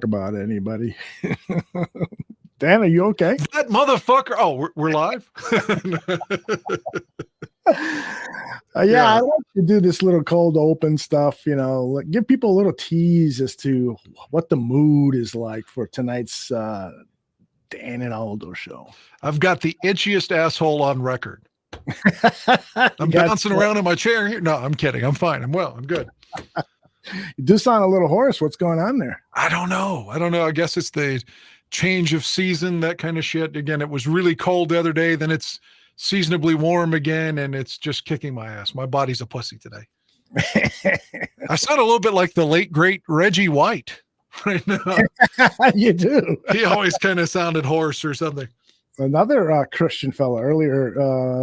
about anybody. Dan, are you okay? That motherfucker. Oh, we're live? Yeah, I like to do this little cold open stuff, like give people a little tease as to what the mood is like for tonight's Dan and Aldo show. I've got the itchiest asshole on record. I'm bouncing around in my chair here. No, I'm kidding. I'm fine. I'm well. I'm good. You do sound a little hoarse. What's going on there? I don't know. I guess it's the change of season, that kind of shit. Again, it was really cold the other day. Then it's seasonably warm again, and it's just kicking my ass. My body's a pussy today. I sound a little bit like the late, great Reggie White right now. You do. He always kind of sounded hoarse or something. Another Christian fella earlier,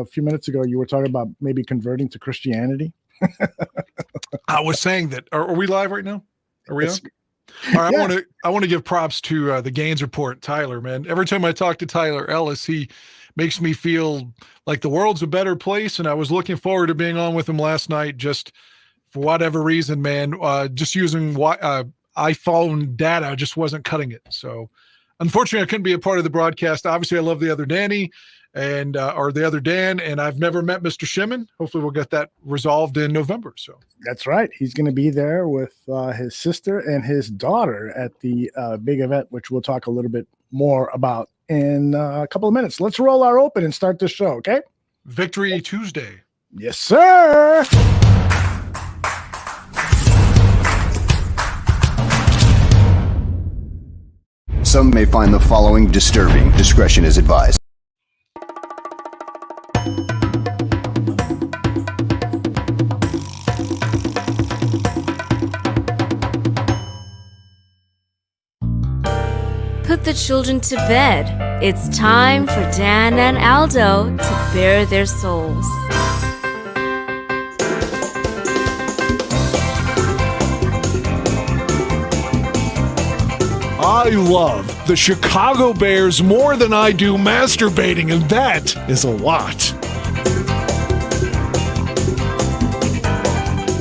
a few minutes ago, you were talking about maybe converting to Christianity. I was saying that. Are we live right now? Are we on? All right, yeah. I want to give props to the Gaines Report, Tyler, man. Every time I talk to Tyler Ellis, he makes me feel like the world's a better place, and I was looking forward to being on with him last night, just for whatever reason, man. Just using iPhone data just wasn't cutting it. So, unfortunately, I couldn't be a part of the broadcast. Obviously, I love the other Danny and or the other Dan, and I've never met Mr. Shimon. Hopefully, we'll get that resolved in November. So that's right. He's going to be there with his sister and his daughter at the big event, which we'll talk a little bit more about in a couple of minutes. Let's roll our open and start the show, okay? Victory Tuesday. Yes, sir. Some may find the following disturbing. Discretion is advised. Put the children to bed. It's time for Dan and Aldo to bare their souls. I love the Chicago Bears more than I do masturbating, and that is a lot.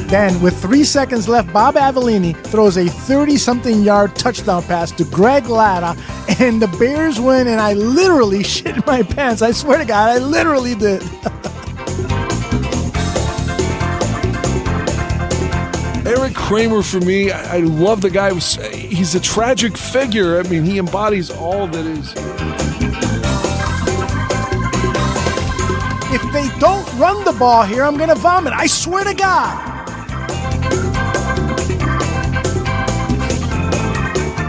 Then, with 3 seconds left, Bob Avellini throws a 30-something-yard touchdown pass to Greg Latta, and the Bears win, and I literally shit my pants. I swear to God, I literally did. Eric Kramer, for me, I love the guy. He's a tragic figure. I mean, he embodies all that is. If they don't run the ball here, I'm going to vomit. I swear to God.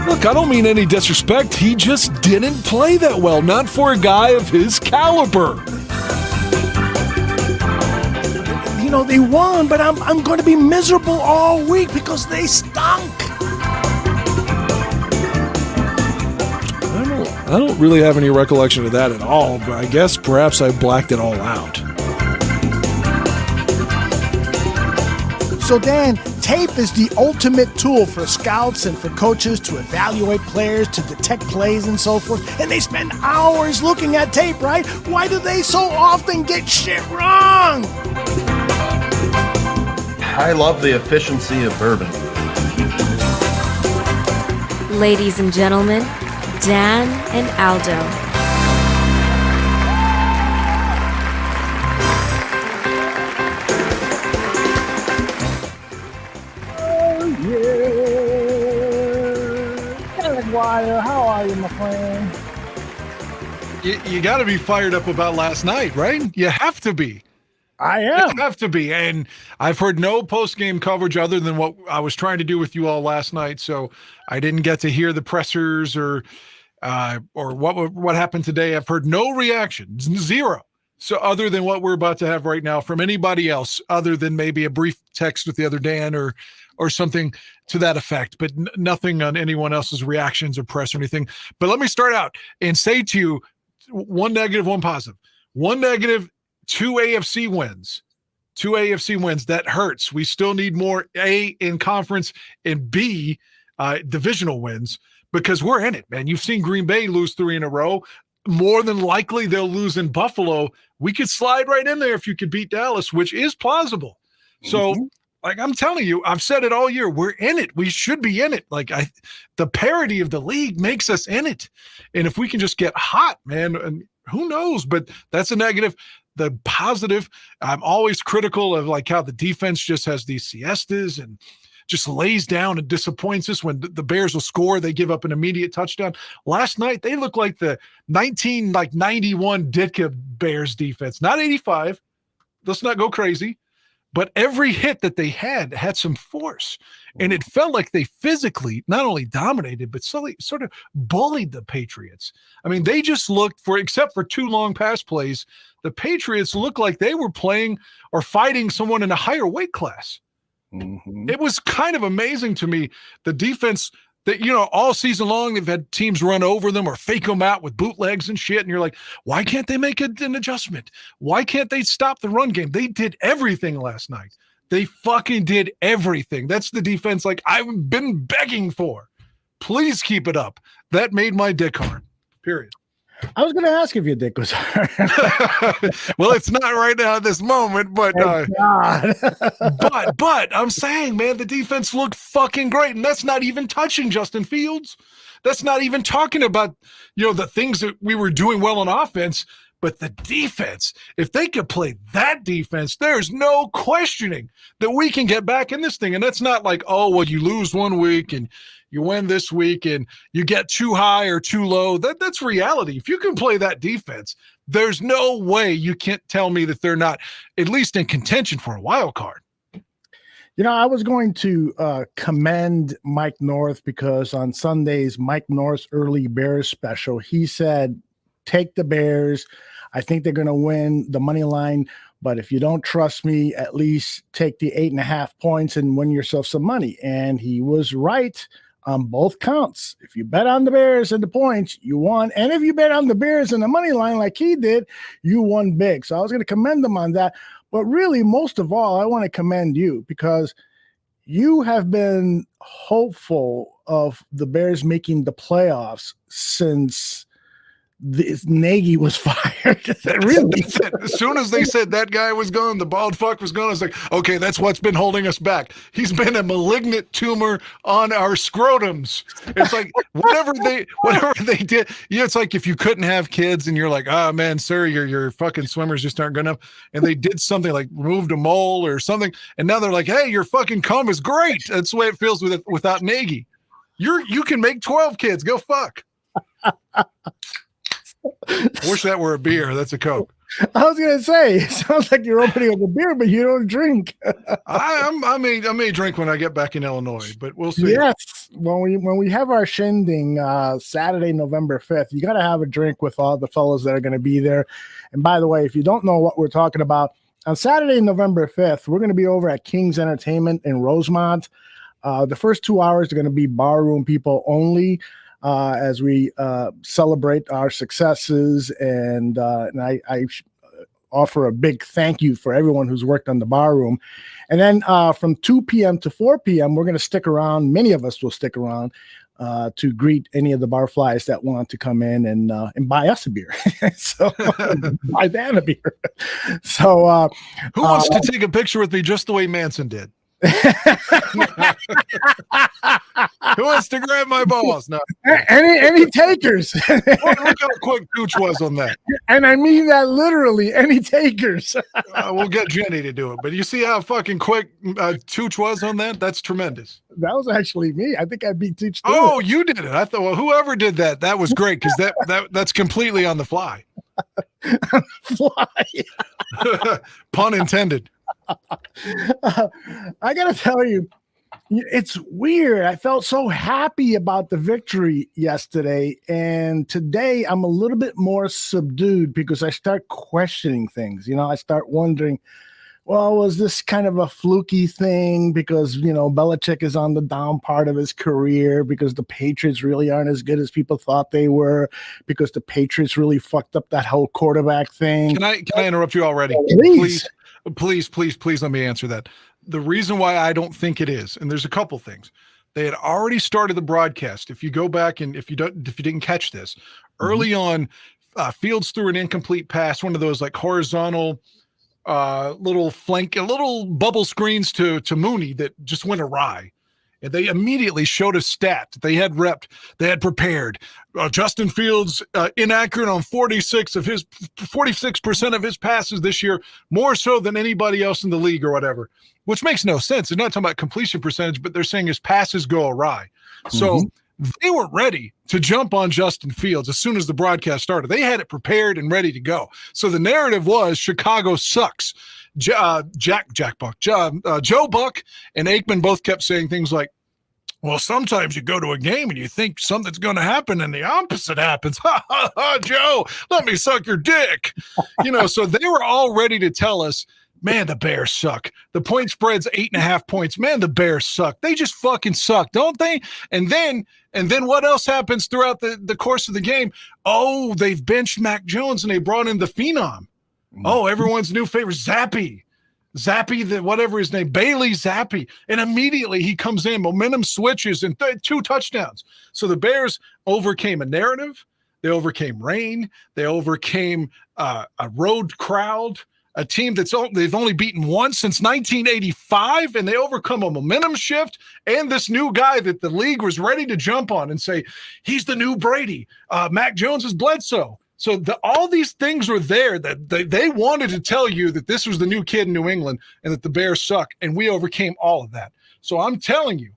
Look, I don't mean any disrespect. He just didn't play that well. Not for a guy of his caliber. They won, but I'm going to be miserable all week because they stunk. I don't really have any recollection of that at all, but I guess perhaps I blacked it all out. So, Dan, tape is the ultimate tool for scouts and for coaches to evaluate players, to detect plays and so forth. And they spend hours looking at tape, right? Why do they so often get shit wrong? I love the efficiency of bourbon. Ladies and gentlemen, Dan and Aldo. Oh, yeah. Eric Wire, how are you, my friend? You got to be fired up about last night, right? You have to be. I am. You have to be. And I've heard no post-game coverage other than what I was trying to do with you all last night. So I didn't get to hear the pressers or what happened today. I've heard no reaction, zero. So other than what we're about to have right now from anybody else, other than maybe a brief text with the other Dan or something to that effect, but nothing on anyone else's reactions or press or anything. But let me start out and say to you, one negative, one positive. One negative, two AFC wins. That hurts. We still need more A in conference and B divisional wins because we're in it, man. You've seen Green Bay lose 3 in a row. More than likely they'll lose in Buffalo. We could slide right in there if you could beat Dallas, which is plausible. So Like, I'm telling you, I've said it all year. We're in it. We should be in it. Like, the parity of the league makes us in it. And if we can just get hot, man, and who knows? But that's a negative. The positive, I'm always critical of like how the defense just has these siestas and just lays down and disappoints us. When the Bears will score, they give up an immediate touchdown. Last night, they looked like the 91 Ditka Bears defense, not 85. Let's not go crazy. But every hit that they had some force. And it felt like they physically not only dominated, but sort of bullied the Patriots. I mean, they just looked except for 2 long pass plays, the Patriots looked like they were playing or fighting someone in a higher weight class. Mm-hmm. It was kind of amazing to me, the defense that, all season long, they've had teams run over them or fake them out with bootlegs and shit. And you're like, why can't they make an adjustment? Why can't they stop the run game? They did everything last night. They fucking did everything. That's the defense like I've been begging for. Please keep it up. That made my dick hard, period. I was going to ask if your dick was hard. Well, it's not right now at this moment, but but I'm saying, man, the defense looked fucking great, and that's not even touching Justin Fields. That's not even talking about the things that we were doing well on offense, but the defense. If they could play that defense, there's no questioning that we can get back in this thing. And that's not like, oh, well, you lose one week and you win this week and you get too high or too low. That's reality. If you can play that defense, there's no way you can't tell me that they're not at least in contention for a wild card. I was going to commend Mike North because on Sunday's Mike North's early Bears special, he said, take the Bears. I think they're going to win the money line. But if you don't trust me, at least take the 8.5 points and win yourself some money. And he was right on both counts. If you bet on the Bears and the points, you won. And if you bet on the Bears and the money line like he did, you won big. So I was going to commend him on that. But really, most of all, I want to commend you because you have been hopeful of the Bears making the playoffs since Nagy was fired. Really? As soon as they said that guy was gone, the bald fuck was gone, I was like, okay, that's what's been holding us back. He's been a malignant tumor on our scrotums. It's like whatever they did. It's like if you couldn't have kids and you're like, oh man, sir, your fucking swimmers just aren't good enough. And they did something like removed a mole or something, and now they're like, hey, your fucking cum is great. That's the way it feels without Nagy. You can make 12 kids. Go fuck. Wish that were a beer. That's a Coke. I was gonna say, it sounds like you're opening up a beer, but you don't drink. I may drink when I get back in Illinois, but we'll see. Yes, when we have our shindig Saturday, November 5th, you got to have a drink with all the fellows that are going to be there. And by the way, if you don't know what we're talking about, on Saturday, November 5th, we're going to be over at King's Entertainment in Rosemont. The first 2 hours are going to be barroom people only. As we celebrate our successes, and I offer a big thank you for everyone who's worked on the bar room. And then from 2 p.m. to 4 p.m., we're going to stick around. Many of us will stick around to greet any of the barflies that want to come in and buy us a beer. So buy Dan a beer. So who wants to take a picture with me just the way Manson did? Who wants to grab my balls? No. Any takers? Look how quick Tooch was on that. And I mean that literally. Any takers? We'll get Jenny to do it. But you see how fucking quick Tooch was on that? That's tremendous. That was actually me. I think I beat Tooch. Oh, you did it. I thought, well, whoever did that was great because that's completely on the fly. Pun intended. I gotta tell you, it's weird. I felt so happy about the victory yesterday, and today I'm a little bit more subdued because I start questioning things. I start wondering, well, was this kind of a fluky thing because Belichick is on the down part of his career, because the Patriots really aren't as good as people thought they were, because the Patriots really fucked up that whole quarterback thing. Can I interrupt you already? Please let me answer that. The reason why I don't think it is, and there's a couple things. They had already started the broadcast. If you go back and if you didn't catch this, early on, Fields threw an incomplete pass, one of those like horizontal little bubble screens to Mooney that just went awry. And they immediately showed a stat. They had prepared. Justin Fields inaccurate on 46% of his passes this year, more so than anybody else in the league or whatever, which makes no sense. They're not talking about completion percentage, but they're saying his passes go awry. So they were ready to jump on Justin Fields as soon as the broadcast started. They had it prepared and ready to go. So the narrative was Chicago sucks. Joe Buck and Aikman both kept saying things like, well, sometimes you go to a game and you think something's going to happen and the opposite happens. Ha, ha, ha, Joe, let me suck your dick. So they were all ready to tell us, man, the Bears suck. The point spread's 8.5 points. Man, the Bears suck. They just fucking suck, don't they? And then what else happens throughout the course of the game? Oh, they've benched Mac Jones and they brought in the Phenom. Oh, everyone's new favorite, Zappy, whatever his name, Bailey Zappy. And immediately he comes in, momentum switches, and 2 touchdowns. So the Bears overcame a narrative. They overcame rain. They overcame a road crowd, a team they've only beaten once since 1985, and they overcome a momentum shift and this new guy that the league was ready to jump on and say, he's the new Brady. Mac Jones is Bledsoe. So all these things were there that they wanted to tell you that this was the new kid in New England and that the Bears suck, and we overcame all of that. So I'm telling you,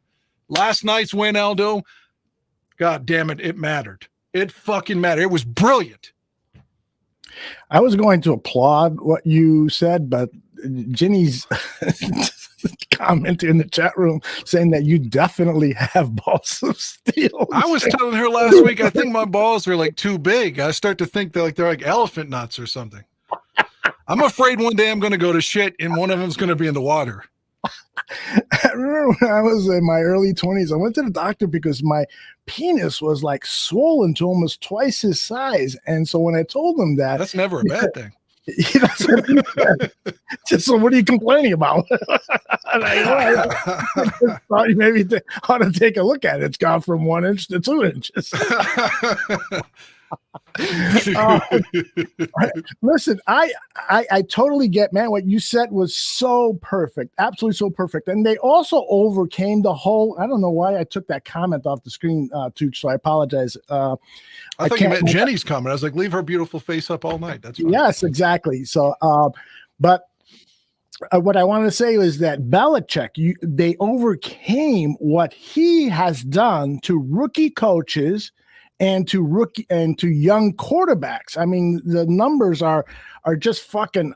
last night's win, Aldo, God damn it, it mattered. It fucking mattered. It was brilliant. I was going to applaud what you said, but Ginny's comment in the chat room saying that you definitely have balls of steel. I was telling her last week, I think my balls are like too big. I start to think they're like elephant nuts or something. I'm afraid one day I'm going to go to shit and one of them's going to be in the water. I remember when I was in my early 20s, I went to the doctor because my penis was like swollen to almost twice his size. And so when I told him that, that's never a bad thing. That's what he said. Just, so what are you complaining about? I thought you maybe ought to take a look at it. It's gone from 1 inch to 2 inches. Listen, I totally get, man, what you said was so perfect, absolutely so perfect. And they also overcame the whole, I don't know why I took that comment off the screen, Tooch, so I apologize. I thought you meant Jenny's comment. I was like, leave her beautiful face up all night. That's fine. Yes, exactly. So, but what I wanted to say is that Belichick, they overcame what he has done to rookie coaches and to young quarterbacks. I mean, the numbers are just fucking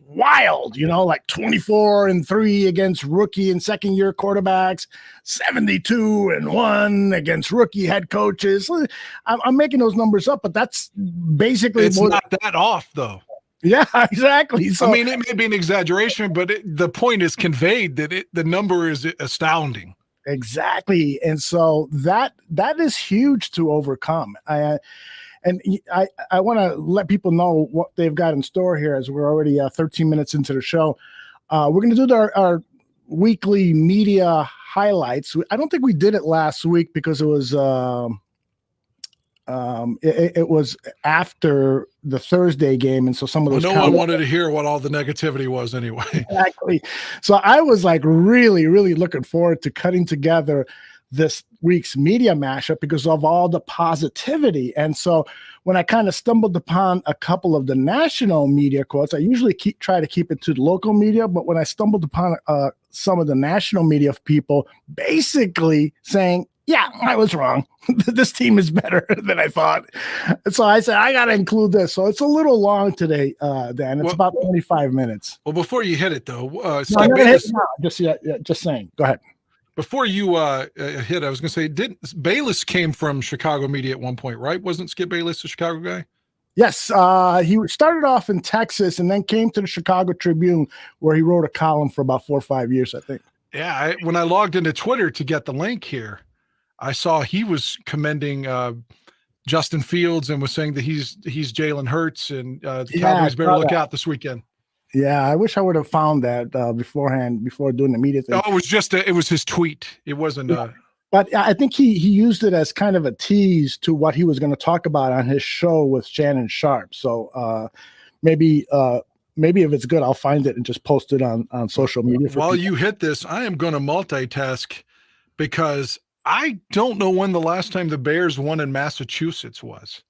wild, like 24-3 against rookie and second year quarterbacks, 72-1 against rookie head coaches. I'm making those numbers up, but that's basically it's not that off though. Yeah, exactly. So I mean, it may be an exaggeration, but the point is conveyed that the number is astounding. Exactly. And so that is huge to overcome. I want to let people know what they've got in store here as we're already 13 minutes into the show. We're going to do our weekly media highlights. I don't think we did it last week because it was it was after the Thursday game, and so some of those no one wanted to hear what all the negativity was anyway. Exactly. So I was like really, really looking forward to cutting together this week's media mashup because of all the positivity. And so when I kind of stumbled upon a couple of the national media quotes, I usually try to keep it to the local media, but when I stumbled upon some of the national media people basically saying, yeah, I was wrong. This team is better than I thought. And so I said, I got to include this. So it's a little long today, Dan. It's about 25 minutes. Well, before you hit it, though, just saying. Go ahead. Before you hit, I was going to say, Bayless came from Chicago media at one point, right? Wasn't Skip Bayless a Chicago guy? Yes. He started off in Texas and then came to the Chicago Tribune where he wrote a column for about 4 or 5 years, I think. Yeah. When I logged into Twitter to get the link here, I saw he was commending Justin Fields and was saying that he's Jalen Hurts and the Cowboys better look out this weekend. Yeah, I wish I would have found that beforehand before doing the media thing. Oh, it was his tweet. It wasn't. But I think he used it as kind of a tease to what he was going to talk about on his show with Shannon Sharp. So maybe maybe if it's good, I'll find it and just post it on social media. While you hit this, I am going to multitask because I don't know when the last time the Bears won in Massachusetts was.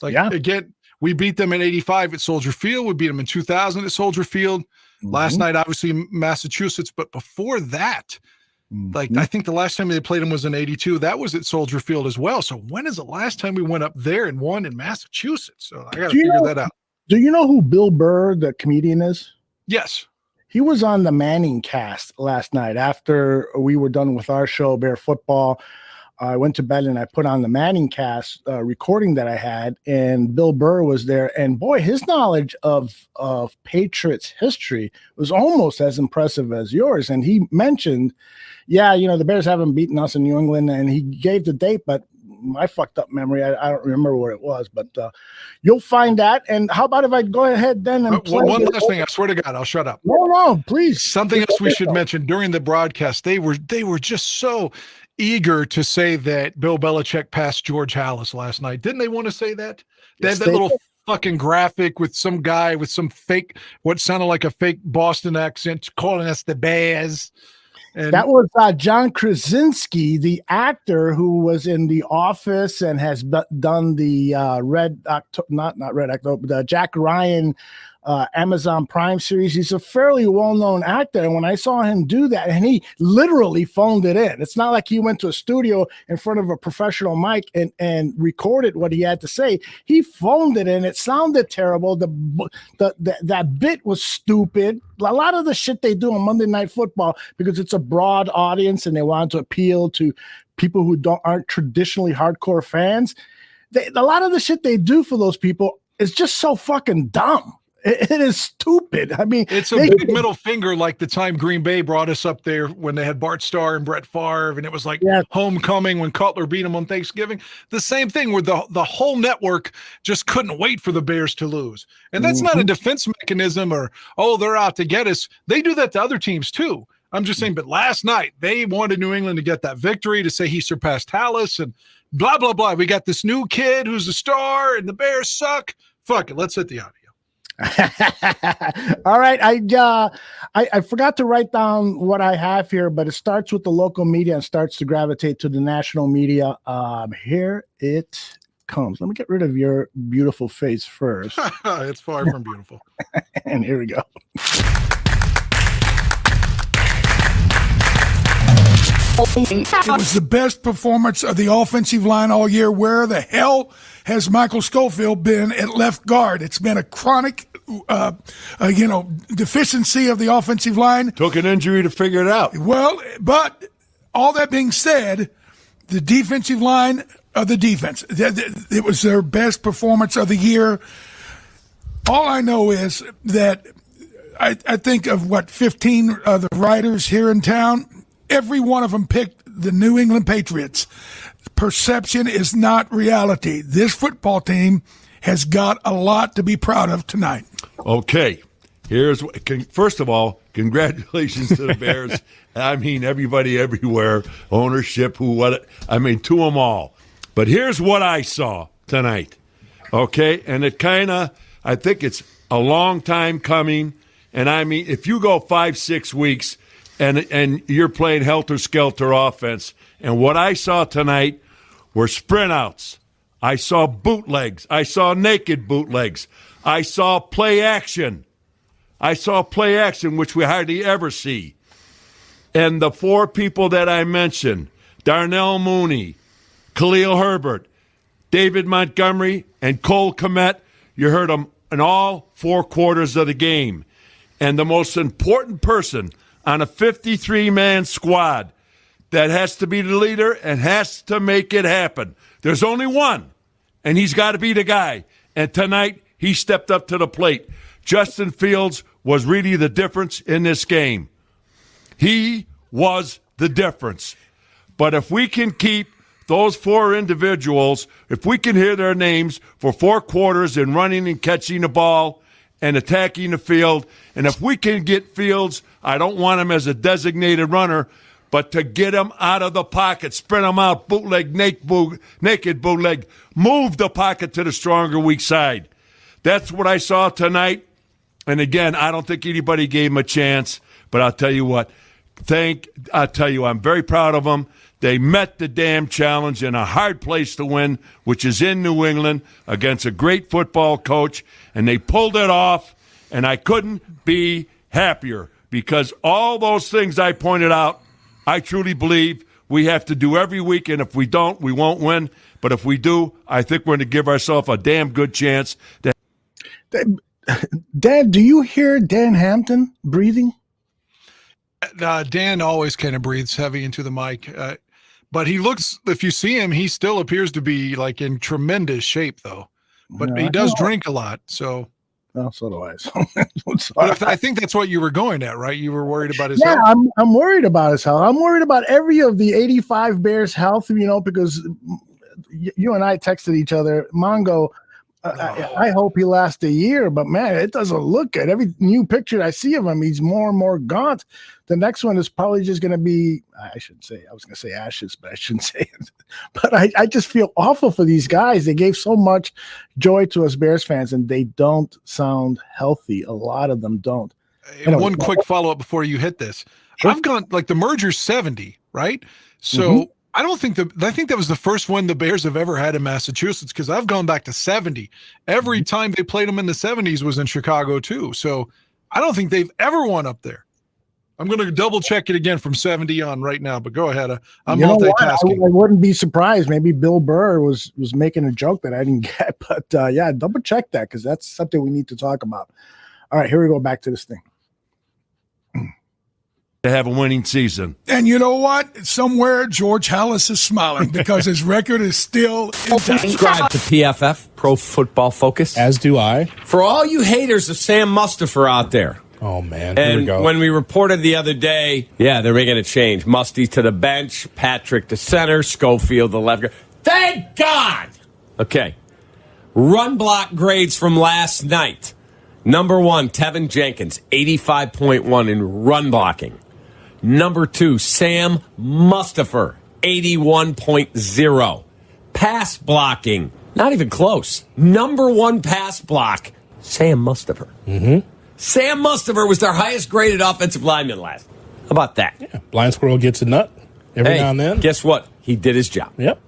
Again, we beat them in 85 at Soldier Field. We beat them in 2000 at Soldier Field. Last night, obviously, Massachusetts. But before that, I think the last time they played them was in 82. That was at Soldier Field as well. So when is the last time we went up there and won in Massachusetts? So I got to figure that out. Do you know who Bill Burr, the comedian, is? Yes. He was on the Manning cast last night after we were done with our show, Bear Football. I went to bed and I put on the Manning cast recording that I had, and Bill Burr was there. And boy, his knowledge of Patriots history was almost as impressive as yours. And he mentioned, the Bears haven't beaten us in New England, and he gave the date, but my fucked up memory, I don't remember what it was, but you'll find that. And how about if I go ahead then and play one last thing? I swear to God, I'll shut up. No, please. Something else we should mention during the broadcast. They were just so eager to say that Bill Belichick passed George Halas last night. Didn't they want to say that? They had that little fucking graphic with some guy with some fake, what sounded like a fake Boston accent, calling us the Bears. And that was John Krasinski, the actor who was in The Office and has done the the Jack Ryan Amazon Prime series. He's a fairly well-known actor, and when I saw him do that, and he literally phoned it in. It's not like he went to a studio in front of a professional mic and recorded what he had to say. He phoned it in. It sounded terrible. That bit was stupid. A lot of the shit they do on Monday Night Football, because it's a broad audience and they want to appeal to people who aren't traditionally hardcore fans. A lot of the shit they do for those people is just so fucking dumb. It is stupid. I mean, it's a big middle finger, like the time Green Bay brought us up there when they had Bart Starr and Brett Favre, and it was like homecoming when Cutler beat them on Thanksgiving. The same thing where the whole network just couldn't wait for the Bears to lose. And that's not a defense mechanism or, they're out to get us. They do that to other teams too. I'm just saying, but last night they wanted New England to get that victory, to say he surpassed Halas and blah, blah, blah. We got this new kid who's a star and the Bears suck. Fuck it. Let's hit the audio. All right. I forgot to write down what I have here, but it starts with the local media and starts to gravitate to the national media. Here it comes. Let me get rid of your beautiful face first. It's far from beautiful. And here we go. It was the best performance of the offensive line all year. Where the hell has Michael Schofield been at left guard? It's been a chronic, deficiency of the offensive line. Took an injury to figure it out. Well, but all that being said, the defensive line of the defense, it was their best performance of the year. All I know is that I think of 15 of the writers here in town. Every one of them picked the New England Patriots. Perception is not reality. This football team has got a lot to be proud of tonight. Okay. First of all, congratulations to the Bears. I mean, everybody everywhere, ownership, to them all. But here's what I saw tonight. Okay. And I think it's a long time coming. And I mean, if you go 5-6 weeks, and you're playing helter-skelter offense. And what I saw tonight were sprint outs. I saw bootlegs. I saw naked bootlegs. I saw play action. Which we hardly ever see. And the four people that I mentioned, Darnell Mooney, Khalil Herbert, David Montgomery, and Cole Kmet, you heard them in all 4 quarters of the game. And the most important person on a 53-man squad that has to be the leader and has to make it happen. There's only one, and he's got to be the guy. And tonight, he stepped up to the plate. Justin Fields was really the difference in this game. He was the difference. But if we can keep those 4 individuals, if we can hear their names for 4 quarters in running and catching the ball and attacking the field, and if we can get Fields, I don't want him as a designated runner, but to get him out of the pocket, sprint him out, bootleg, naked bootleg, move the pocket to the stronger weak side. That's what I saw tonight. And again, I don't think anybody gave him a chance, but I'll tell you what, I'm very proud of them. They met the damn challenge in a hard place to win, which is in New England against a great football coach, and they pulled it off, and I couldn't be happier because all those things I pointed out, I truly believe we have to do every week, and if we don't, we won't win. But if we do, I think we're going to give ourselves a damn good chance. Dad, do you hear Dan Hampton breathing? Dan always kind of breathes heavy into the mic. But he looks, if you see him, he still appears to be like in tremendous shape, though. But he does drink a lot, so. Oh, so do I. But I think that's what you were going at, right? You were worried about his health. Yeah, I'm worried about his health. I'm worried about every of the 85 Bears' health, because you and I texted each other, Mongo, I hope he lasts a year, but man, it doesn't look good. Every new picture I see of him, he's more and more gaunt. The next one is probably just going to be, I was going to say ashes, but I shouldn't say it. But I just feel awful for these guys. They gave so much joy to us Bears fans, and they don't sound healthy. A lot of them don't. Anyway, one quick follow-up before you hit this. Sure. I've gone, like, the merger's 70, right? So I think that was the first win the Bears have ever had in Massachusetts, because I've gone back to 70. Every time they played them in the 70s was in Chicago too. So I don't think they've ever won up there. I'm going to double check it again from 70 on right now, but go ahead. I'm multitasking. I wouldn't be surprised. Maybe Bill Burr was making a joke that I didn't get, but yeah, double check that, because that's something we need to talk about. All right, here we go, back to this thing. To have a winning season. And you know what? Somewhere George Hallis is smiling because his record is still intact. Subscribe to PFF, Pro Football Focus. As do I. For all you haters of Sam Mustipher out there. Oh, man. Here and we go. When we reported the other day, they're making a change. Musty to the bench, Patrick to center, Schofield the left guard. Thank God! Okay. Run block grades from last night. Number 1, Tevin Jenkins, 85.1 in run blocking. Number 2, Sam Mustipher, 81.0. Pass blocking, not even close. Number 1 pass block, Sam Mustipher. Sam Mustipher was their highest graded offensive lineman last. How about that? Yeah, blind squirrel gets a nut every now and then. Guess what? He did his job. Yep.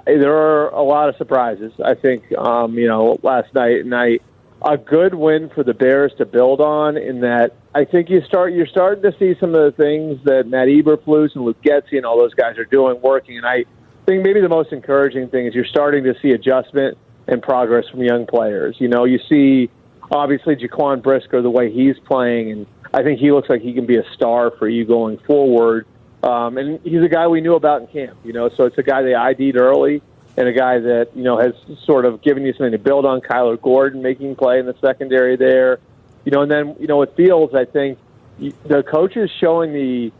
There are a lot of surprises. I think, last night, a good win for the Bears to build on, in that I think you're starting to see some of the things that Matt Eberflus and Luke Getsy and all those guys are doing working. And I think maybe the most encouraging thing is you're starting to see adjustment and progress from young players. You see, obviously, Jaquan Brisker, the way he's playing, and I think he looks like he can be a star for you going forward. And he's a guy we knew about in camp, so it's a guy they ID'd early, and a guy that, has sort of given you something to build on. Kyler Gordon making play in the secondary there. And then, with Fields, I think the coach is showing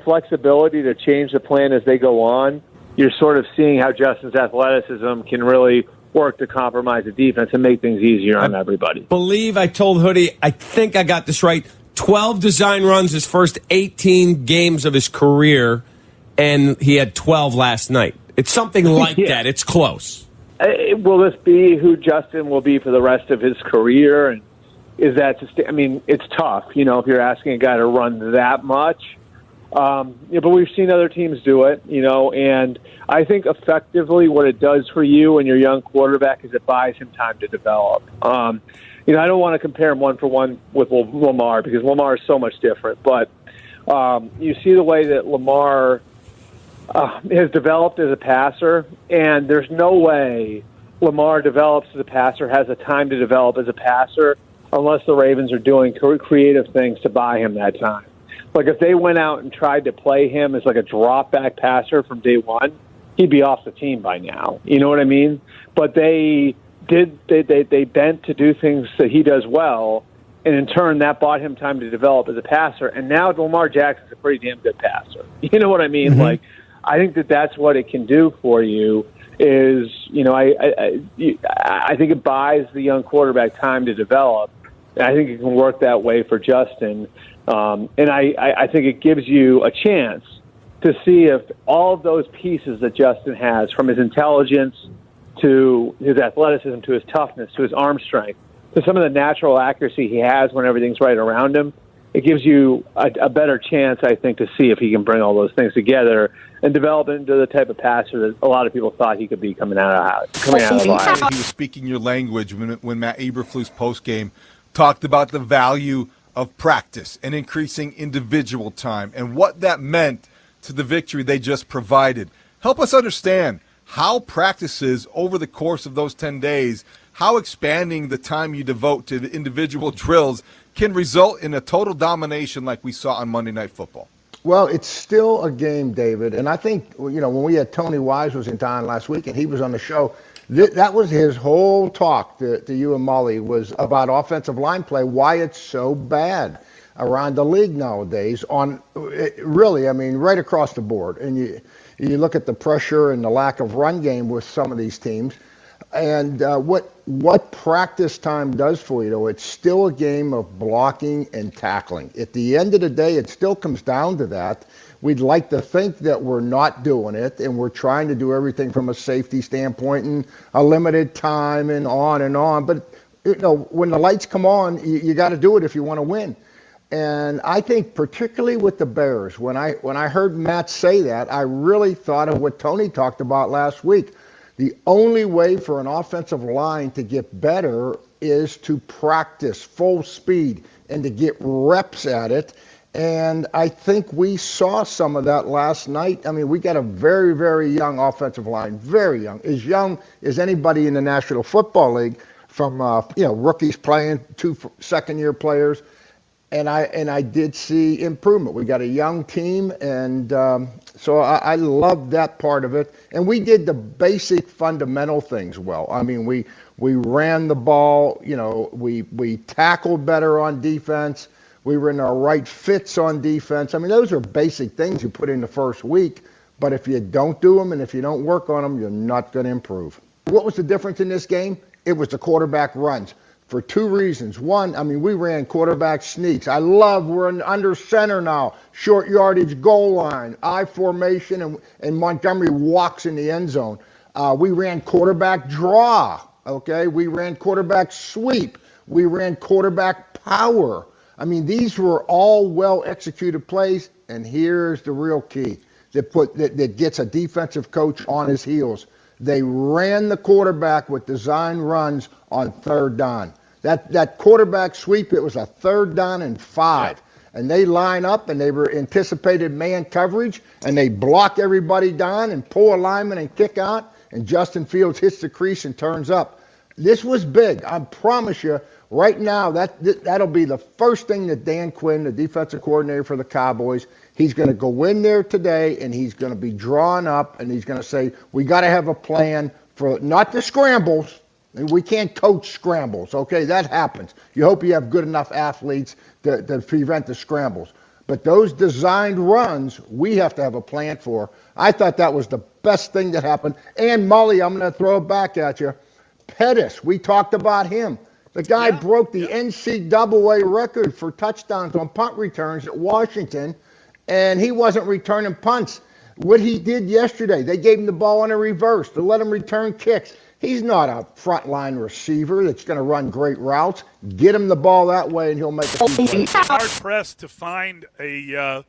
flexibility to change the plan as they go on. You're sort of seeing how Justin's athleticism can really work to compromise the defense and make things easier on everybody. Believe I told Hoodie, I think I got this right, 12 design runs his first 18 games of his career, and he had 12 last night. It's something like that. It's close. Will this be who Justin will be for the rest of his career? And is that it's tough, if you're asking a guy to run that much. But we've seen other teams do it, and I think effectively what it does for you and your young quarterback is it buys him time to develop. I don't want to compare him one for one with Lamar, because Lamar is so much different. But you see the way that Lamar has developed as a passer, and there's no way Lamar develops as a passer, has the time to develop as a passer, unless the Ravens are doing creative things to buy him that time. Like, if they went out and tried to play him as like a drop-back passer from day one, he'd be off the team by now. You know what I mean? But they bent to do things that he does well, and in turn, that bought him time to develop as a passer. And now Lamar Jackson's a pretty damn good passer. You know what I mean? Like, I think that's what it can do for you. Is I think it buys the young quarterback time to develop. And I think it can work that way for Justin. And I think it gives you a chance to see if all of those pieces that Justin has, from his intelligence to his athleticism to his toughness to his arm strength, to some of the natural accuracy he has when everything's right around him, it gives you a better chance, I think, to see if he can bring all those things together and develop into the type of passer that a lot of people thought he could be coming out of Ohio. He was speaking your language when Matt Eberflus postgame talked about the value of practice and increasing individual time and what that meant to the victory they just provided. Help us understand how practices over the course of those 10 days, how expanding the time you devote to the individual drills can result in a total domination like we saw on Monday Night Football. Well, it's still a game, David. And I think, when we had Tony Wise was in town last week and he was on the show, that was his whole talk to you and Molly was about offensive line play, why it's so bad around the league nowadays right across the board. And you look at the pressure and the lack of run game with some of these teams. And what practice time does for you, though, it's still a game of blocking and tackling. At the end of the day, it still comes down to that. We'd like to think that we're not doing it, and we're trying to do everything from a safety standpoint and a limited time and on and on. But, when the lights come on, you got to do it if you want to win. And I think particularly with the Bears, when I heard Matt say that, I really thought of what Tony talked about last week. The only way for an offensive line to get better is to practice full speed and to get reps at it. And I think we saw some of that last night. I mean, we got a very, very young offensive line, very young as anybody in the National Football League, from rookies playing, 2 second-year players. And I did see improvement. We got a young team, and so I love that part of it. And we did the basic fundamental things well. I mean, we ran the ball. We tackled better on defense. We were in our right fits on defense. I mean, those are basic things you put in the first week. But if you don't do them and if you don't work on them, you're not going to improve. What was the difference in this game? It was the quarterback runs. For 2 reasons. One, we ran quarterback sneaks. We're under center now, short yardage goal line, I formation, and Montgomery walks in the end zone. We ran quarterback draw, okay? We ran quarterback sweep. We ran quarterback power. These were all well-executed plays, and here's the real key that gets a defensive coach on his heels. They ran the quarterback with design runs on 3rd down. That quarterback sweep, it was a 3rd down and 5. And they line up and they were anticipated man coverage and they block everybody down and pull a lineman and kick out. And Justin Fields hits the crease and turns up. This was big. I promise you, right now, that'll be the first thing that Dan Quinn, the defensive coordinator for the Cowboys, he's going to go in there today and he's going to be drawn up and he's going to say, we got to have a plan for not the scrambles. We can't coach scrambles, okay? That happens. You hope you have good enough athletes to prevent the scrambles. But those designed runs, we have to have a plan for. I thought that was the best thing that happened. And, Molly, I'm going to throw it back at you. Pettis, we talked about him. The guy broke the NCAA record for touchdowns on punt returns at Washington, and he wasn't returning punts. What he did yesterday, they gave him the ball in a reverse to let him return kicks. He's not a frontline receiver that's going to run great routes. Get him the ball that way, and he'll make a few plays. Hard-pressed to find a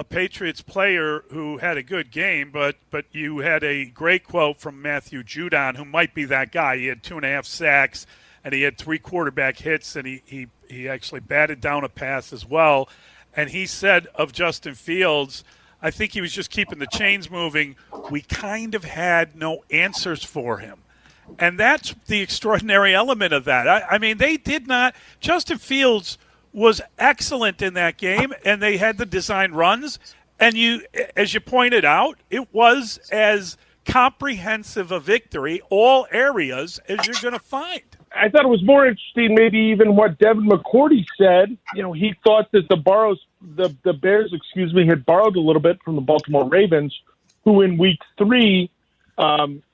Patriots player who had a good game, but you had a great quote from Matthew Judon, who might be that guy. He had 2.5 sacks, and he had 3 quarterback hits, and he actually batted down a pass as well. And he said of Justin Fields, I think he was just keeping the chains moving. We kind of had no answers for him. And that's the extraordinary element of that. They did not – Justin Fields was excellent in that game, and they had the design runs. And as you pointed out, it was as comprehensive a victory, all areas, as you're going to find. I thought it was more interesting maybe even what Devin McCourty said. He thought that the Bears had borrowed a little bit from the Baltimore Ravens, who in week 3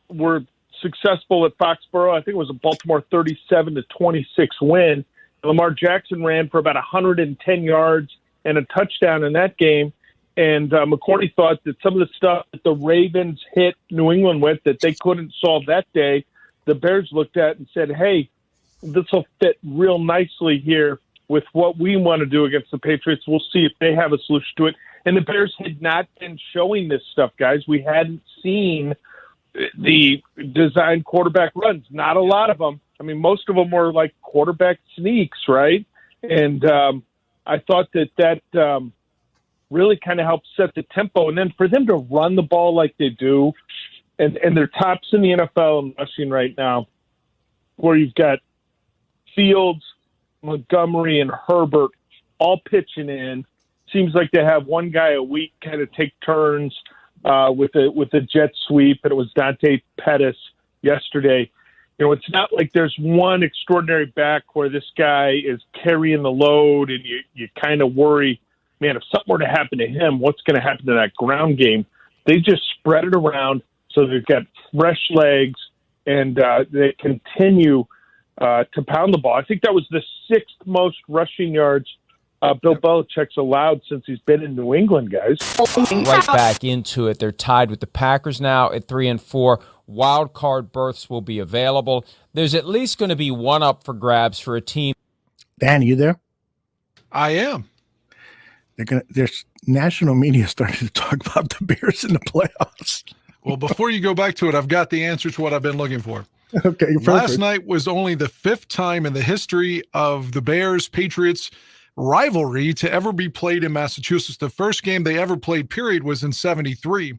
were – successful at Foxboro. I think it was a Baltimore 37-26 win. Lamar Jackson ran for about 110 yards and a touchdown in that game. And McCourty thought that some of the stuff that the Ravens hit New England with that they couldn't solve that day, the Bears looked at and said, hey, this will fit real nicely here with what we want to do against the Patriots. We'll see if they have a solution to it. And the Bears had not been showing this stuff, guys. We hadn't seen the designed quarterback runs. Not a lot of them. I mean, most of them were like quarterback sneaks, right? And I thought that really kind of helped set the tempo. And then for them to run the ball like they do, and they're tops in the NFL in rushing right now, where you've got Fields, Montgomery, and Herbert all pitching in. Seems like they have one guy a week kind of take turns with the jet sweep, and it was Dante Pettis yesterday. You know, it's not like there's one extraordinary back where this guy is carrying the load, and you kind of worry, man, if something were to happen to him, what's going to happen to that ground game? They just spread it around so they've got fresh legs, and they continue to pound the ball. I think that was the 6th most rushing yards Bill Belichick's allowed since he's been in New England, guys. Right back into it. They're tied with the Packers now at 3-4. Wild card berths will be available. There's at least going to be one up for grabs for a team. Dan, you there? I am. There's national media starting to talk about the Bears in the playoffs. Well, before you go back to it, I've got the answer to what I've been looking for. Okay, perfect. Last night was only the 5th time in the history of the Bears-Patriots rivalry to ever be played in Massachusetts. The first game they ever played, period, was in 73.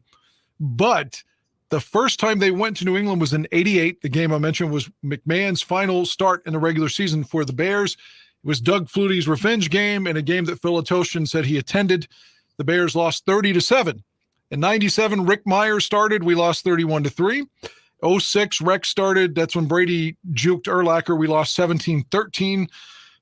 But the first time they went to New England was in 88. The game I mentioned was McMahon's final start in the regular season for the Bears. It was Doug Flutie's revenge game and a game that Phil Atoshin said he attended. The Bears lost 30-7. In 97, Rick Myers started. We lost 31-3. 06, Rex started. That's when Brady juked Urlacher. We lost 17-13.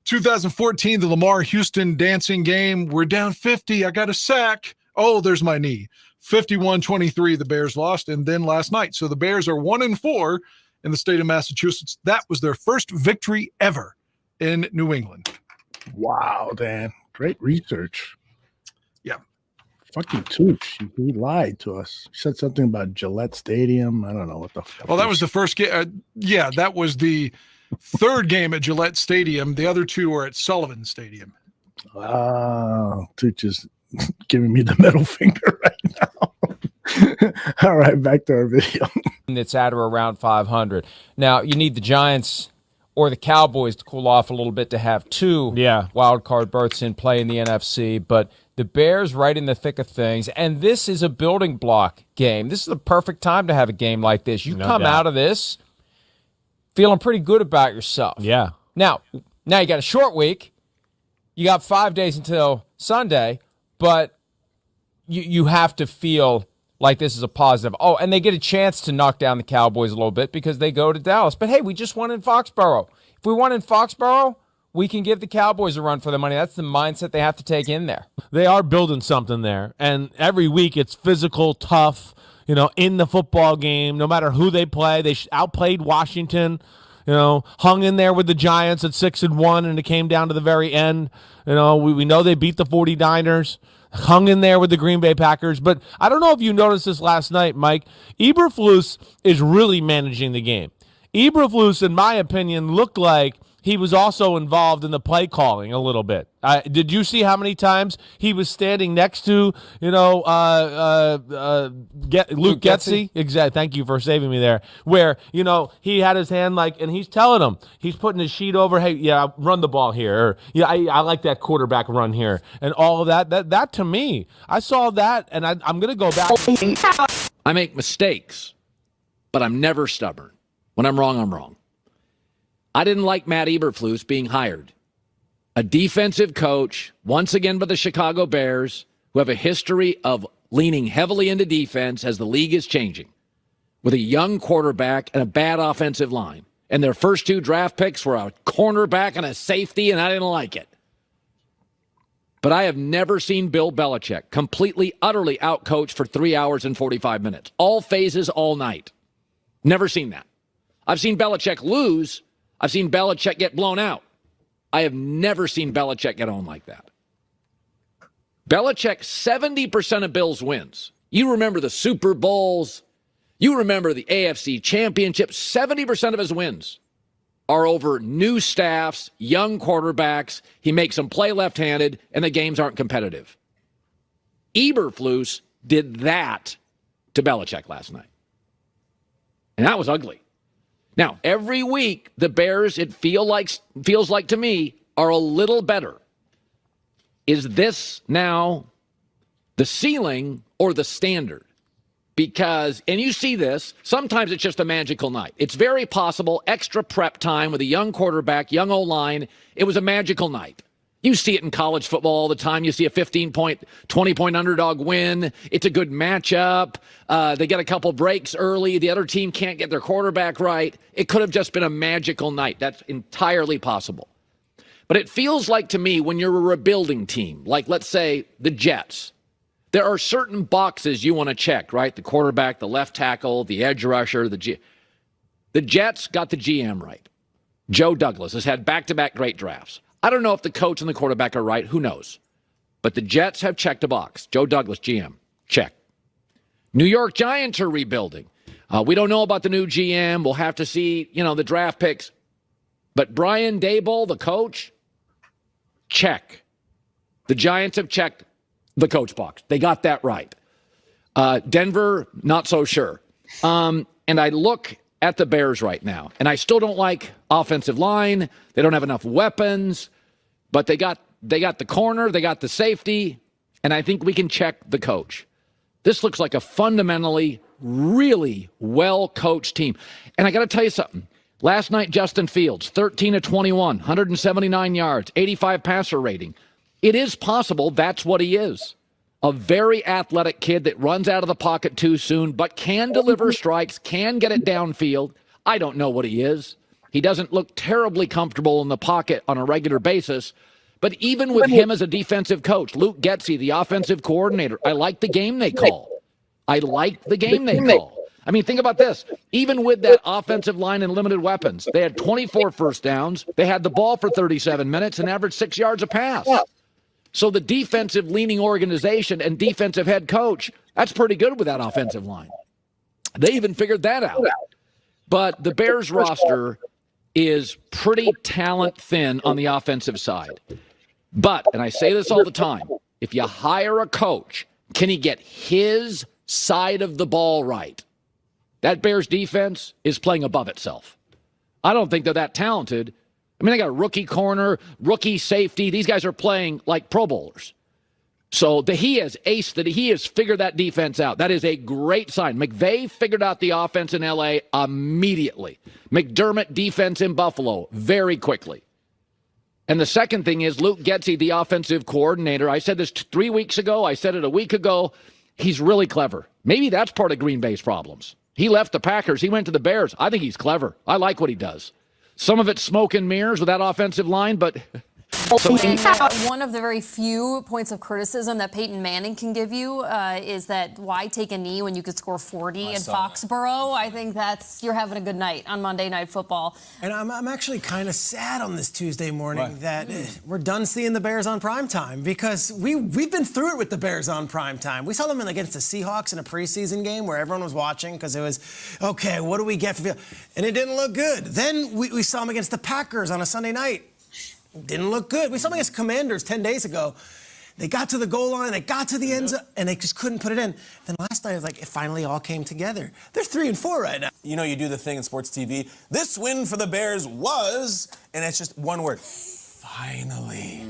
2014, the Lamar Houston dancing game. We're down 50. I got a sack. Oh, there's my knee. 51-23, the Bears lost. And then last night. So the Bears are 1-4 in the state of Massachusetts. That was their first victory ever in New England. Wow, Dan. Great research. Yeah. Fucking Tooch. He lied to us. He said something about Gillette Stadium. I don't know what the fuck. Well, that was the first game. Yeah, that was the 3rd game at Gillette Stadium. The other 2 are at Sullivan Stadium. Tooch is giving me the middle finger right now. All right, back to our video. That's at or around 500. Now, you need the Giants or the Cowboys to cool off a little bit to have 2 wild card berths in play in the NFC, but the Bears right in the thick of things, and this is a building block game. This is the perfect time to have a game like this. You come out of this feeling pretty good about yourself. Yeah. Now you got a short week. You got 5 days until Sunday, but you have to feel like this is a positive. Oh, and they get a chance to knock down the Cowboys a little bit because they go to Dallas. But, hey, we just won in Foxboro. If we won in Foxboro, we can give the Cowboys a run for their money. That's the mindset they have to take in there. They are building something there, and every week it's physical, tough, in the football game, no matter who they play. They outplayed Washington, hung in there with the Giants at 6-1, and it came down to the very end. We know they beat the 49ers, hung in there with the Green Bay Packers. But I don't know if you noticed this last night, Mike. Eberflus is really managing the game. Eberflus, in my opinion, looked like he was also involved in the play calling a little bit. Did you see how many times he was standing next to, Luke Getsy? Exactly. Thank you for saving me there. Where, he had his hand and he's telling him, he's putting his sheet over, hey, yeah, run the ball here. Or, yeah, I like that quarterback run here. And all of that. That to me, I saw that, and I'm going to go back. I make mistakes, but I'm never stubborn. When I'm wrong, I'm wrong. I didn't like Matt Eberflus being hired. A defensive coach, once again by the Chicago Bears, who have a history of leaning heavily into defense as the league is changing, with a young quarterback and a bad offensive line. And their first 2 draft picks were a cornerback and a safety, and I didn't like it. But I have never seen Bill Belichick completely, utterly outcoached for 3 hours and 45 minutes. All phases, all night. Never seen that. I've seen Belichick lose. I've seen Belichick get blown out. I have never seen Belichick get on like that. Belichick, 70% of Bill's wins. You remember the Super Bowls. You remember the AFC Championship. 70% of his wins are over new staffs, young quarterbacks. He makes them play left-handed, and the games aren't competitive. Eberflus did that to Belichick last night. And that was ugly. Now, every week, the Bears, it feels like to me, are a little better. Is this now the ceiling or the standard? Because, and you see this, sometimes it's just a magical night. It's very possible, extra prep time with a young quarterback, young O-line, it was a magical night. You see it in college football all the time. You see a 15-point, 20-point underdog win. It's a good matchup. They get a couple breaks early. The other team can't get their quarterback right. It could have just been a magical night. That's entirely possible. But it feels like to me when you're a rebuilding team, like let's say the Jets, there are certain boxes you want to check, right? The quarterback, the left tackle, the edge rusher, the Jets got the GM right. Joe Douglas has had back-to-back great drafts. I don't know if the coach and the quarterback are right. Who knows? But the Jets have checked a box. Joe Douglas, GM, check. New York Giants are rebuilding. We don't know about the new GM. We'll have to see, the draft picks. But Brian Daboll, the coach, check. The Giants have checked the coach box. They got that right. Denver, not so sure. And I look at the Bears right now, and I still don't like offensive line. They don't have enough weapons, but they got the corner, they got the safety, and I think we can check the coach. This looks like a fundamentally really well-coached team. And I got to tell you something. Last night, Justin Fields, 13 of 21, 179 yards, 85 passer rating. It is possible that's what he is. A very athletic kid that runs out of the pocket too soon, but can deliver strikes, can get it downfield. I don't know what he is. He doesn't look terribly comfortable in the pocket on a regular basis. But even with him as a defensive coach, Luke Getsy, the offensive coordinator, I like the game they call. I mean, think about this. Even with that offensive line and limited weapons, they had 24 first downs. They had the ball for 37 minutes and averaged 6 yards a pass. So the defensive-leaning organization and defensive head coach, that's pretty good with that offensive line. They even figured that out. But the Bears roster is pretty talent thin on the offensive side. But, and I say this all the time, if you hire a coach, can he get his side of the ball right? That Bears defense is playing above itself. I don't think they're that talented. I mean, they got a rookie corner, rookie safety. These guys are playing like Pro Bowlers. So he has figured that defense out. That is a great sign. McVay figured out the offense in L.A. immediately. McDermott defense in Buffalo very quickly. And the second thing is Luke Getsy, the offensive coordinator. I said this 3 weeks ago. I said it a week ago. He's really clever. Maybe that's part of Green Bay's problems. He left the Packers. He went to the Bears. I think he's clever. I like what he does. Some of it's smoke and mirrors with that offensive line, but... One of the very few points of criticism that Peyton Manning can give you is that why take a knee when you could score 40 in Foxboro? I think you're having a good night on Monday Night Football. And I'm actually kind of sad on this Tuesday morning that we're done seeing the Bears on primetime because we've been through it with the Bears on primetime. We saw them against the Seahawks in a preseason game where everyone was watching because it was, okay, what do we get for... And it didn't look good. Then we saw them against the Packers on a Sunday night. Didn't look good. We saw them against Commanders 10 days ago. They got to the goal line, they got to the end zone, and they just couldn't put it in. Then last night, it was like it finally all came together. They're 3-4 right now. You know, you do the thing in sports TV. This win for the Bears was, and it's just one word, finally.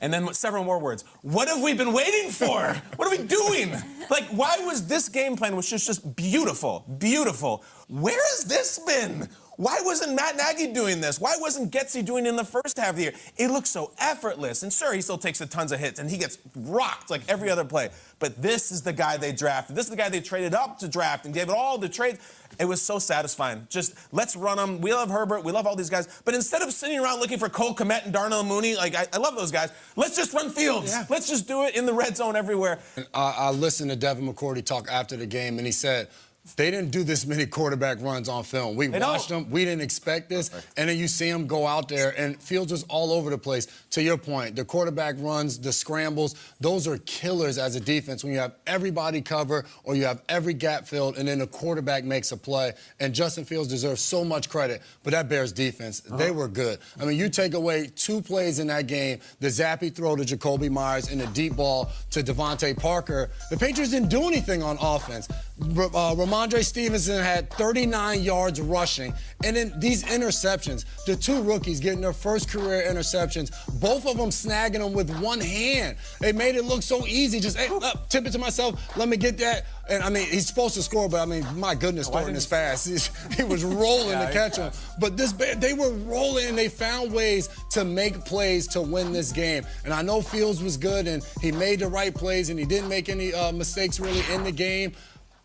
And then several more words. What have we been waiting for? What are we doing? Like, why was this game plan, which is just beautiful, beautiful? Where has this been? Why wasn't Matt Nagy doing this? Why wasn't Getsy doing it in the first half of the year? It looks so effortless. And sure, he still takes tons of hits, and he gets rocked like every other play. But this is the guy they drafted. This is the guy they traded up to draft and gave it all the trades. It was so satisfying. Just, let's run them. We love Herbert. We love all these guys. But instead of sitting around looking for Cole Kmet and Darnell Mooney, like, I love those guys. Let's just run Fields. Yeah. Let's just do it in the red zone everywhere. I listened to Devin McCourty talk after the game, and he said, They didn't do this many quarterback runs on film. We watched them. We didn't expect this. And then you see them go out there, and Fields was all over the place. To your point, the quarterback runs, the scrambles, those are killers as a defense when you have everybody cover or you have every gap filled, and then the quarterback makes a play. And Justin Fields deserves so much credit. But that Bears defense, they were good. I mean, you take away 2 plays in that game, the zappy throw to Jacoby Myers and the deep ball to Devontae Parker. The Patriots didn't do anything on offense. Ramondre Stevenson had 39 yards rushing. And then these interceptions, the 2 rookies getting their first career interceptions, both of them snagging them with one hand. They made it look so easy. Just, hey, tip it to myself, let me get that. And, I mean, he's supposed to score, but, I mean, my goodness, throwing this fast. He was rolling to catch him. But they were rolling, and they found ways to make plays to win this game. And I know Fields was good, and he made the right plays, and he didn't make any mistakes really in the game.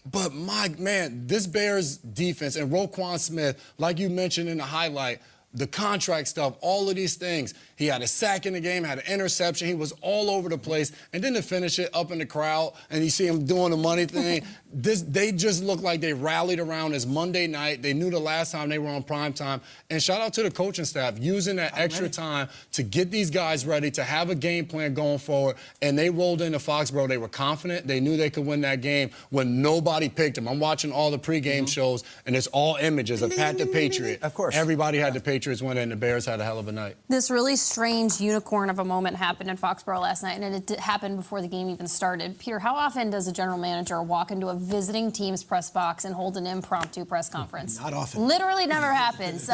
But, my man, this Bears defense and Roquan Smith, like you mentioned in the highlight, the contract stuff, all of these things. He had a sack in the game, had an interception. He was all over the place. And then to finish it up in the crowd, and you see him doing the money thing, they just look like they rallied around this Monday night. They knew the last time they were on prime time. And shout out to the coaching staff using that extra time to get these guys ready, to have a game plan going forward. And they rolled into Foxboro. They were confident. They knew they could win that game when nobody picked them. I'm watching all the pregame shows, and it's all images of Pat the Patriot. Of course. Everybody had the Patriots win, and the Bears had a hell of a night. This really strange unicorn of a moment happened in Foxboro last night, and it happened before the game even started. Peter, how often does a general manager walk into a visiting team's press box and hold an impromptu press conference? Not often. Literally never happens.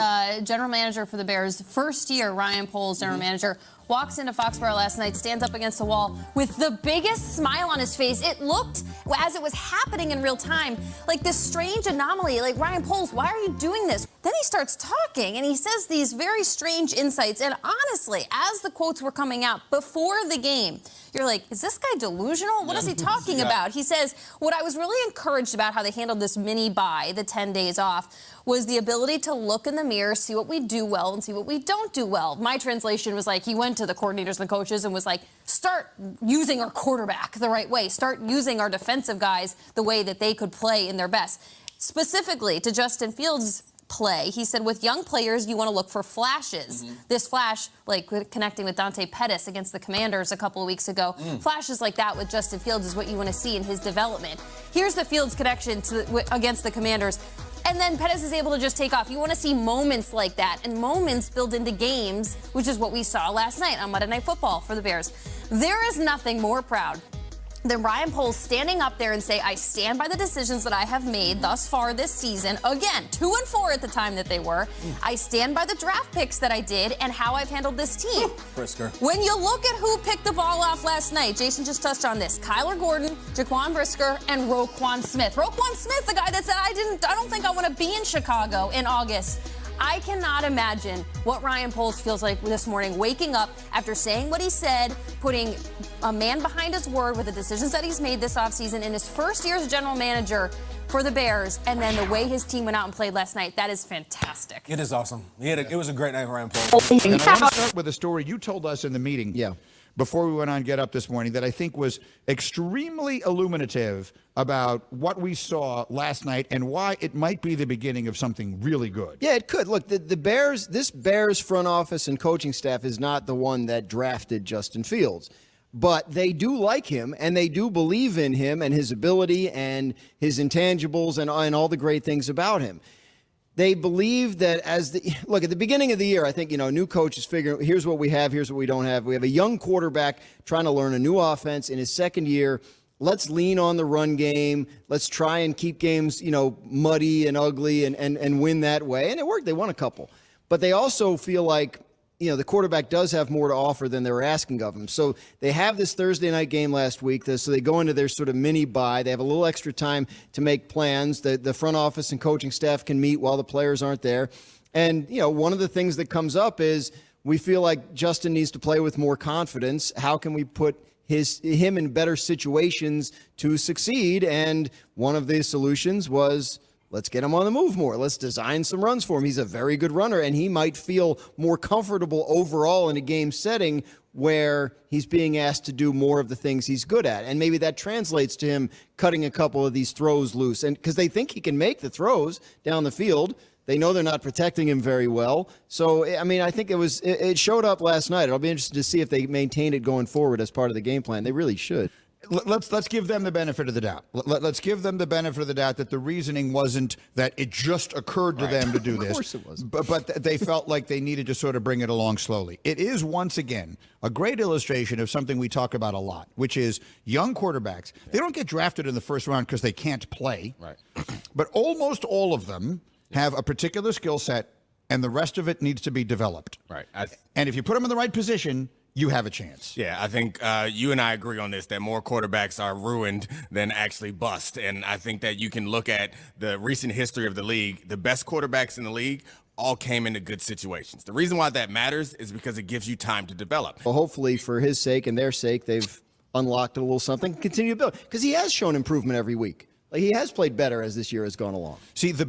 General manager for the Bears, first year, Ryan Poles, general manager, walks into Foxboro last night, stands up against the wall with the biggest smile on his face. It looked, as it was happening in real time, like this strange anomaly. Like, Ryan Poles, why are you doing this? Then he starts talking, and he says these very strange insights. And honestly, as the quotes were coming out before the game, you're like, is this guy delusional? What is he talking about? He says, what I was really encouraged about how they handled this mini bye, the 10 days off, was the ability to look in the mirror, see what we do well and see what we don't do well. My translation was like, he went to the coordinators and the coaches and was like, start using our quarterback the right way. Start using our defensive guys the way that they could play in their best. Specifically to Justin Fields' play, he said, with young players, you want to look for flashes. This flash, like connecting with Dante Pettis against the Commanders a couple of weeks ago, flashes like that with Justin Fields is what you want to see in his development. Here's the Fields connection against the Commanders. And then Pettis is able to just take off. You want to see moments like that, and moments build into games, which is what we saw last night on Monday Night Football for the Bears. There is nothing more proud than Ryan Poles standing up there and say, I stand by the decisions that I have made thus far this season. Again, 2-4 at the time that they were. I stand by the draft picks that I did and how I've handled this team. Brisker. When you look at who picked the ball off last night, Jason just touched on this. Kyler Gordon, Jaquan Brisker, and Roquan Smith. Roquan Smith, the guy that said, I don't think I want to be in Chicago in August. I cannot imagine what Ryan Poles feels like this morning, waking up after saying what he said, putting a man behind his word with the decisions that he's made this offseason in his first year as general manager for the Bears, and then the way his team went out and played last night. That is fantastic. It is awesome. It was a great night for Ryan Poles. And I want to start with a story you told us in the meeting before we went on Get Up this morning that I think was extremely illuminative about what we saw last night and why it might be the beginning of something really good. Yeah, it could. Look, the Bears, this Bears front office and coaching staff is not the one that drafted Justin Fields. But they do like him, and they do believe in him and his ability and his intangibles and all the great things about him. They believe that at the beginning of the year, I think, new coach is figuring, here's what we have, here's what we don't have. We have a young quarterback trying to learn a new offense in his second year. Let's lean on the run game. Let's try and keep games, muddy and ugly and win that way. And it worked. They won a couple. But they also feel like, the quarterback does have more to offer than they were asking of him. So they have this Thursday night game last week. So they go into their sort of mini bye. They have a little extra time to make plans. The front office and coaching staff can meet while the players aren't there. And, one of the things that comes up is we feel like Justin needs to play with more confidence. How can we put him in better situations to succeed? And one of the solutions was Let's get him on the move more. Let's design some runs for him. He's a very good runner, and he might feel more comfortable overall in a game setting where he's being asked to do more of the things he's good at. And maybe that translates to him cutting a couple of these throws loose. And because they think he can make the throws down the field, they know they're not protecting him very well. So, I mean, I think it showed up last night. It'll be interesting to see if they maintain it going forward as part of the game plan. They really should. Let's give them the benefit of the doubt. Let's give them the benefit of the doubt that the reasoning wasn't that it just occurred to them to do this. Of course it wasn't. But they felt like they needed to sort of bring it along slowly. It is, once again, a great illustration of something we talk about a lot, which is young quarterbacks. They don't get drafted in the first round because they can't play. Right. But almost all of them have a particular skill set, and the rest of it needs to be developed. Right. And if you put them in the right position, you have a chance. Yeah, I think you and I agree on this, that more quarterbacks are ruined than actually bust. And I think that you can look at the recent history of the league. The best quarterbacks in the league all came into good situations. The reason why that matters is because it gives you time to develop. Well, hopefully for his sake and their sake, they've unlocked a little something, continue to build. Because he has shown improvement every week. Like, he has played better as this year has gone along. See, the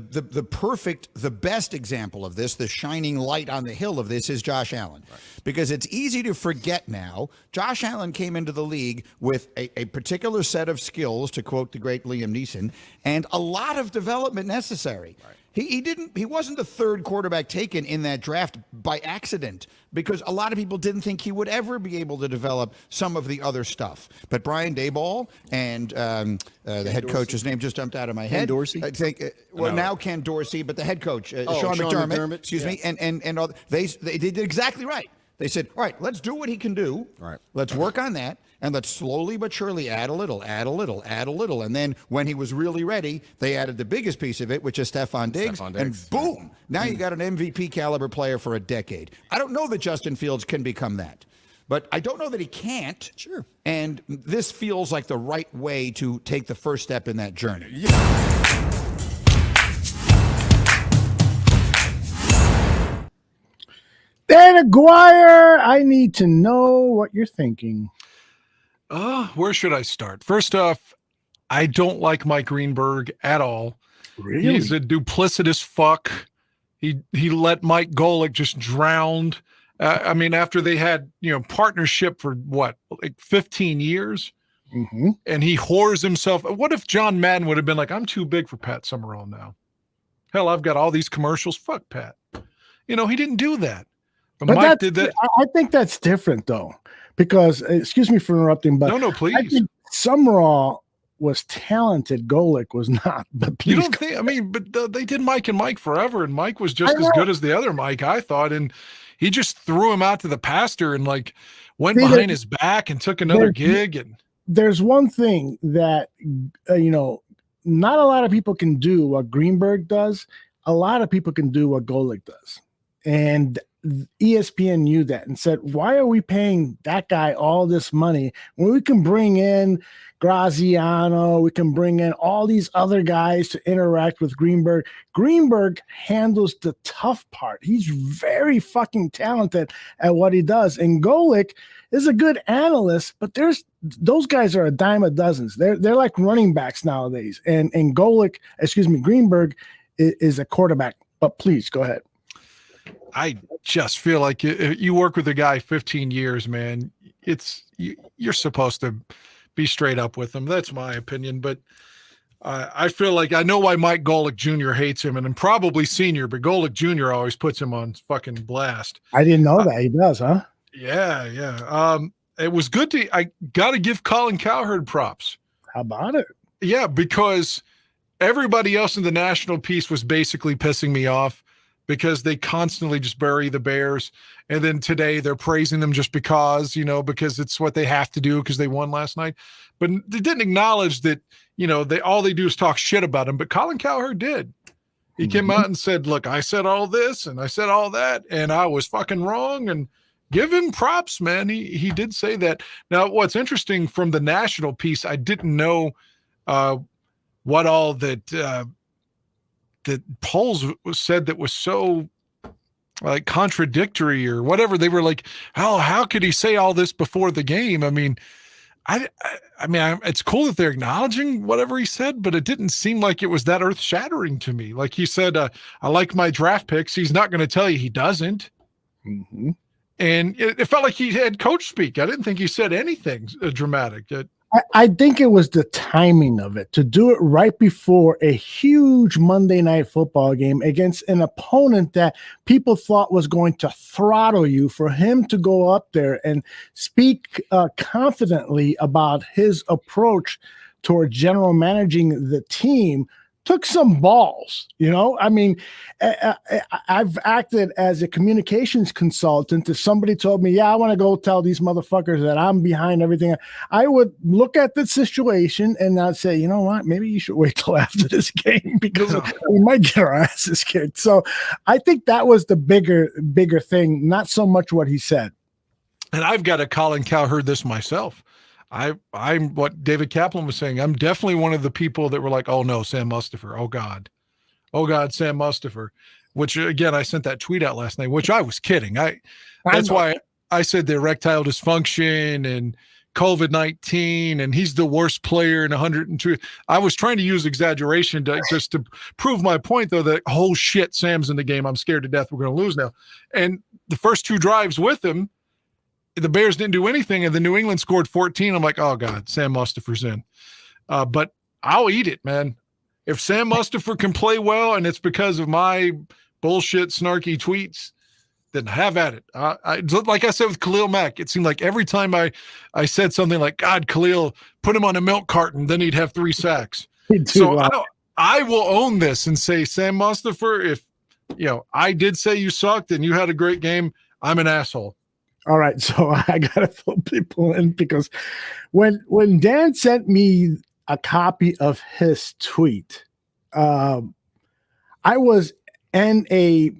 best example of this, the shining light on the hill of this, is Josh Allen. Right. Because it's easy to forget now. Josh Allen came into the league with a particular set of skills, to quote the great Liam Neeson, and a lot of development necessary. Right. He wasn't the third quarterback taken in that draft by accident, because a lot of people didn't think he would ever be able to develop some of the other stuff. But Brian Daboll and the head coach, his name just jumped out of my head. Ken Dorsey? I think, now Ken Dorsey, but the head coach, Sean McDermott, excuse me, and all, they did exactly right. They said, all right, let's do what he can do. Right. Let's work on that. And let's slowly but surely add a little. And then when he was really ready, they added the biggest piece of it, which is Stephon Diggs. And boom, now you got an MVP caliber player for a decade. I don't know that Justin Fields can become that, but I don't know that he can't. Sure. And this feels like the right way to take the first step in that journey. Dan Aguirre, I need to know what you're thinking. Where should I start? First off, I don't like Mike Greenberg at all. Really? He's a duplicitous fuck. He let Mike Golick just drown. I mean, after they had, partnership for what, like 15 years? Mm-hmm. And he whores himself. What if John Madden would have been like, I'm too big for Pat Summerall now. Hell, I've got all these commercials. Fuck Pat. He didn't do that. But Mike did that. I think that's different, though, because, excuse me for interrupting, but no, please. I think Summerall was talented. Golick was not. But please, you don't think? I mean, but they did Mike and Mike forever, and Mike was just as good as the other Mike, I thought, and he just threw him out to the pasture and went behind his back and took another gig. And there's one thing that not a lot of people can do what Greenberg does. A lot of people can do what Golick does, and ESPN knew that and said, why are we paying that guy all this money when we can bring in Graziano, we can bring in all these other guys to interact with Greenberg. Greenberg handles the tough part. He's very fucking talented at what he does. And Golick is a good analyst, but those guys are a dime a dozen. They're like running backs nowadays. And Greenberg is a quarterback. But please go ahead. I just feel like you work with a guy 15 years, man. You're supposed to be straight up with him. That's my opinion. But I feel like I know why Mike Golick Jr. hates him, and probably Senior, but Golick Jr. always puts him on fucking blast. I didn't know that. He does, huh? Yeah. It was good I got to give Colin Cowherd props. How about it? Yeah, because everybody else in the national piece was basically pissing me off, because they constantly just bury the Bears. And then today they're praising them just because it's what they have to do because they won last night. But they didn't acknowledge that, all they do is talk shit about him. But Colin Cowherd did. He came out and said, look, I said all this and I said all that and I was fucking wrong. And give him props, man. He did say that. Now, what's interesting from the national piece, I didn't know what all that polls said that was so contradictory or whatever. They were like, how could he say all this before the game? I mean, I mean, it's cool that they're acknowledging whatever he said, but it didn't seem like it was that earth shattering to me. Like he said, I like my draft picks. He's not going to tell you he doesn't. Mm-hmm. And it felt like he had coach speak. I didn't think he said anything dramatic. I think it was the timing of it, to do it right before a huge Monday Night Football game against an opponent that people thought was going to throttle you. For him to go up there and speak confidently about his approach toward general managing the team took some balls, you know? I mean, I've acted as a communications consultant. If somebody told me, yeah, I want to go tell these motherfuckers that I'm behind everything, I would look at the situation and I'd say, you know what, maybe you should wait till after this game because we might get our asses kicked. So I think that was the bigger thing, not so much what he said. And I've got a Colin Cowherd this myself. I'm what David Kaplan was saying. I'm definitely one of the people that were like, oh no, Sam Mustipher. Oh God, Sam Mustipher. Which again, I sent that tweet out last night, which I was kidding. That's why I said the erectile dysfunction and COVID-19, and he's the worst player in 102. I was trying to use exaggeration just to prove my point, though, that oh shit, Sam's in the game. I'm scared to death. We're going to lose now. And the first 2 drives with him, the Bears didn't do anything, and the New England scored 14. I'm like, oh, God, Sam Mustipher's in. But I'll eat it, man. If Sam Mustipher can play well and it's because of my bullshit, snarky tweets, then have at it. Like I said with Khalil Mack, it seemed like every time I said something like, God, Khalil, put him on a milk carton, then he'd have 3 sacks. So I will own this and say, Sam Mustipher, if I did say you sucked and you had a great game, I'm an asshole. All right, so I gotta fill people in because when Dan sent me a copy of his tweet, I was in a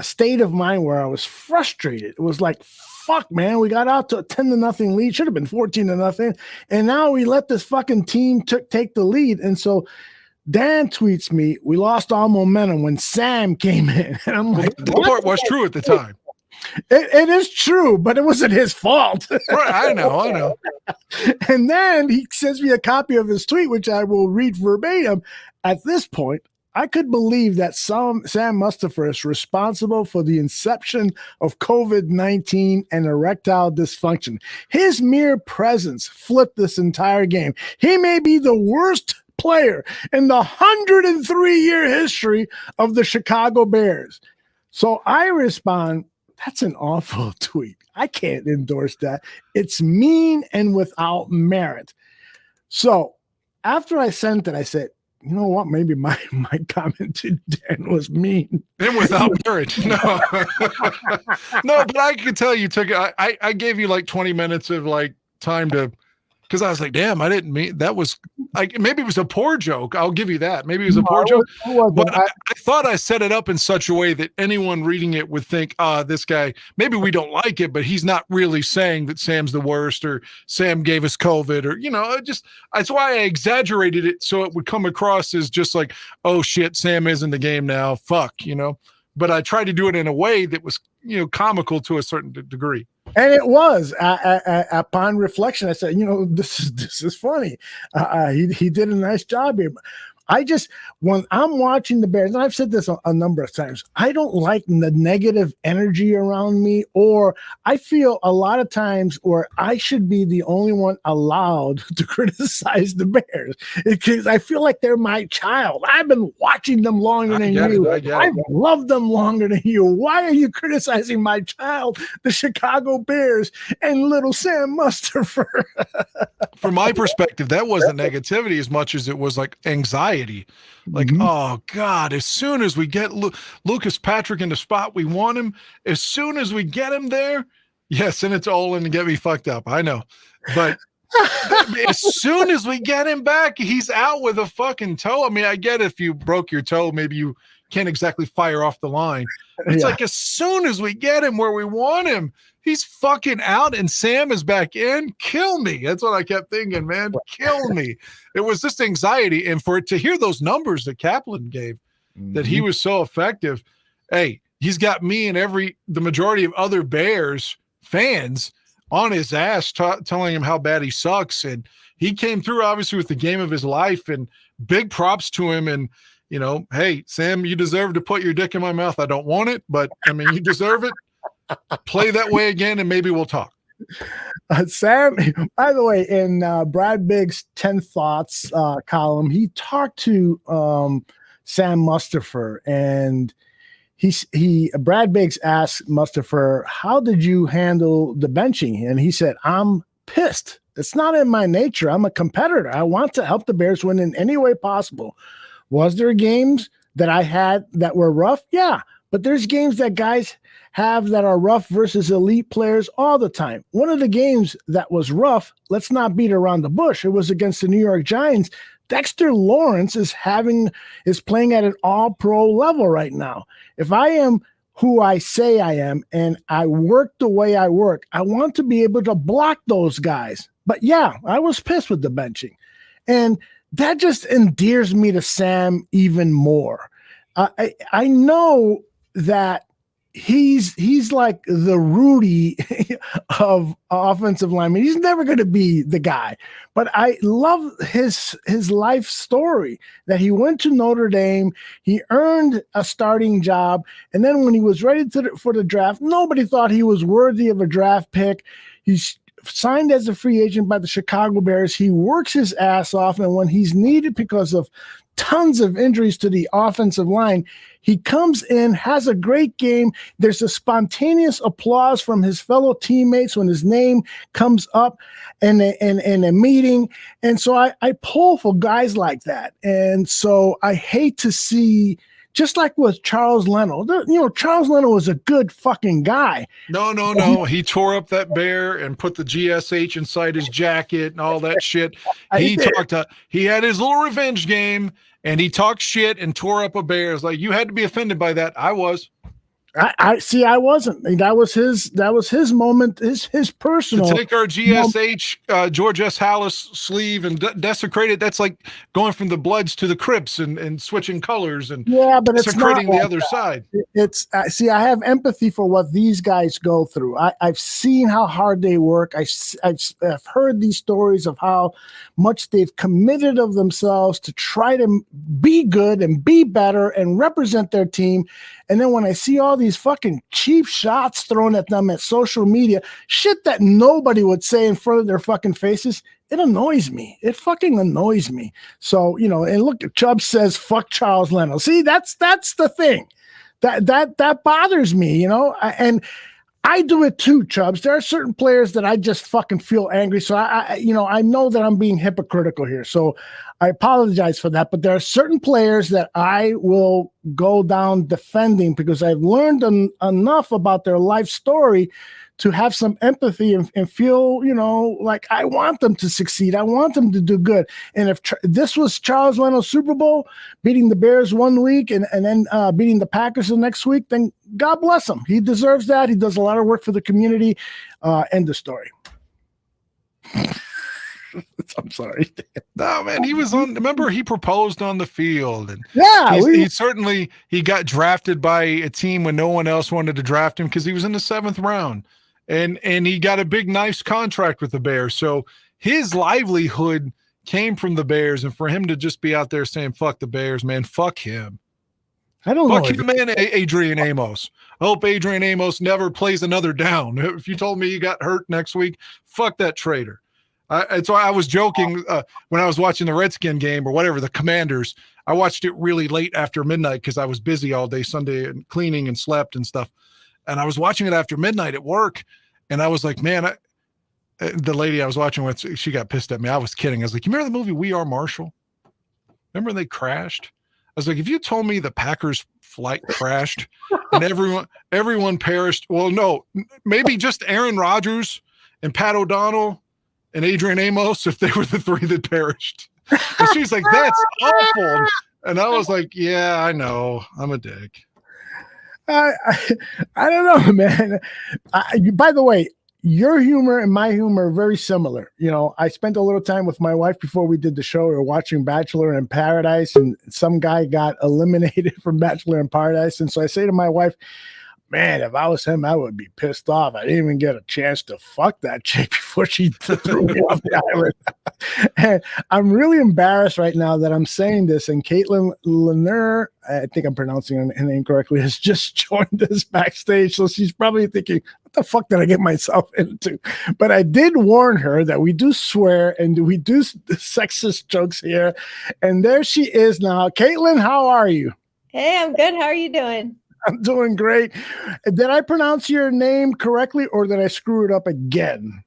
state of mind where I was frustrated. It was like, fuck, man, we got out to a 10-0 lead. Should have been 14-0, and now we let this fucking team take the lead. And so Dan tweets me, "We lost all momentum when Sam came in." And I'm like, the part was true at the time. It is true, but it wasn't his fault. Right, I know. And then he sends me a copy of his tweet, which I will read verbatim. At this point, I could believe that Sam Mustipher is responsible for the inception of COVID-19 and erectile dysfunction. His mere presence flipped this entire game. He may be the worst player in the 103-year history of the Chicago Bears. So I respond, that's an awful tweet. I can't endorse that. It's mean and without merit. So after I sent it, I said, you know what? Maybe my comment to Dan was mean. And without merit. No. No, but I could tell you took it. I gave you like 20 minutes of like time to, because I was like, damn, I didn't mean that was like, maybe it was a poor joke. I'll give you that. Maybe it was a poor joke. But I thought I set it up in such a way that anyone reading it would think, this guy, maybe we don't like it, but he's not really saying that Sam's the worst or Sam gave us COVID or, that's why I exaggerated it so it would come across as just like, oh shit, Sam is in the game now. Fuck, But I tried to do it in a way that was, comical to a certain degree. And it was upon reflection. I said, this is funny. He did a nice job here. When I'm watching the Bears, and I've said this a number of times, I don't like the negative energy around me, or I feel a lot of times where I should be the only one allowed to criticize the Bears because I feel like they're my child. I've been watching them longer than you. I've loved them longer than you. Why are you criticizing my child, the Chicago Bears, and little Sam Mustipher? From my perspective, that wasn't negativity as much as it was like anxiety. Like, oh God, as soon as we get Lucas Patrick in the spot we want him, as soon as we get him there, send it to Olin and get me fucked up. I know. But as soon as we get him back, he's out with a fucking toe. I mean, I get if you broke your toe, maybe you can't exactly fire off the line. It's like as soon as we get him where we want him, he's fucking out and Sam is back in. Kill me. That's what I kept thinking, man. Kill me. It was just anxiety. And for it to hear those numbers that Kaplan gave, that he was so effective. Hey, he's got me and the majority of other Bears fans on his ass, telling him how bad he sucks. And he came through obviously with the game of his life, and big props to him. And, you know, hey, Sam, you deserve to put your dick in my mouth. I don't want it, but I mean, you deserve it. Play that way again, and maybe we'll talk. Sam, by the way, in Brad Bigg's 10 Thoughts column, he talked to Sam Mustipher, and Brad Biggs asked Mustipher, how did you handle the benching? And he said, I'm pissed. It's not in my nature. I'm a competitor. I want to help the Bears win in any way possible. Was there games that I had that were rough? Yeah, but there's games that guys have that are rough versus elite players all the time. One of the games that was rough, let's not beat around the bush, it was against the New York Giants. Dexter Lawrence is playing at an all-pro level right now. If I am who I say I am and I work the way I work, I want to be able to block those guys. But yeah, I was pissed with the benching. And that just endears me to Sam even more. I know that he's like the Rudy of offensive linemen. He's never going to be the guy, but I love his life story that he went to Notre Dame, he earned a starting job, and then when he was ready for the draft, nobody thought he was worthy of a draft pick. He's signed as a free agent by the Chicago Bears. He works his ass off, and when he's needed because of tons of injuries to the offensive line, he comes in, has a great game. There's a spontaneous applause from his fellow teammates when his name comes up in a meeting. And so I pull for guys like that. And so I hate to see, just like with Charles Leno, Charles Leno was a good fucking guy. No. He tore up that bear and put the GSH inside his jacket and all that shit. He had his little revenge game, and he talked shit and tore up a bear. It's like, you had to be offended by that. I was. I see. I wasn't. That was his moment. His personal. To take our GSH George S. Hallis sleeve and desecrate it. That's like going from the Bloods to the Crips and switching colors and but it's not the other side. It's see. I have empathy for what these guys go through. I've seen how hard they work. I've heard these stories of how much they've committed of themselves to try to be good and be better and represent their team. And then when I see all these fucking cheap shots thrown at them at social media, shit that nobody would say in front of their fucking faces, it annoys me. It fucking annoys me. So, and look, Chubb says, fuck Charles Leno. See, that's the thing. That bothers me, and I do it too, Chubbs. There are certain players that I just fucking feel angry. So I know that I'm being hypocritical here. So I apologize for that. But there are certain players that I will go down defending because I've learned enough about their life story to have some empathy and feel, like I want them to succeed. I want them to do good. And if this was Charles Leno's Super Bowl, beating the Bears one week and then beating the Packers the next week, then God bless him. He deserves that. He does a lot of work for the community. End of story. I'm sorry. No, man, he was on. Remember, he proposed on the field, and he got drafted by a team when no one else wanted to draft him because he was in the 7th round, and he got a big, nice contract with the Bears. So his livelihood came from the Bears, and for him to just be out there saying "fuck the Bears," man, fuck him. I don't know. Fuck him and Adrian Amos. I hope Adrian Amos never plays another down. If you told me he got hurt next week, fuck that traitor. And so I was joking when I was watching the Redskin game or whatever, the Commanders. I watched it really late after midnight because I was busy all day Sunday and cleaning and slept and stuff. And I was watching it after midnight at work. And I was like, man, the lady I was watching with, she got pissed at me. I was kidding. I was like, you remember the movie We Are Marshall? Remember they crashed? I was like, if you told me the Packers flight crashed and everyone perished, well, no, maybe just Aaron Rodgers and Pat O'Donnell and Adrian Amos, if they were the 3 that perished. And she's like, that's awful. And I was like, yeah, I know. I'm a dick. I don't know, man. By the way, your humor and my humor are very similar. I spent a little time with my wife before we did the show. We were watching Bachelor in Paradise, and some guy got eliminated from Bachelor in Paradise. And so I say to my wife, Man, if I was him, I would be pissed off. I didn't even get a chance to fuck that chick before she threw me off the island. And I'm really embarrassed right now that I'm saying this. And Katelynne Lener, I think I'm pronouncing her name correctly, has just joined us backstage. So she's probably thinking, what the fuck did I get myself into? But I did warn her that we do swear and we do sexist jokes here. And there she is now. Katelynne, how are you? Hey, I'm good. How are you doing? I'm doing great. Did I pronounce your name correctly or did I screw it up again?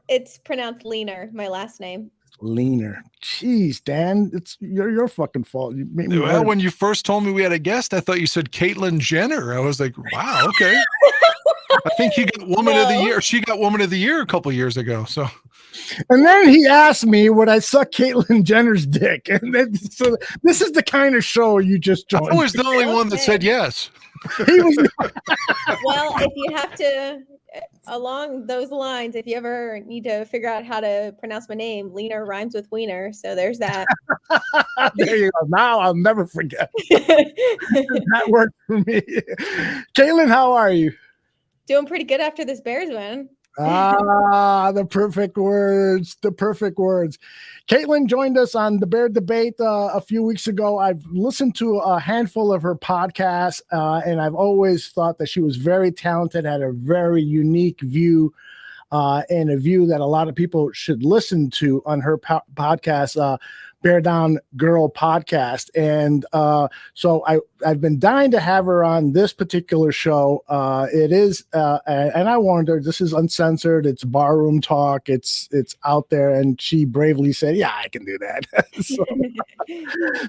It's pronounced Lener, my last name. Lener. Jeez, Dan, it's your fucking fault. You made me Well, when you first told me we had a guest, I thought you said Caitlyn Jenner. I was like, wow, okay. I think he got Woman of the Year. She got Woman of the Year a couple years ago. So, and then he asked me would I suck Caitlyn Jenner's dick, and then so this is the kind of show you just joined. I was the only one that said yes. He was. Well, if you have to, along those lines, if you ever need to figure out how to pronounce my name, Lener rhymes with wiener. So there's that. There you go. Now I'll never forget. That worked for me. Katelynne, how are you? Doing pretty good after this Bears win. The perfect words. The perfect words. Katelynne joined us on the Bear Debate a few weeks ago. I've listened to a handful of her podcasts, and I've always thought that she was very talented, had a very unique view, and a view that a lot of people should listen to on her podcast, Bear Down Girl podcast. And so I've been dying to have her on this particular show. It is, and I warned her, this is uncensored. It's barroom talk. It's out there. And she bravely said, yeah, I can do that.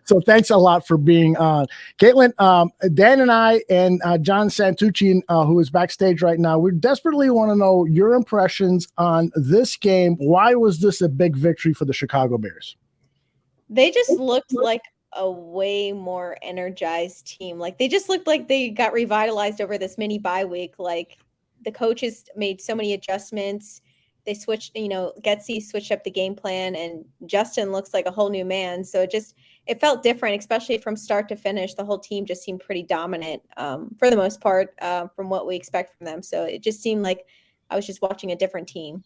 So thanks a lot for being on. Katelynne, Dan and I and John Santucci, who is backstage right now, we desperately want to know your impressions on this game. Why was this a big victory for the Chicago Bears? They just looked like a way more energized team. Like they just looked like they got revitalized over this mini bye week. Like the coaches made so many adjustments. They switched, Getsy switched up the game plan, and Justin looks like a whole new man. So it felt different, especially from start to finish. The whole team just seemed pretty dominant for the most part from what we expect from them. So it just seemed like I was just watching a different team.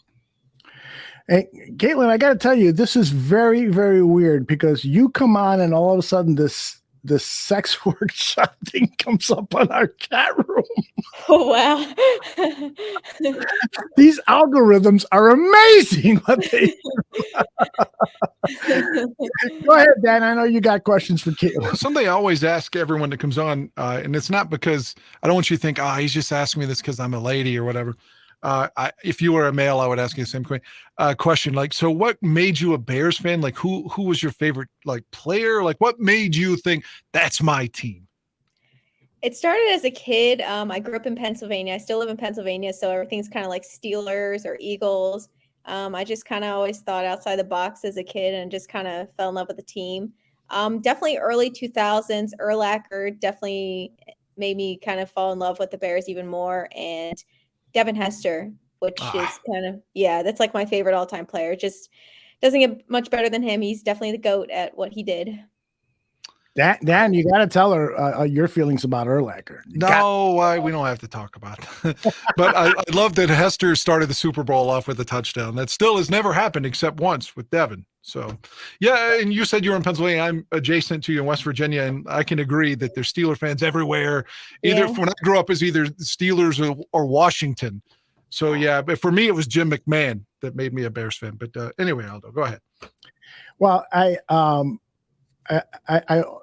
Hey, Katelynne, I got to tell you, this is very, very weird because you come on and all of a sudden this sex workshop thing comes up on our chat room. Oh, wow. These algorithms are amazing. What they Go ahead, Dan. I know you got questions for Katelynne. Something I always ask everyone that comes on, and it's not because I don't want you to think, he's just asking me this because I'm a lady or whatever. If you were a male, I would ask you the same question. Like, so what made you a Bears fan? Like, who was your favorite player? Like, what made you think that's my team? It started as a kid. I grew up in Pennsylvania. I still live in Pennsylvania, so everything's kind of like Steelers or Eagles. I just kind of always thought outside the box as a kid and just kind of fell in love with the team. Definitely early 2000s, Urlacher definitely made me kind of fall in love with the Bears even more. And Devin Hester, which is kind of, that's like my favorite all-time player. Just doesn't get much better than him. He's definitely the GOAT at what he did. Dan, you got to tell her your feelings about Urlacher. We don't have to talk about that. But I love that Hester started the Super Bowl off with a touchdown. That still has never happened except once with Devin. So, yeah, and you said you were in Pennsylvania. I'm adjacent to you in West Virginia, and I can agree that there's Steeler fans everywhere. When I grew up, as either Steelers or Washington. So, yeah, but for me, it was Jim McMahon that made me a Bears fan. But anyway, Aldo, go ahead. Well, I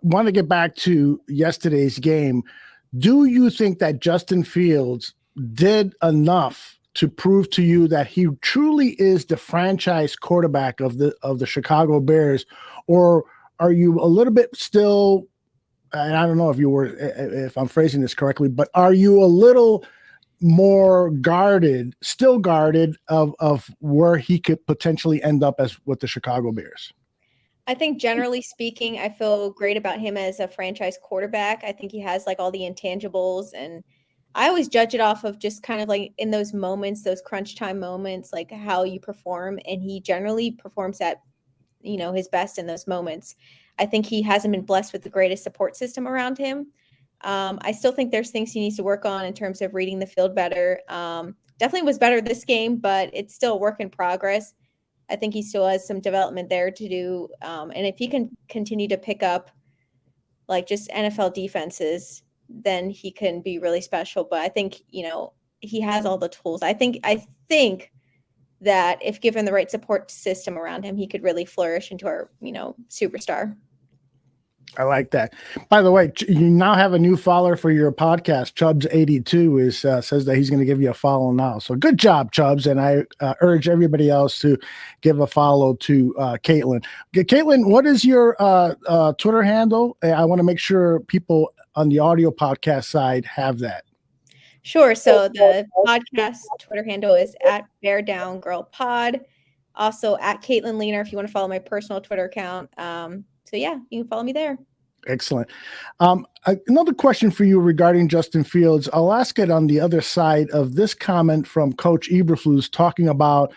want to get back to yesterday's game. Do you think that Justin Fields did enough to prove to you that he truly is the franchise quarterback of the Chicago Bears, or are you a little bit still? And I don't know if I'm phrasing this correctly, but are you a little more still guarded of where he could potentially end up as with the Chicago Bears? I think generally speaking, I feel great about him as a franchise quarterback. I think he has like all the intangibles, and I always judge it off of just kind of like in those moments, those crunch time moments, like how you perform. And he generally performs at, his best in those moments. I think he hasn't been blessed with the greatest support system around him. I still think there's things he needs to work on in terms of reading the field better. Definitely was better this game, but it's still a work in progress. I think he still has some development there to do. And if he can continue to pick up like just NFL defenses, then he can be really special. But I think, he has all the tools. I think that if given the right support system around him, he could really flourish into our, superstar. I like that. By the way, you now have a new follower for your podcast. Chubbs82 says that he's going to give you a follow now. So good job, Chubbs. And I urge everybody else to give a follow to Katelynne. Katelynne, what is your Twitter handle? I want to make sure people on the audio podcast side have that. Sure. So the podcast Twitter handle is @BearDownGirlPod. Also @Katelynne Lener if you want to follow my personal Twitter account. So yeah, you can follow me there. Excellent. Another question for you regarding Justin Fields. I'll ask it on the other side of this comment from Coach Eberflus talking about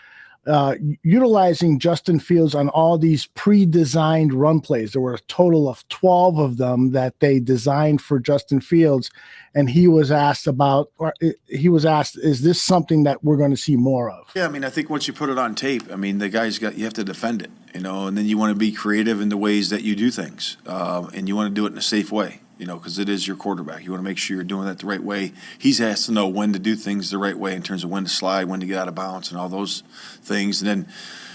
utilizing Justin Fields on all these pre-designed run plays. There were a total of 12 of them that they designed for Justin Fields. And he was asked, is this something that we're going to see more of? Yeah, I think once you put it on tape, the guy's you have to defend it, and then you want to be creative in the ways that you do things. And you want to do it in a safe way, because it is your quarterback. You want to make sure you're doing that the right way. He's has to know when to do things the right way in terms of when to slide, when to get out of bounds, and all those things. And then,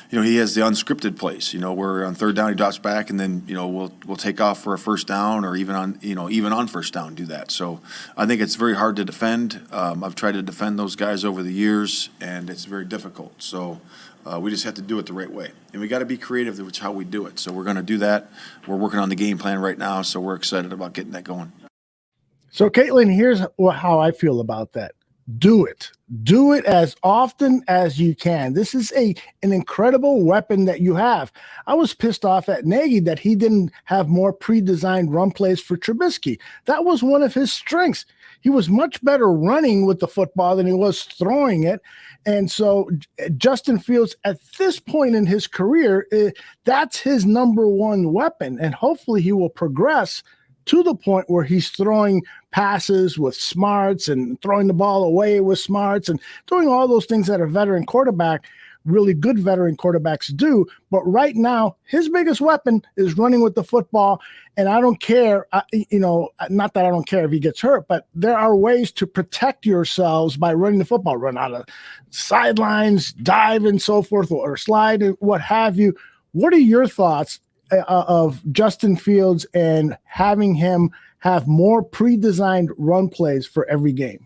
he has the unscripted plays, where on third down he drops back, and then, we'll take off for a first down, or even on first down do that. So I think it's very hard to defend. I've tried to defend those guys over the years, and it's very difficult. So we just have to do it the right way. And we got to be creative, which is how we do it. So we're going to do that. We're working on the game plan right now, so we're excited about getting that going. So, Katelynne, here's how I feel about that. Do it. Do it as often as you can. This is an incredible weapon that you have. I was pissed off at Nagy that he didn't have more pre-designed run plays for Trubisky. That was one of his strengths. He was much better running with the football than he was throwing it. And so Justin Fields, at this point in his career, that's his number one weapon. And hopefully he will progress to the point where he's throwing passes with smarts and throwing the ball away with smarts and doing all those things that a veteran quarterback, really good veteran quarterbacks do. But right now, his biggest weapon is running with the football. And I don't care, not that I don't care if he gets hurt, but there are ways to protect yourselves by running the football, run out of sidelines, dive and so forth, or slide and what have you. What are your thoughts of Justin Fields and having him have more pre-designed run plays for every game?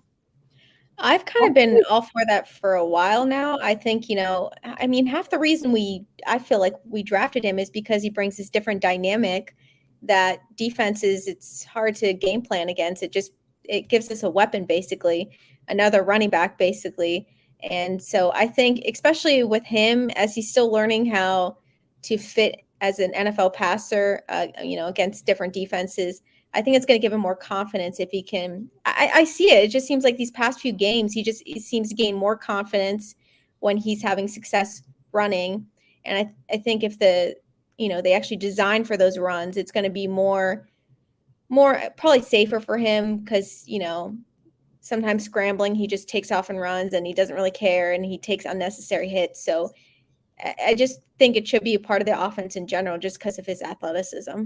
I've kind of been all for that for a while now. I think, half the reason I feel like we drafted him is because he brings this different dynamic that defenses, it's hard to game plan against. It gives us a weapon, basically, another running back, basically. And so I think, especially with him, as he's still learning how to fit as an NFL passer, against different defenses, I think it's going to give him more confidence if he can. I see it. It just seems like these past few games, he seems to gain more confidence when he's having success running. And I think if they actually design for those runs, it's going to be more probably safer for him because, sometimes scrambling, he just takes off and runs and he doesn't really care and he takes unnecessary hits. So I just think it should be a part of the offense in general, just because of his athleticism.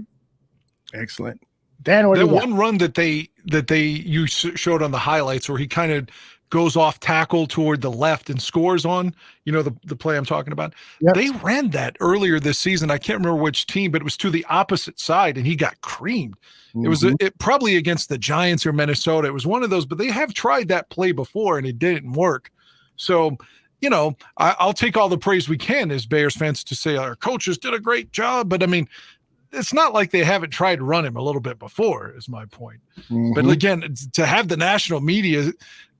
Excellent. Dan, what that one run that you showed on the highlights where he kind of goes off tackle toward the left and scores on, the play I'm talking about. Yep. They ran that earlier this season. I can't remember which team, but it was to the opposite side and he got creamed. Mm-hmm. It was probably against the Giants or Minnesota. It was one of those, but they have tried that play before and it didn't work. So, I'll take all the praise we can as Bears fans to say our coaches did a great job, but it's not like they haven't tried to run him a little bit before, is my point. Mm-hmm. But again, to have the national media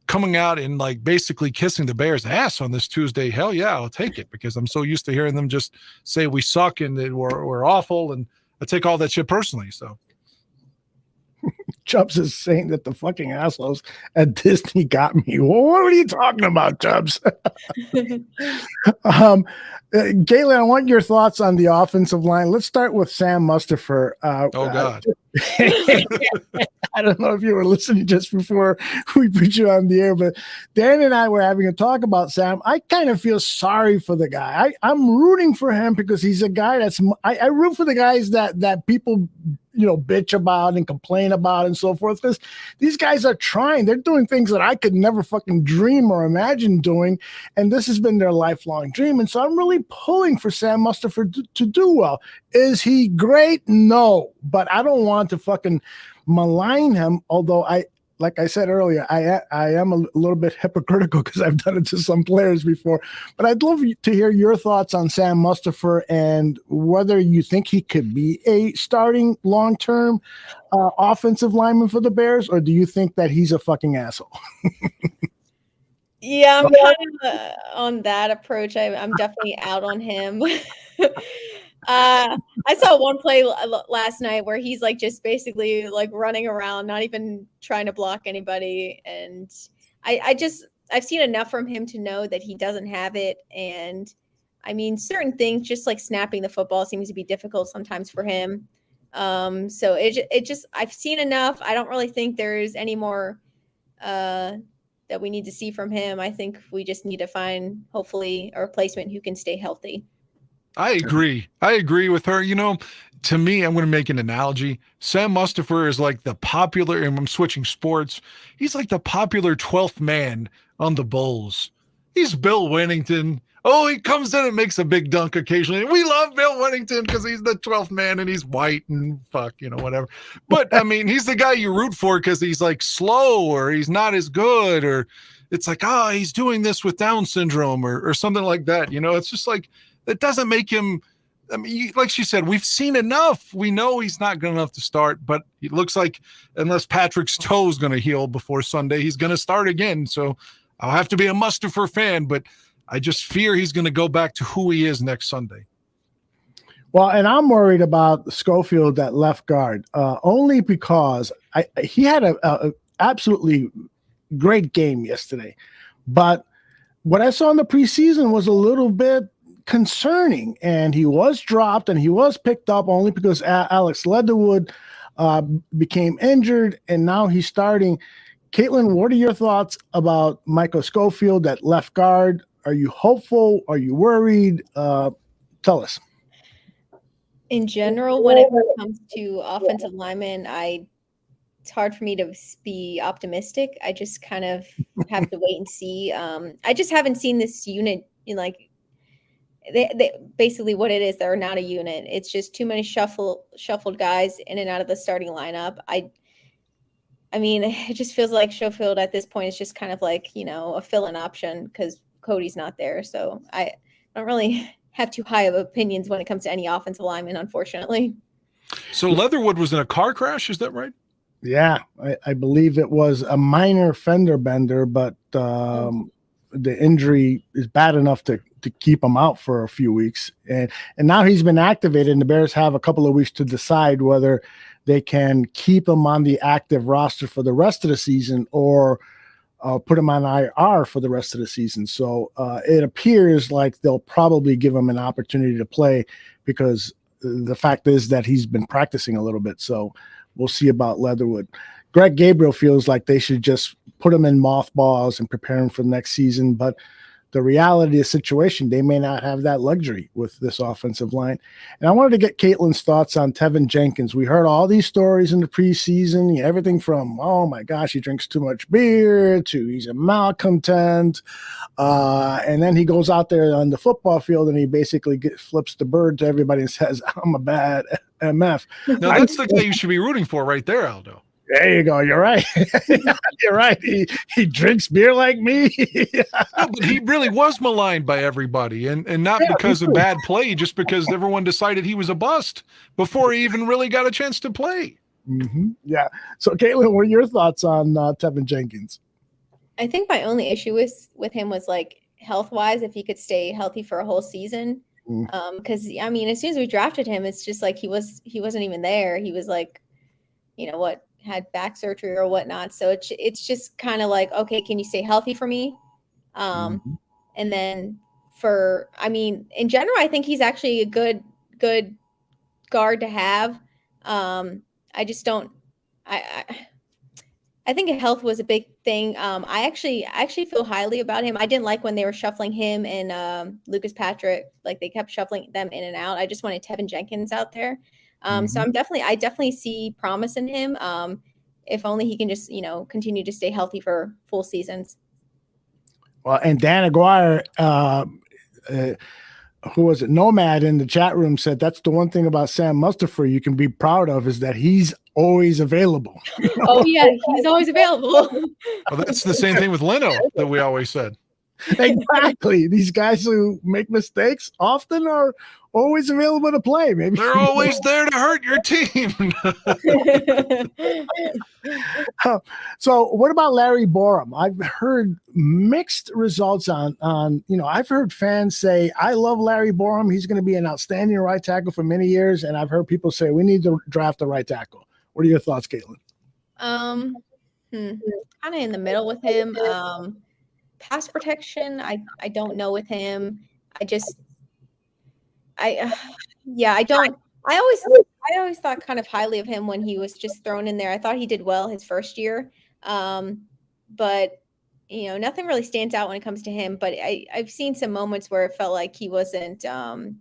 coming out and basically kissing the Bears' ass on this Tuesday, hell yeah, I'll take it, because I'm so used to hearing them just say we suck and that we're awful, and I take all that shit personally. So Chubbs is saying that the fucking assholes at Disney got me. Well, what are you talking about, Chubbs? Katelynne, I want your thoughts on the offensive line. Let's start with Sam Mustipher. Oh, God. I don't know if you were listening just before we put you on the air, but Dan and I were having a talk about Sam. I kind of feel sorry for the guy. I'm rooting for him because he's a guy I root for the guys that people, bitch about and complain about and so forth, because these guys are trying. They're doing things that I could never fucking dream or imagine doing, and this has been their lifelong dream. And so I'm really pulling for Sam Mustipher to do well. Is he great? No, but I don't want to fucking malign him, although like I said earlier, I am a little bit hypocritical because I've done it to some players before. But I'd love to hear your thoughts on Sam Mustipher and whether you think he could be a starting long-term offensive lineman for the Bears, or do you think that he's a fucking asshole? Yeah, I'm kind of on that approach. I'm definitely out on him. I saw one play last night where he's like just basically like running around, not even trying to block anybody. And I've seen enough from him to know that he doesn't have it. And I mean, certain things, just like snapping the football, seems to be difficult sometimes for him. So I've seen enough. I don't really think there's any more that we need to see from him. I think we just need to find hopefully a replacement who can stay healthy. I agree. I agree with her. To me, I'm going to make an analogy. Sam Mustipher is like the popular, and I'm switching sports, he's like the popular 12th man on the Bulls. He's Bill Winnington. Oh, he comes in and makes a big dunk occasionally. And we love Bill Winnington because he's the 12th man and he's white and whatever. But, I mean, he's the guy you root for because he's like slow or he's not as good, or it's like, he's doing this with Down syndrome or something like that. It's just like, it doesn't make him, I mean, like she said, we've seen enough. We know he's not good enough to start, but it looks like unless Patrick's toe is going to heal before Sunday, he's going to start again. So I'll have to be a Mustipher fan, but I just fear he's going to go back to who he is next Sunday. Well, and I'm worried about Schofield at left guard, only because he had a absolutely great game yesterday. But what I saw in the preseason was a little bit concerning, and he was dropped and he was picked up only because Alex Leatherwood became injured, and now he's starting. Katelynne, what are your thoughts about Michael Schofield at left guard? Are you hopeful? Are you worried? Tell us. In general, when it comes to offensive linemen, it's hard for me to be optimistic. I just kind of have to wait and see. I just haven't seen this unit they basically what it is. They're not a unit. It's just too many shuffled guys in and out of the starting lineup. I mean, it just feels like Schofield at this point is just kind of like, a fill-in option because Cody's not there. So I don't really have too high of opinions when it comes to any offensive lineman, unfortunately. So Leatherwood was in a car crash, is that right? Yeah, I believe it was a minor fender bender, but the injury is bad enough to keep him out for a few weeks. And now he's been activated, and the Bears have a couple of weeks to decide whether they can keep him on the active roster for the rest of the season or put him on IR for the rest of the season. So it appears like they'll probably give him an opportunity to play because the fact is that he's been practicing a little bit. So we'll see about Leatherwood. Greg Gabriel feels like they should just put him in mothballs and prepare him for the next season. But the reality of the situation, they may not have that luxury with this offensive line. And I wanted to get Katelynne's thoughts on Tevin Jenkins. We heard all these stories in the preseason, everything from, oh my gosh, he drinks too much beer, to he's a malcontent. And then he goes out there on the football field and he basically flips the bird to everybody and says, I'm a bad MF. No, that's the guy you should be rooting for right there, Aldo. There you go. You're right. You're right. He drinks beer like me. No, but he really was maligned by everybody, and not because of bad play, just because everyone decided he was a bust before he even really got a chance to play. Mm-hmm. Yeah. So, Katelynne, what are your thoughts on Tevin Jenkins? I think my only issue with him was like health-wise, if he could stay healthy for a whole season. Because I mean, as soon as we drafted him, it's just like he wasn't even there. He was like, had back surgery or whatnot. So it's just kind of like, okay, can you stay healthy for me? And then in general, I think he's actually a good guard to have. I just don't. I think health was a big thing. I actually feel highly about him. I didn't like when they were shuffling him and Lucas Patrick. Like they kept shuffling them in and out. I just wanted Tevin Jenkins out there. So I definitely see promise in him. If only he can just continue to stay healthy for full seasons. Well, and Dan Aguirre, who was it? Nomad in the chat room said that's the one thing about Sam Mustipher you can be proud of is that he's always available. Oh yeah, he's always available. Well, that's the same thing with Leno that we always said. Exactly. These guys who make mistakes often are always available to play. Maybe they're always there to hurt your team. So what about Larry Borum? I've heard mixed results on I've heard fans say, I love Larry Borum. He's going to be an outstanding right tackle for many years. And I've heard people say we need to draft a right tackle. What are your thoughts, Katelynne? Kind of in the middle with him. Pass protection, I don't know with him. I always thought kind of highly of him when he was just thrown in there. I thought he did well his first year. But nothing really stands out when it comes to him, but I've seen some moments where it felt like he wasn't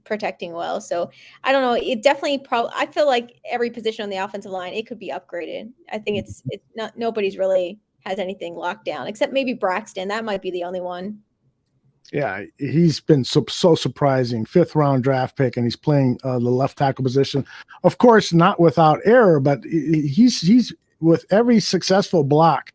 protecting well. So I don't know. It definitely I feel like every position on the offensive line, it could be upgraded. I think it's not, nobody's really has anything locked down except maybe Braxton. That might be the only one. Yeah, he's been so surprising. 5th round draft pick, and he's playing the left tackle position. Of course, not without error, but he's with every successful block,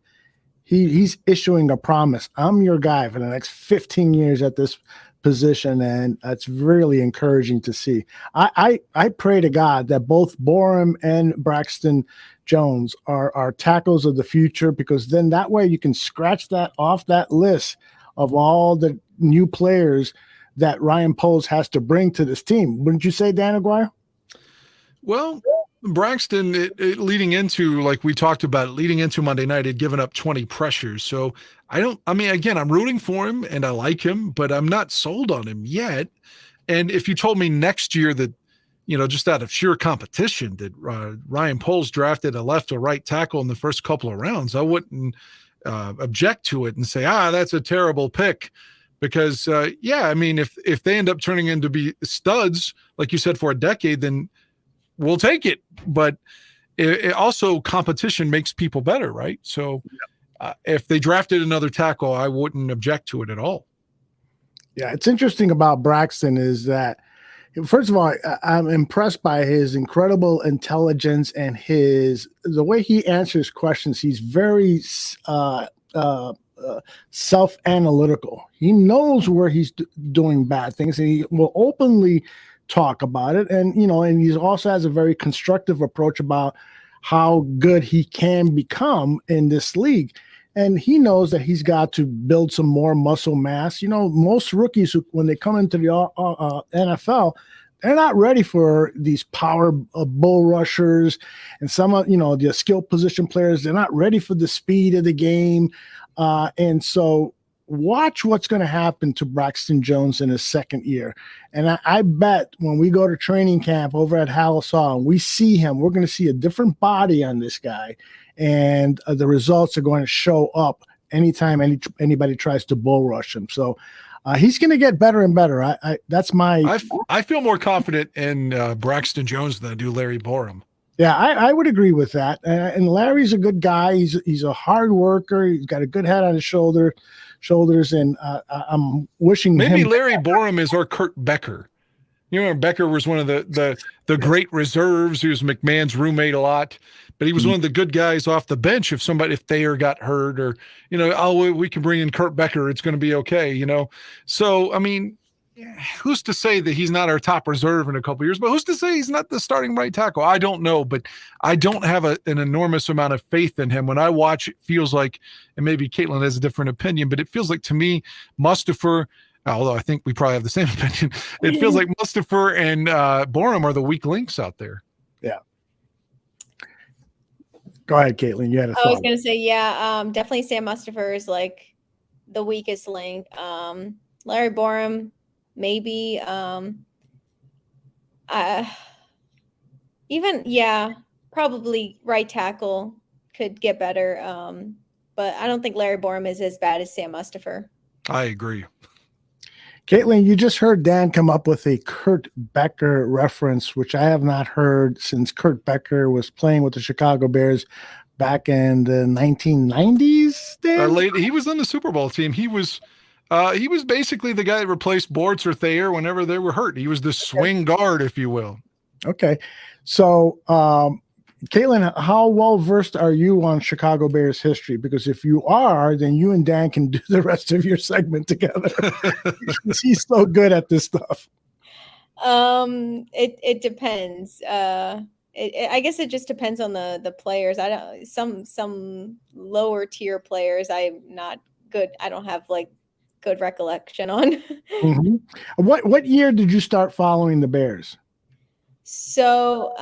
he's issuing a promise. I'm your guy for the next 15 years at this position, and that's really encouraging to see. I pray to God that both Borum and Braxton Jones are tackles of the future, because then that way you can scratch that off that list of all the new players that Ryan Poles has to bring to this team. Wouldn't you say, Dan Aguirre? Well, Braxton, leading into, like we talked about, leading into Monday night, had given up 20 pressures. So again, I'm rooting for him and I like him, but I'm not sold on him yet. And if you told me next year that, just out of sheer competition, that Ryan Poles drafted a left or right tackle in the first couple of rounds, I wouldn't object to it and say, that's a terrible pick. Because, if they end up turning into be studs, like you said, for a decade, then we'll take it. But it also, competition makes people better, right? So if they drafted another tackle, I wouldn't object to it at all. Yeah, it's interesting about Braxton is that, first of all, I'm impressed by his incredible intelligence and the way he answers questions. He's very self-analytical. He knows where he's doing bad things, and he will openly talk about it. And and he also has a very constructive approach about how good he can become in this league. And he knows that he's got to build some more muscle mass. Most rookies, when they come into the NFL, they're not ready for these power bull rushers, and some of the skill position players. They're not ready for the speed of the game. And so watch what's going to happen to Braxton Jones in his second year. And I bet when we go to training camp over at Halissaw and we see him, we're going to see a different body on this guy. And the results are going to show up anytime anybody tries to bull rush him. So he's going to get better and better. I feel more confident in Braxton Jones than I do Larry Borum. Yeah, I would agree with that. And Larry's a good guy. He's a hard worker. He's got a good head on his shoulders. And I'm wishing maybe him. Larry Borum is our Kurt Becker. Becker was one of the great reserves. He was McMahon's roommate a lot, but he was one of the good guys off the bench. If Thayer got hurt, or we can bring in Kurt Becker, it's going to be okay. So who's to say that he's not our top reserve in a couple of years? But who's to say he's not the starting right tackle? I don't know, but I don't have an enormous amount of faith in him. When I watch, it feels like, and maybe Katelynne has a different opinion, but it feels like to me, Mustipher, although I think we probably have the same opinion, it feels like Mustipher and Borum are the weak links out there. Yeah. Go ahead, Katelynne. You had a I was thought. gonna say, yeah, definitely Sam Mustipher is like the weakest link. Larry Borum, maybe. Even probably right tackle could get better. But I don't think Larry Borum is as bad as Sam Mustipher. I agree. Katelynne, you just heard Dan come up with a Kurt Becker reference, which I have not heard since Kurt Becker was playing with the Chicago Bears back in the 1990s. Dan? He was on the Super Bowl team. He was basically the guy that replaced Bortz or Thayer whenever they were hurt. He was the swing guard, if you will. Okay. So, Katelynne, how well versed are you on Chicago Bears history? Because if you are, then you and Dan can do the rest of your segment together. He's so good at this stuff. It depends. I guess it just depends on the players. I don't some lower tier players I'm not good. I don't have like good recollection on. Mm-hmm. What year did you start following the Bears? So,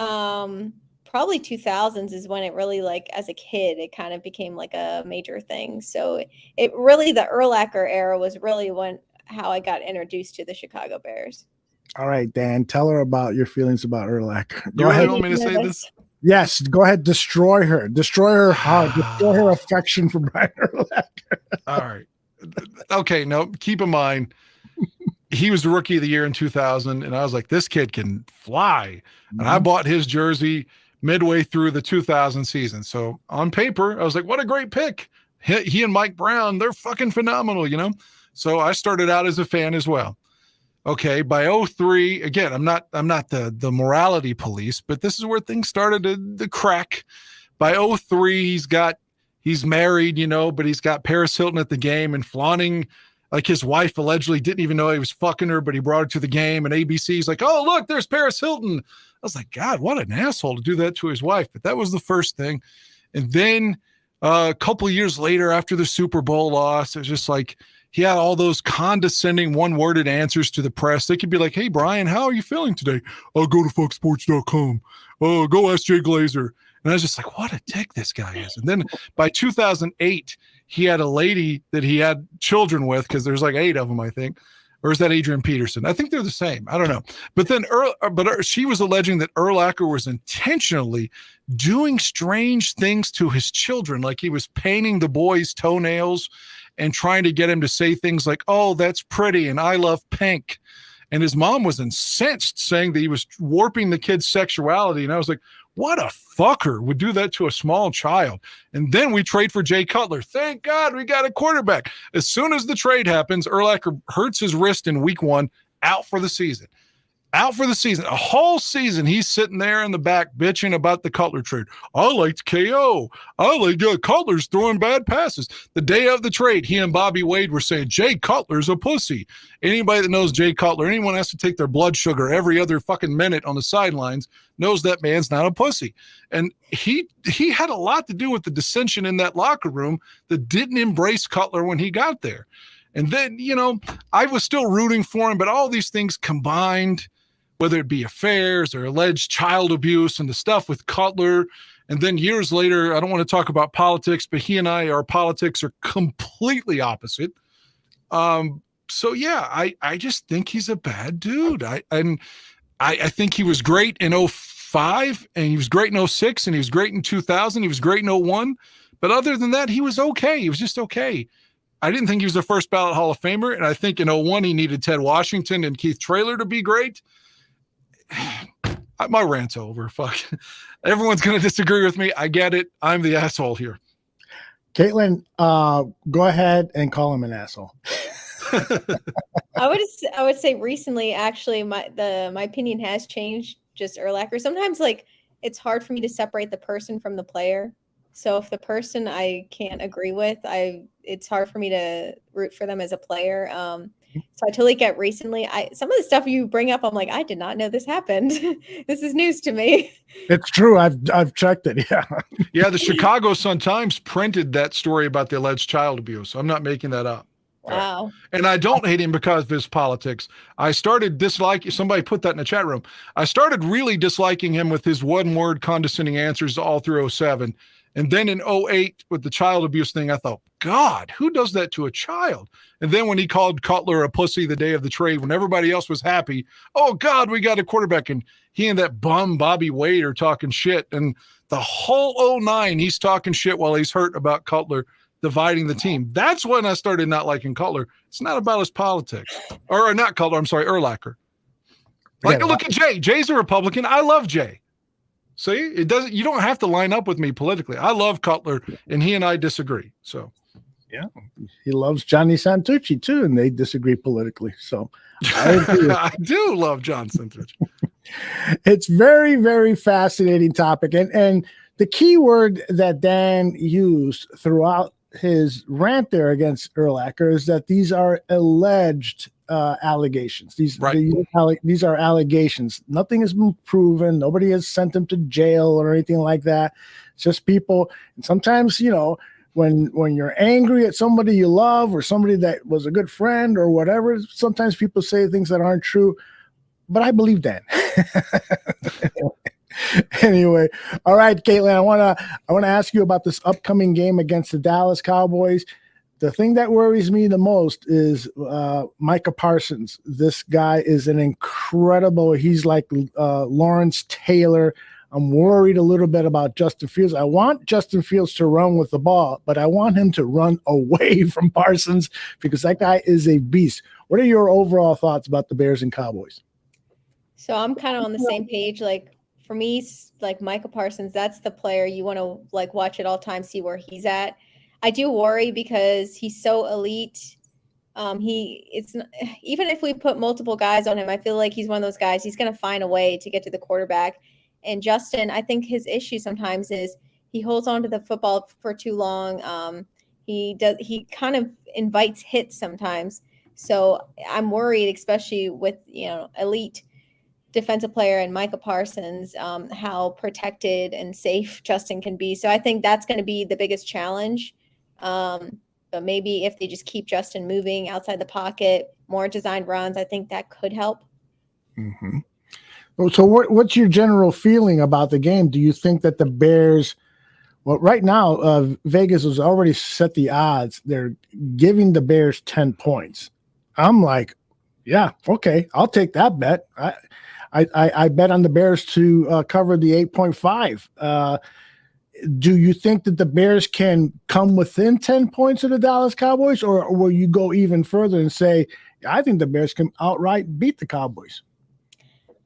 probably 2000s is when it really, like, as a kid, it kind of became like a major thing. So it really, the Urlacher era was really how I got introduced to the Chicago Bears. All right, Dan, tell her about your feelings about Urlacher. You really want me to say this? Yes, go ahead. Destroy her. Destroy her heart. Destroy her affection for Brian Urlacher. All right. Okay, no, keep in mind, he was the rookie of the year in 2000, and I was like, this kid can fly. And I bought his jersey midway through the 2000 season. So on paper, I was like, what a great pick. He and Mike Brown, they're fucking phenomenal, you know? So I started out as a fan as well. Okay, by 2003, again, I'm not the morality police, but this is where things started to crack. By 2003, he's married, you know, but he's got Paris Hilton at the game and flaunting. Like his wife allegedly didn't even know he was fucking her, but he brought her to the game. And ABC's like, oh, look, there's Paris Hilton. I was like, God, what an asshole to do that to his wife. But that was the first thing. And then a couple of years later, after the Super Bowl loss, it was just like he had all those condescending one-worded answers to the press. They could be like, hey, Brian, how are you feeling today? I'll go to foxsports.com. Go ask Jay Glazer. And I was just like, what a dick this guy is. And then by 2008, he had a lady that he had children with, because there's like 8 of them, I think. Or is that Adrian Peterson? I think they're the same. I don't know. But then she was alleging that Urlacher was intentionally doing strange things to his children, like he was painting the boy's toenails and trying to get him to say things like, oh, that's pretty, and I love pink. And his mom was incensed, saying that he was warping the kid's sexuality. And I was like, what a fucker would do that to a small child? And then we trade for Jay Cutler. Thank God we got a quarterback. As soon as the trade happens, Urlacher hurts his wrist in week 1, out for the season. Out for the season. A whole season, he's sitting there in the back bitching about the Cutler trade. I liked KO. I like Cutler's throwing bad passes. The day of the trade, he and Bobby Wade were saying, Jay Cutler's a pussy. Anybody that knows Jay Cutler, anyone has to take their blood sugar every other fucking minute on the sidelines, knows that man's not a pussy. And he had a lot to do with the dissension in that locker room that didn't embrace Cutler when he got there. And then, you know, I was still rooting for him, but all these things combined, whether it be affairs or alleged child abuse and the stuff with Cutler. And then years later, I don't want to talk about politics, but he and our politics are completely opposite. So yeah, I just think he's a bad dude. I think he was great in 2005, and he was great in 2006, and he was great in 2000. He was great in 2001. But other than that, he was okay. He was just okay. I didn't think he was a first ballot Hall of Famer. And I think in 2001, he needed Ted Washington and Keith Traylor to be great. My rant's over. Fuck. Everyone's going to disagree with me. I get it. I'm the asshole here. Katelynne, go ahead and call him an asshole. I would say recently, actually, my opinion has changed. Just Urlacher. Sometimes, like, it's hard for me to separate the person from the player. So if the person I can't agree with, it's hard for me to root for them as a player. So I totally get recently. Some of the stuff you bring up, I'm like, I did not know this happened. This is news to me. It's true. I've checked it. Yeah. Yeah. The Chicago Sun-Times printed that story about the alleged child abuse. I'm not making that up. Wow. And I don't hate him because of his politics. I started disliking, somebody put that in the chat room. I started really disliking him with his one-word condescending answers all through 07. And then in 08 with the child abuse thing, I thought, God, who does that to a child? And then when he called Cutler a pussy the day of the trade, when everybody else was happy, oh, God, we got a quarterback. And he and that bum Bobby Wade are talking shit. And the whole 09, he's talking shit while he's hurt about Cutler dividing the team. That's when I started not liking Cutler. It's not about his politics. Or not Cutler, I'm sorry, Urlacher. Like, look at Jay. Jay's a Republican. I love Jay. See, you don't have to line up with me politically. I love Cutler, and he and I disagree. So, yeah, he loves Johnny Santucci too, and they disagree politically. So, I do love John Santucci. It's very, very fascinating topic, and the key word that Dan used throughout his rant there against Urlacher is that these are alleged allegations. These are allegations. Nothing has been proven. Nobody has sent him to jail or anything like that. It's just people. And sometimes, when you're angry at somebody you love or somebody that was a good friend or whatever, sometimes people say things that aren't true. But I believe that. Anyway, all right, Katelynne, I want to ask you about this upcoming game against the Dallas Cowboys. The thing that worries me the most is Micah Parsons. This guy is an incredible. He's like Lawrence Taylor. I'm worried a little bit about Justin Fields. I want Justin Fields to run with the ball, but I want him to run away from Parsons because that guy is a beast. What are your overall thoughts about the Bears and Cowboys? So I'm kind of on the same page. Like, for me, like Micah Parsons, that's the player you want to like watch at all times, see where he's at. I do worry because he's so elite. Even if we put multiple guys on him, I feel like he's one of those guys. He's going to find a way to get to the quarterback. And Justin, I think his issue sometimes is he holds on to the football for too long. He kind of invites hits sometimes. So I'm worried, especially with elite defensive player and Micah Parsons, how protected and safe Justin can be. So I think that's going to be the biggest challenge. But maybe if they just keep Justin moving outside the pocket, more designed runs, I think that could help. Mm-hmm. So what's your general feeling about the game? Do you think that the Bears, well, right now, Vegas has already set the odds. They're giving the Bears 10 points. I'm like, yeah, okay, I'll take that bet. I bet on the Bears to cover the 8.5. Do you think that the Bears can come within 10 points of the Dallas Cowboys, or will you go even further and say, I think the Bears can outright beat the Cowboys?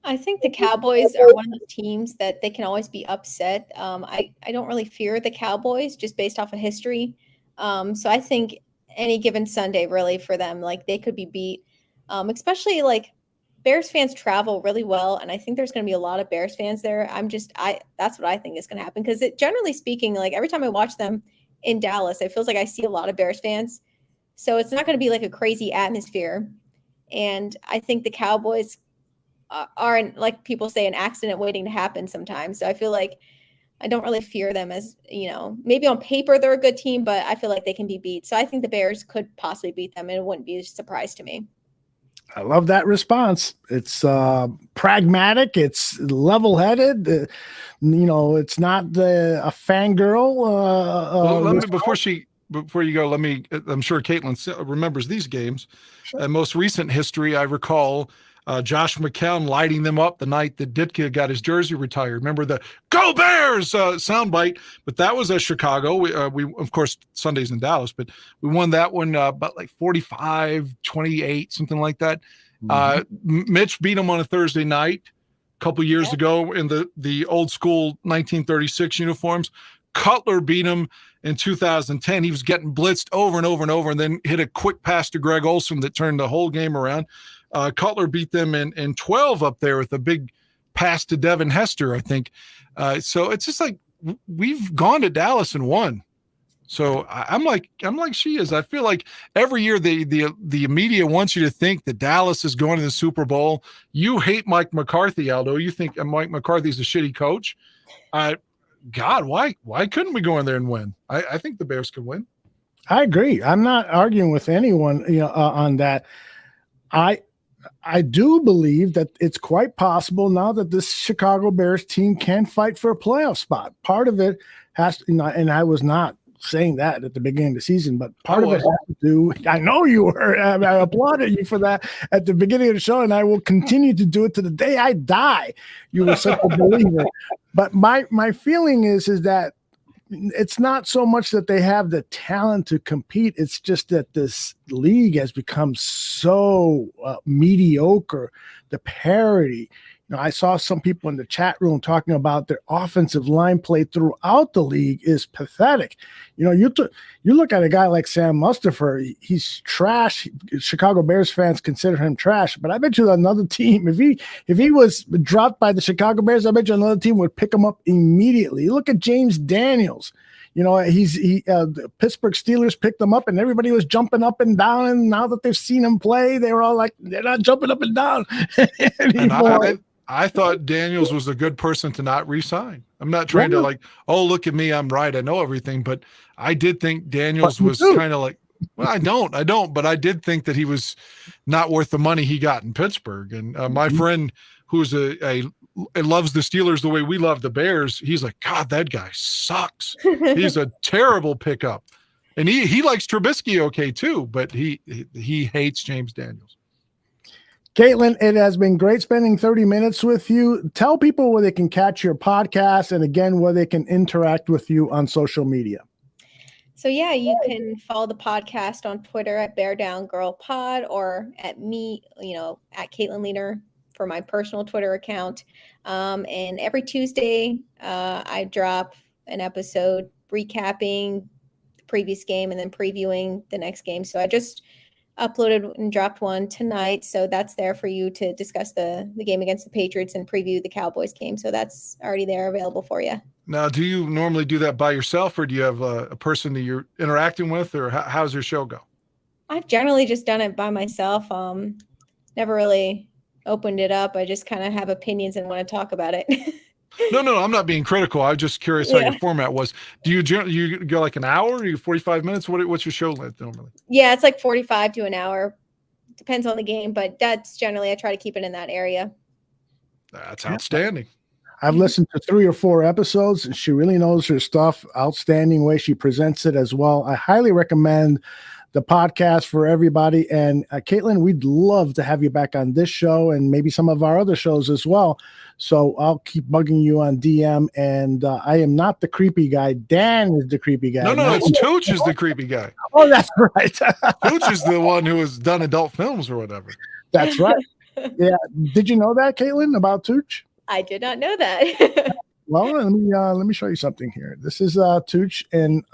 I think the Cowboys are one of those teams that they can always be upset. I don't really fear the Cowboys just based off of history. So I think any given Sunday, really, for them, like they could be beat, especially like Bears fans travel really well, and I think there's going to be a lot of Bears fans there. That's what I think is going to happen because generally speaking, like every time I watch them in Dallas, it feels like I see a lot of Bears fans. So it's not going to be like a crazy atmosphere. And I think the Cowboys are, like people say, an accident waiting to happen sometimes. So I feel like I don't really fear them as, maybe on paper they're a good team, but I feel like they can be beat. So I think the Bears could possibly beat them, and it wouldn't be a surprise to me. I love that response. It's pragmatic. It's level-headed. It's not a fangirl. Before you go, I'm sure Katelynne remembers these games. Sure. Most recent history, I recall Josh McCown lighting them up the night that Ditka got his jersey retired. Remember the "Go Bears" soundbite? But that was Chicago. We of course Sundays in Dallas, but we won that one about like 45-28, something like that. Mm-hmm. Mitch beat them on a Thursday night a couple years ago in the old school 1936 uniforms. Cutler beat him in 2010. He was getting blitzed over and over and over, and then hit a quick pass to Greg Olsen that turned the whole game around. Cutler beat them in 12 up there with a big pass to Devin Hester, I think. So it's just like we've gone to Dallas and won. So I'm like she is. I feel like every year the media wants you to think that Dallas is going to the Super Bowl. You hate Mike McCarthy, Aldo. You think Mike McCarthy's a shitty coach. God, why couldn't we go in there and win? I think the Bears can win. I agree. I'm not arguing with anyone on that. I do believe that it's quite possible now that this Chicago Bears team can fight for a playoff spot. Part of it has to, and I was not saying that at the beginning of the season, but part of it has to do, I know you were, I applauded you for that at the beginning of the show, and I will continue to do it to the day I die. You were such a believer. But my feeling is that it's not so much that they have the talent to compete. It's just that this league has become so mediocre. The parity. I saw some people in the chat room talking about their offensive line play throughout the league is pathetic. You look at a guy like Sam Mustipher, he's trash. Chicago Bears fans consider him trash, but I bet you another team, if he was dropped by the Chicago Bears, I bet you another team would pick him up immediately. You look at James Daniels. The Pittsburgh Steelers picked him up, and everybody was jumping up and down. And now that they've seen him play, they were all like, they're not jumping up and down anymore. And I thought Daniels was a good person to not re-sign. I'm not trying to look at me, I'm right, I know everything, but I did think Daniels was kind of like, well, I don't, but I did think that he was not worth the money he got in Pittsburgh. And my friend who's loves the Steelers the way we love the Bears, he's like, God, that guy sucks. He's a terrible pickup. And he likes Trubisky okay too, but he hates James Daniels. Katelynne, it has been great spending 30 minutes with you. Tell people where they can catch your podcast and, again, where they can interact with you on social media. So, yeah, you can follow the podcast on Twitter at Bear Down Girl Pod, or at me, at Katelynne Lener for my personal Twitter account. And every Tuesday, I drop an episode recapping the previous game and then previewing the next game. So I just uploaded and dropped one tonight, so that's there for you to discuss the game against the Patriots and preview the Cowboys game. So that's already there, available for you. Now, do you normally do that by yourself, or do you have a person that you're interacting with, or how's your show go? I've generally just done it by myself. Never really opened it up. I just kind of have opinions and want to talk about it. No, I'm not being critical. I'm just curious how your format was. Do you go like an hour, or you 45 minutes? What's your show length normally? Yeah, it's like 45 to an hour. Depends on the game, but that's generally, I try to keep it in that area. That's outstanding. I've listened to 3 or 4 episodes. She really knows her stuff. Outstanding way she presents it as well. I highly recommend the podcast for everybody. And Katelynne, we'd love to have you back on this show and maybe some of our other shows as well. So I'll keep bugging you on DM. And I am not the creepy guy. Dan is the creepy guy. No, it's Tooch is the creepy guy. Oh, that's right. Tooch is the one who has done adult films or whatever. That's right. Yeah. Did you know that, Katelynne, about Tooch? I did not know that. Well, let me show you something here. This is Tooch, and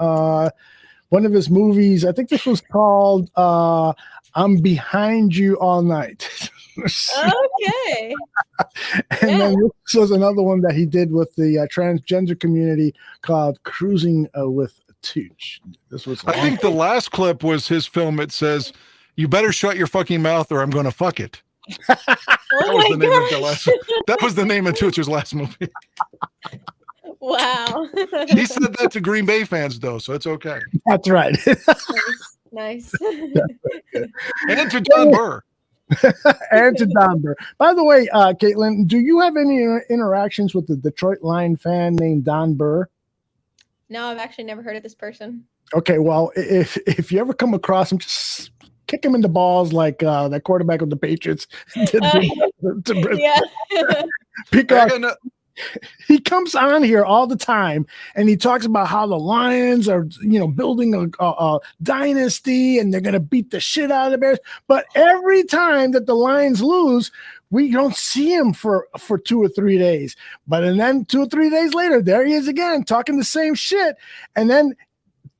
one of his movies, I think this was called I'm Behind You All Night. Okay. And then this was another one that he did with the transgender community called Cruising with Tooch. This was I think the last clip was his film. It says, "You better shut your fucking mouth or I'm going to fuck it." That was the name of Tooch's last movie. Wow. He said that to Green Bay fans, though, so it's okay. That's right. Nice. And to John Burr. And to Don Burr. By the way, Katelynne, do you have any interactions with the Detroit Lion fan named Don Burr? No, I've actually never heard of this person. Okay, well, if you ever come across him, just kick him in the balls like that quarterback of the Patriots. Yeah. Because he comes on here all the time and he talks about how the Lions are, building a dynasty and they're going to beat the shit out of the Bears. But every time that the Lions lose, we don't see him for 2 or 3 days. And then 2 or 3 days later, there he is again talking the same shit. And then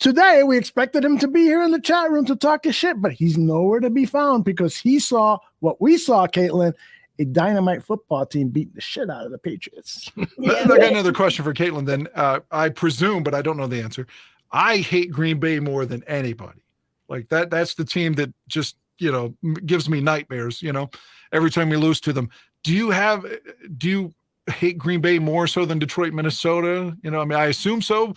today we expected him to be here in the chat room to talk his shit, but he's nowhere to be found because he saw what we saw, Katelynne, a dynamite football team beating the shit out of the Patriots. I got another question for Katelynne then. I presume, but I don't know the answer. I hate Green Bay more than anybody. Like that's the team that just, gives me nightmares, every time we lose to them. Do you hate Green Bay more so than Detroit, Minnesota. You know, I mean, I assume so.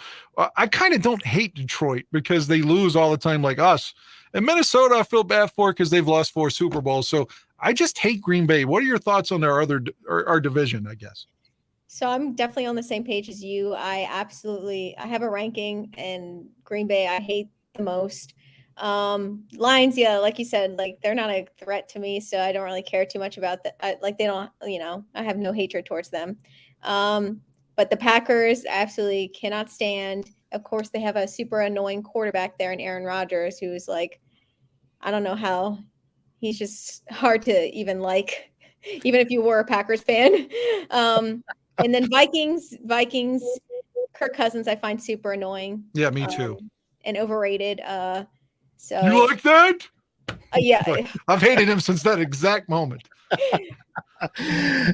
I kind of don't hate Detroit because they lose all the time like us. And Minnesota, I feel bad for because they've lost 4 Super Bowls. So I just hate Green Bay. What are your thoughts on our division, I guess? So I'm definitely on the same page as you. I have a ranking, and Green Bay I hate the most. Lions, yeah, like you said, like they're not a threat to me, so I don't really care too much about that. Like they don't, I have no hatred towards them. But the Packers absolutely cannot stand. Of course, they have a super annoying quarterback there in Aaron Rodgers, who's like, I don't know how, he's just hard to even like, even if you were a Packers fan. And then Vikings, Kirk Cousins, I find super annoying. Yeah, me too. And overrated. So you like that? Yeah. I've hated him since that exact moment.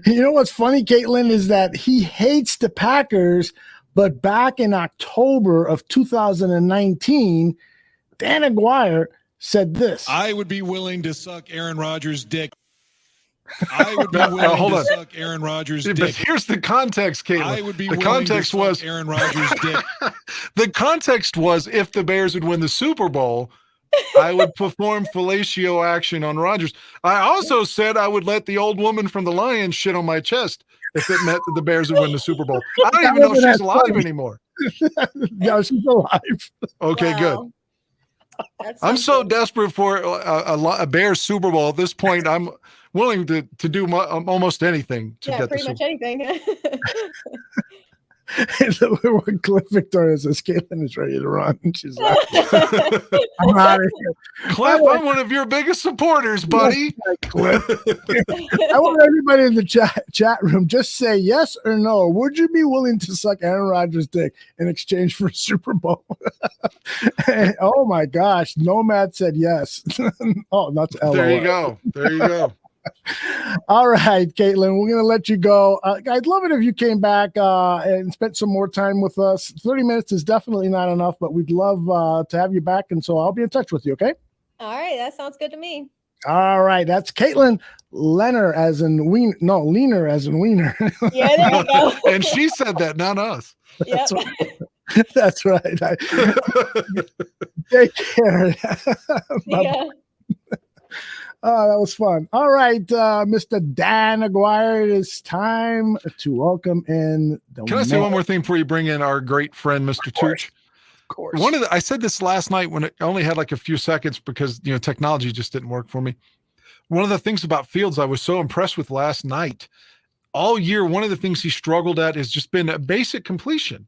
You know what's funny, Katelynne, is that he hates the Packers, but back in October of 2019, Dan Aguirre said this. I would be willing to suck Aaron Rodgers' dick. I would be willing to suck Aaron Rodgers' dick. But here's the context, Katelynne. I would be the willing context to was suck Aaron Rodgers' dick. The context was if the Bears would win the Super Bowl, I would perform fellatio action on Rodgers. I also said I would let the old woman from the Lions shit on my chest if it meant that the Bears would win the Super Bowl. I don't even know if she's alive anymore. No, she's alive. Okay, good. I'm so desperate for a Bears Super Bowl at this point. I'm willing to do almost anything to get pretty the much Super anything. What Cliff Victoria says, Katelynne is ready to run. She's like, I'm out of here. Cliff, I'm one of your biggest supporters, buddy. Cliff. I want everybody in the chat room just say yes or no. Would you be willing to suck Aaron Rodgers' dick in exchange for a Super Bowl? Oh my gosh. Nomad said yes. Oh, that's LOL. There you go. There you go. All right, Katelynne, we're going to let you go. I'd love it if you came back and spent some more time with us. 30 minutes is definitely not enough, but we'd love to have you back. And so I'll be in touch with you, okay? All right, that sounds good to me. All right, that's Katelynne Lener as in wiener. No, Lener as in wiener. Yeah, there you go. And she said that, not us. That's right. That's right. Take care. Yeah. Oh, that was fun. All right, Mr. Dan Aguirre, it is time to welcome in the Can I say one more thing before you bring in our great friend, Mr. Tooch? Of course. I said this last night when it only had like a few seconds because technology just didn't work for me. One of the things about Fields I was so impressed with last night, all year, one of the things he struggled at has just been a basic completion.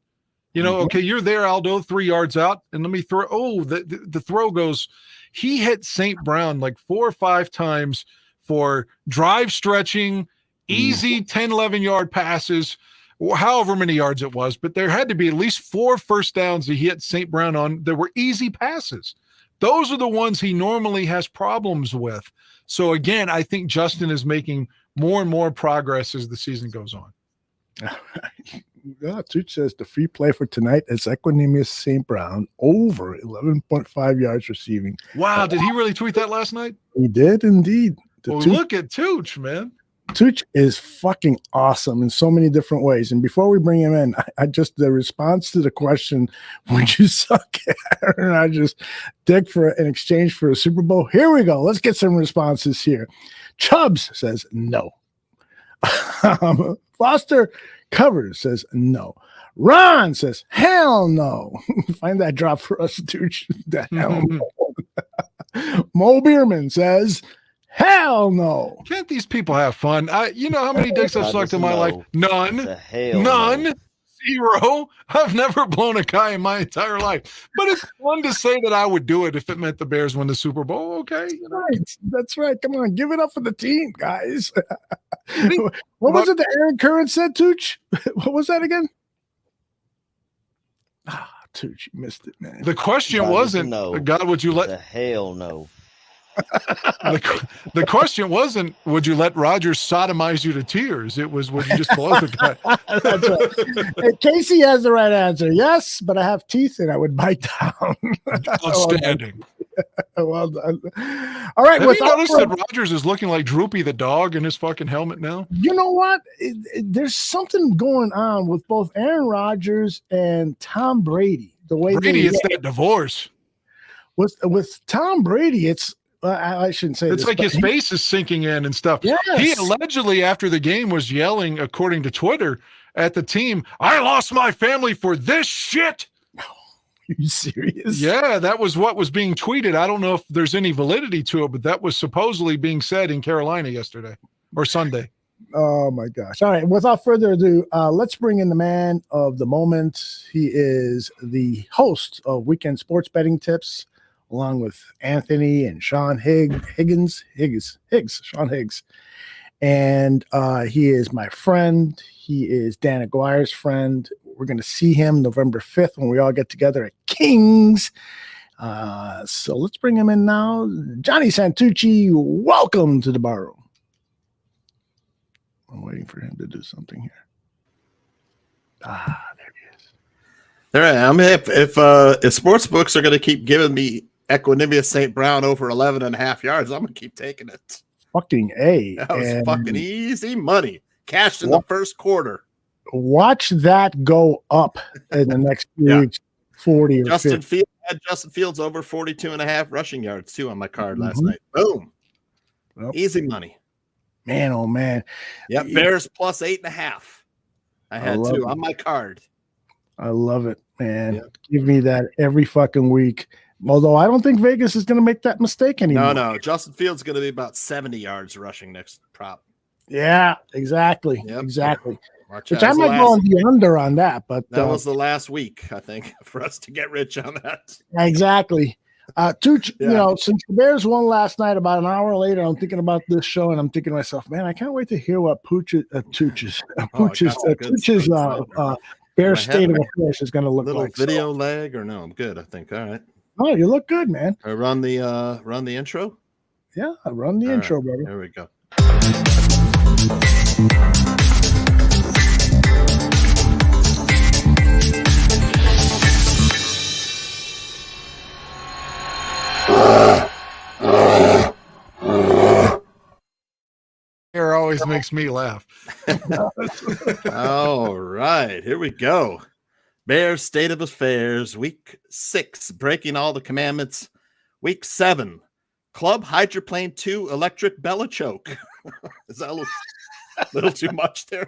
Okay, you're there, Aldo, 3 yards out, and let me throw. Oh, the throw goes. He hit St. Brown like 4 or 5 times for drive stretching, easy 10, 11-yard passes, however many yards it was. But there had to be at least 4 first downs that he hit St. Brown on. There were easy passes. Those are the ones he normally has problems with. So, again, I think Justin is making more and more progress as the season goes on. Yeah, Tooch says the free play for tonight is Equanimous St. Brown over 11.5 yards receiving. Wow, did he really tweet that last night? He did indeed. Look at Tooch, man. Tooch is fucking awesome in so many different ways. And before we bring him in, I just the response to the question, would you suck Aaron Rodgers' dick in exchange for a Super Bowl? Here we go. Let's get some responses here. Chubbs says no. Foster Covers says no. Ron says hell no. Find that drop for us, Tooch. The hell no. Mo Bierman says hell no. Can't these people have fun? You know how many dicks I've sucked in my life? None. None. No. 0. I've never blown a guy in my entire life. But it's fun to say that I would do it if it meant the Bears win the Super Bowl. Okay. Right. That's right. Come on. Give it up for the team, guys. What was it that Aaron Curran said, Tooch? What was that again? Tooch, you missed it, man. The question wasn't, God, would you let... hell no. The question wasn't, would you let Rodgers sodomize you to tears? It was, would you just blow the guy? That's right. Hey, Casey has the right answer. Yes, but I have teeth and I would bite down. Outstanding. Well done. All right. Have you noticed that Rodgers is looking like Droopy the dog in his fucking helmet now? You know what? There's something going on with both Aaron Rodgers and Tom Brady. The way it's that divorce. With Tom Brady, it's I shouldn't say it's this, like his face is sinking in and stuff. Yes. He allegedly, after the game, was yelling, according to Twitter, at the team, "I lost my family for this shit." Are you serious? Yeah, that was what was being tweeted. I don't know if there's any validity to it, but that was supposedly being said in Carolina yesterday or Sunday. Oh my gosh. All right. Without further ado, let's bring in the man of the moment. He is the host of Weekend Sports Betting Tips, along with Anthony and Sean Higgs. And he is my friend. He is Dan Aguirre's friend. We're going to see him November 5th when we all get together at King's. So let's bring him in now. Johnny Santucci, welcome to the bar room. I'm waiting for him to do something here. There he is. There I am. If sports books are going to keep giving me Equanimous St. Brown over 11.5 yards, I'm going to keep taking it. Fucking A. That was fucking easy money. Cashed in the first quarter. Watch that go up in the next few weeks, 40 or 50. Justin Fields over 42.5 rushing yards, too, on my card last night. Boom. Yep. Easy money. Man, oh, man. Yep, Bears plus 8.5. I had two on my card. I love it, man. Yep. Give me that every fucking week. Although I don't think Vegas is going to make that mistake anymore. No. Justin Fields is going to be about 70 yards rushing next prop. Yeah, exactly. Yep. Exactly. Which I might go on the under on that, but that was the last week, I think, for us to get rich on that. Exactly. Tooch, you know, since the Bears won last night, about an hour later, I'm thinking about this show, and I'm thinking to myself, man, I can't wait to hear what Tooch's Bears state of affairs is going to look like. Video lag or no? I'm good, I think. All right. Oh, you look good, man. I run the intro. Yeah, I run the intro, brother. There we go. Hair always makes me laugh. All right, here we go. Bears State of Affairs, Week 6, breaking all the commandments. Week 7, Club Hydroplane 2 Electric Belichick. Is that a little too much there?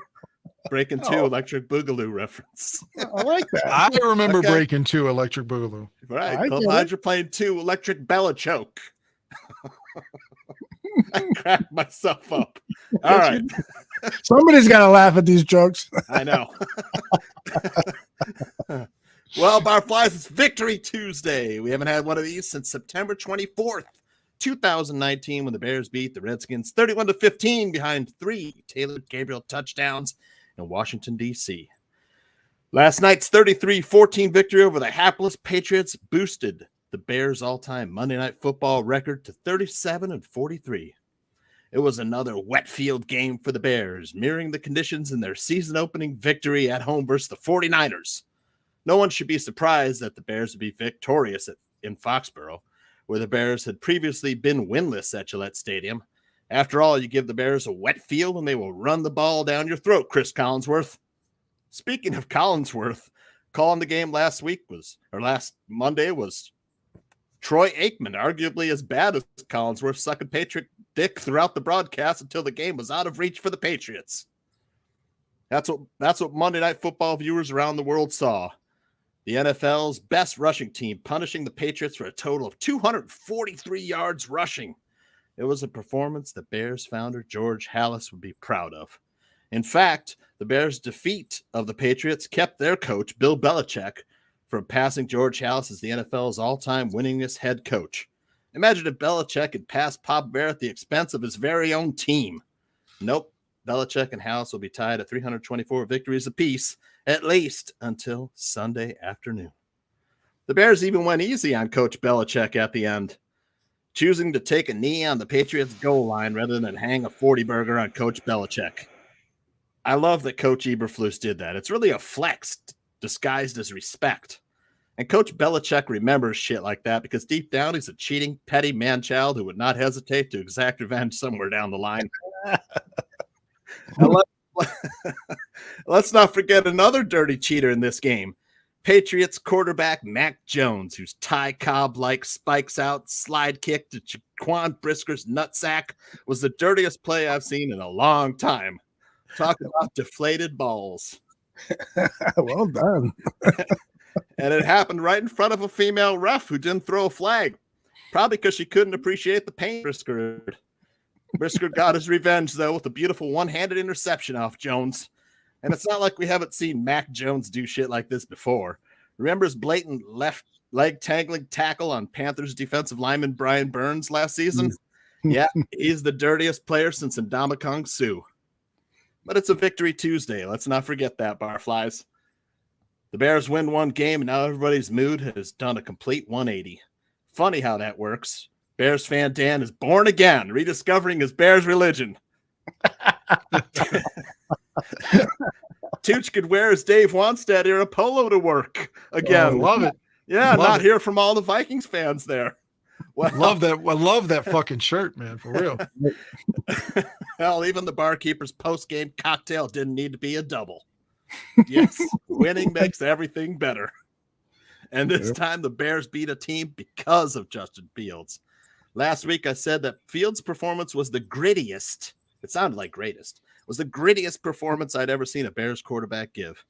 Breaking 2 Electric Boogaloo reference. I like that. I remember Breaking 2 Electric Boogaloo. Right, Club Hydroplane 2 Electric Belichick. I cracked myself up. All right. Somebody's got to laugh at these jokes. I know. Well, Barflies, it's Victory Tuesday. We haven't had one of these since September 24th, 2019, when the Bears beat the Redskins 31-15 behind 3 Taylor Gabriel touchdowns in Washington, D.C. Last night's 33-14 victory over the hapless Patriots boosted the Bears' all-time Monday Night Football record to 37-43. It was another wet field game for the Bears, mirroring the conditions in their season-opening victory at home versus the 49ers. No one should be surprised that the Bears would be victorious in Foxboro, where the Bears had previously been winless at Gillette Stadium. After all, you give the Bears a wet field and they will run the ball down your throat, Chris Collinsworth. Speaking of Collinsworth, calling the game last Monday was Troy Aikman, arguably as bad as Collinsworth, sucking Patriot dick throughout the broadcast until the game was out of reach for the Patriots. That's what Monday Night Football viewers around the world saw. The NFL's best rushing team punishing the Patriots for a total of 243 yards rushing. It was a performance that Bears founder George Halas would be proud of. In fact, the Bears' defeat of the Patriots kept their coach, Bill Belichick, from passing George Halas as the NFL's all-time winningest head coach. Imagine if Belichick had passed Papa Bear at the expense of his very own team. Nope. Belichick and Halas will be tied at 324 victories apiece, at least until Sunday afternoon. The Bears even went easy on Coach Belichick at the end, choosing to take a knee on the Patriots' goal line rather than hang a 40-burger on Coach Belichick. I love that Coach Eberflus did that. It's really a flex disguised as respect. And Coach Belichick remembers shit like that because deep down he's a cheating, petty man-child who would not hesitate to exact revenge somewhere down the line. Let's not forget another dirty cheater in this game. Patriots quarterback Mac Jones, whose Ty Cobb-like spikes out slide kick to Jaquan Brisker's nutsack was the dirtiest play I've seen in a long time. Talk about deflated balls. Well done. And it happened right in front of a female ref who didn't throw a flag. Probably because she couldn't appreciate the pain Brisker. Brisker got his revenge, though, with a beautiful one-handed interception off Jones. And it's not like we haven't seen Mac Jones do shit like this before. Remember his blatant left leg tangling tackle on Panthers defensive lineman Brian Burns last season? Yeah, he's the dirtiest player since Ndamukong Suh. But it's a victory Tuesday. Let's not forget that, Barflies. The Bears win one game, and now everybody's mood has done a complete 180. Funny how that works. Bears fan Dan is born again, rediscovering his Bears religion. Tooch could wear his Dave Wanstead era polo to work again. Love it. Yeah, love not it. hear from all the Vikings fans there. Well, Love that. I love that fucking shirt, man, for real. Hell, even the barkeeper's post-game cocktail didn't need to be a double. Yes, winning makes everything better. And this time the Bears beat a team because of Justin Fields. Last week I said that Fields' performance was the grittiest. It sounded like greatest. Was the grittiest performance I'd ever seen a Bears quarterback give.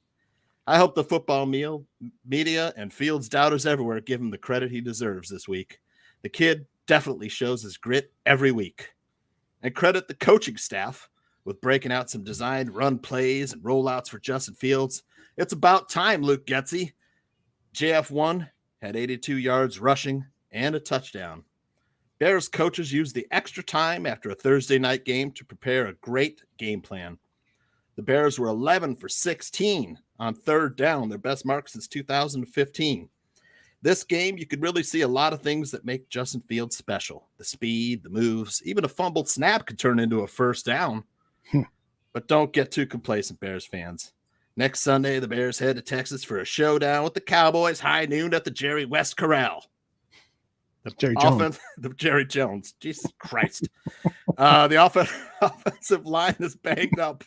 I hope the football media and Fields doubters everywhere give him the credit he deserves this week. The kid definitely shows his grit every week. And credit the coaching staff with breaking out some designed run plays and rollouts for Justin Fields. It's about time, Luke Getsy. JF1 had 82 yards rushing and a touchdown. Bears coaches used the extra time after a Thursday night game to prepare a great game plan. The Bears were 11 for 16 on third down, their best mark since 2015. This game, you could really see a lot of things that make Justin Fields special. The speed, the moves, even a fumbled snap could turn into a first down. But don't get too complacent, Bears fans. Next Sunday, the Bears head to Texas for a showdown with the Cowboys high noon at the Jerry West Corral. The Jerry Jones. Jesus Christ. The offensive line is banged up,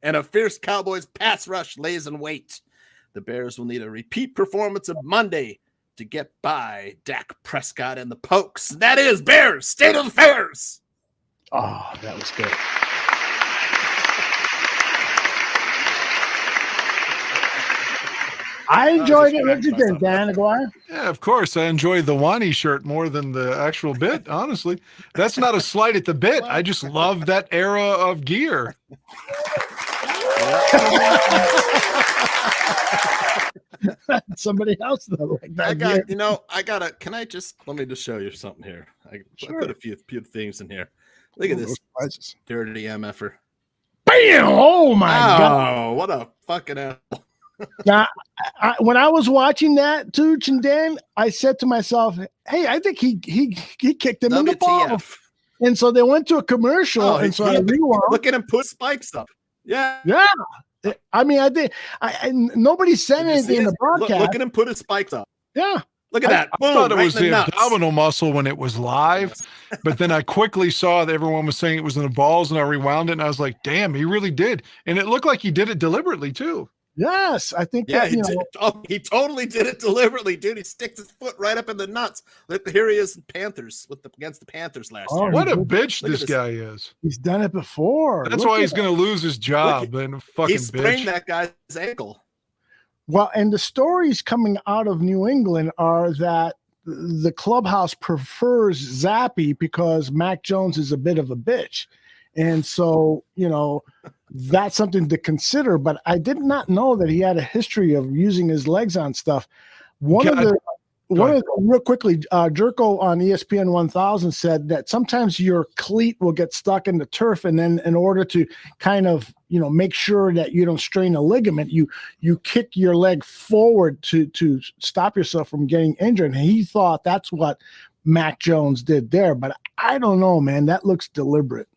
and a fierce Cowboys pass rush lays in wait. The Bears will need a repeat performance of Monday to get by Dak Prescott and the Pokes. That is Bears State of Affairs. Oh, that was good. I enjoyed it. What did you think, Dan Aguirre? Yeah, of course. I enjoyed the Wani shirt more than the actual bit, honestly. That's not a slight at the bit. I just love that era of gear. Somebody else though, like that. Can I just let me just show you something here? I put a few things in here. Look at this dirty MFer. Bam! Oh my God! Oh, what a fucking asshole. Now, when I was watching that, Tooch and Dan, I said to myself, "Hey, I think he kicked him in the balls." And so they went to a commercial, and so I rewound. Look at him put spikes up. Yeah. I mean, I think nobody said anything in the broadcast. Look at him put his spikes up. Yeah. Look at that. I Boom, thought it right was in the the nuts. abdominal muscle when it was live, but then I quickly saw that everyone was saying it was in the balls, and I rewound it, and I was like, "Damn, he really did!" And it looked like he did it deliberately too. Yes, I think. Yeah, he totally did it deliberately, dude. He sticks his foot right up in the nuts. Look, here he is in Panthers against the Panthers last year. What a bitch this guy is. He's done it before. That's why he's going to lose his job. And fucking he sprained bitch. that guy's ankle. Well, and the stories coming out of New England are that the clubhouse prefers Zappy because Mac Jones is a bit of a bitch. And so, that's something to consider. But I did not know that he had a history of using his legs on stuff. Real quickly, Jerko on ESPN 1000 said that sometimes your cleat will get stuck in the turf, and then in order to kind of make sure that you don't strain a ligament, you kick your leg forward to stop yourself from getting injured. And he thought that's what Mac Jones did there, but I don't know, man. That looks deliberate.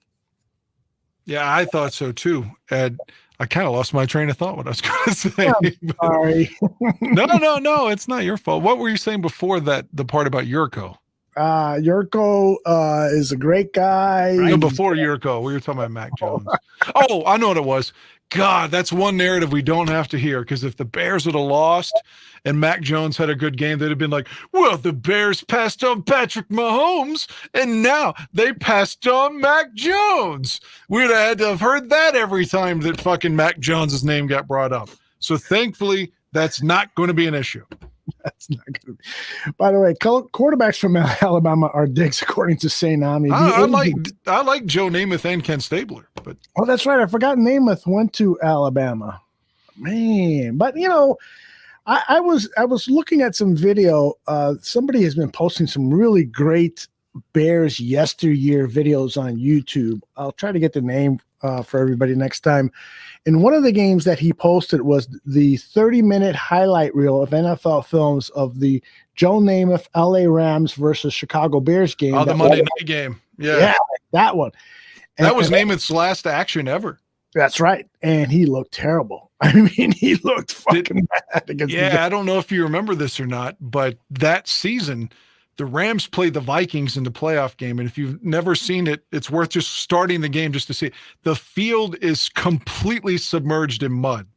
Yeah, I thought so too. And I kind of lost my train of thought what I was going to say. Sorry. No, it's not your fault. What were you saying before that, the part about Yurko? Yurko is a great guy. No, before Yurko, we were talking about Mac Jones. Oh, I know what it was. God, that's one narrative we don't have to hear, because if the Bears would have lost and Mac Jones had a good game, they'd have been like, well, the Bears passed on Patrick Mahomes, and now they passed on Mac Jones. We'd have had to have heard that every time that fucking Mac Jones's name got brought up. So thankfully, that's not going to be an issue. That's not going to be. By the way, quarterbacks from Alabama are dicks, according to St. Ami. I like Joe Namath and Ken Stabler, but oh, that's right. I forgot Namath went to Alabama. Man, but I was looking at some video. Somebody has been posting some really great Bears yesteryear videos on YouTube. I'll try to get the name for everybody next time. And one of the games that he posted was the 30-minute highlight reel of NFL films of the Joe Namath LA Rams versus Chicago Bears game. Oh, the Monday night game. Yeah, that one. That was Namath's last action ever. That's right. And he looked terrible. I mean, he looked fucking bad against the I don't know if you remember this or not, but that season, the Rams played the Vikings in the playoff game. And if you've never seen it, it's worth just starting the game just to see. The field is completely submerged in mud.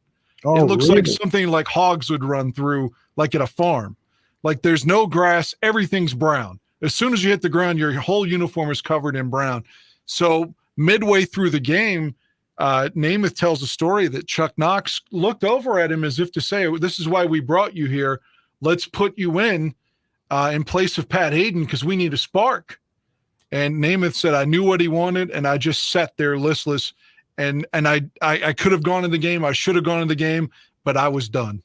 Oh, it looks really? like something like hogs would run through, like at a farm. Like there's no grass. Everything's brown. As soon as you hit the ground, your whole uniform is covered in brown. So midway through the game, Namath tells a story that Chuck Knox looked over at him as if to say, this is why we brought you here. Let's put you in place of Pat Hayden because we need a spark. And Namath said, I knew what he wanted, and I just sat there listless. And I could have gone in the game. I should have gone in the game, but I was done.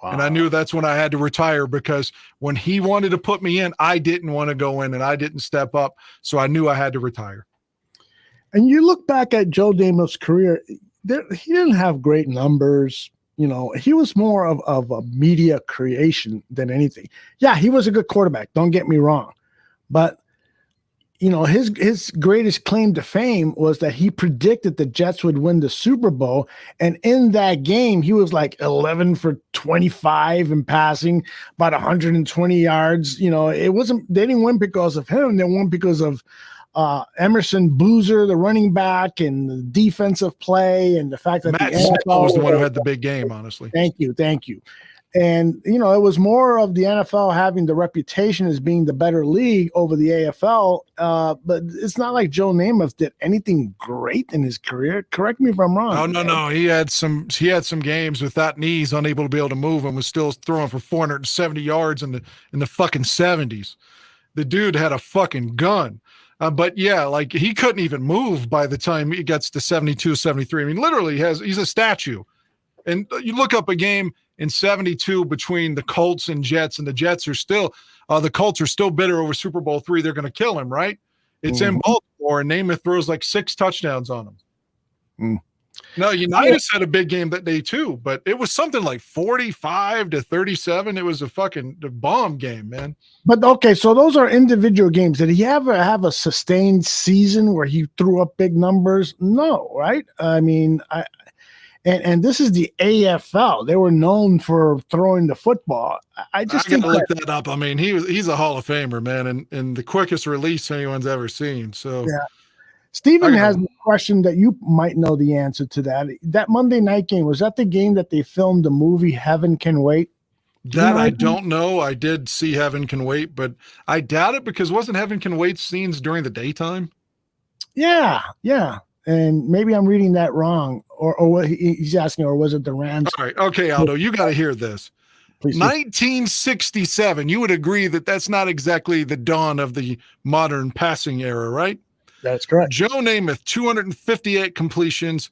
Wow. And I knew that's when I had to retire, because when he wanted to put me in, I didn't want to go in and I didn't step up. So I knew I had to retire. And you look back at Joe Namath's career, he didn't have great numbers. He was more of a media creation than anything. Yeah, he was a good quarterback. Don't get me wrong. But, his greatest claim to fame was that he predicted the Jets would win the Super Bowl. And in that game, he was like 11 for 25 in passing, about 120 yards. It wasn't, they didn't win because of him. They won because of Emerson Boozer, the running back, and the defensive play, and the fact that Matt Eberflus was the one who had the big game, honestly. Thank you. And, it was more of the NFL having the reputation as being the better league over the AFL. But it's not like Joe Namath did anything great in his career. Correct me if I'm wrong. No. He had some games with that knees, unable to be able to move, and was still throwing for 470 yards in the fucking 70s. The dude had a fucking gun. But yeah, like he couldn't even move by the time he gets to 72, 73. I mean, literally he's a statue. And you look up a game in 72 between the Colts and Jets, and the Jets are still, the Colts are still bitter over Super Bowl III. They're going to kill him, right? It's in Baltimore, and Namath throws like 6 touchdowns on him. No, Unitas had a big game that day too, but it was something like 45-37. It was a fucking bomb game, man. But okay, so those are individual games. Did he ever have a sustained season where he threw up big numbers? No, right? I mean, and this is the AFL. They were known for throwing the football. I just gotta look that up. I mean, he's a Hall of Famer, man, and the quickest release anyone's ever seen. So yeah. Steven has a question that you might know the answer to that. That Monday night game, was that the game that they filmed the movie Heaven Can Wait? That I don't know. I did see Heaven Can Wait, but I doubt it, because wasn't Heaven Can Wait scenes during the daytime? Yeah. And maybe I'm reading that wrong, or what he's asking, or was it the Rams? All right. Okay, Aldo, you got to hear this. Please 1967, you would agree that that's not exactly the dawn of the modern passing era, right? That's correct. Joe Namath, 258 completions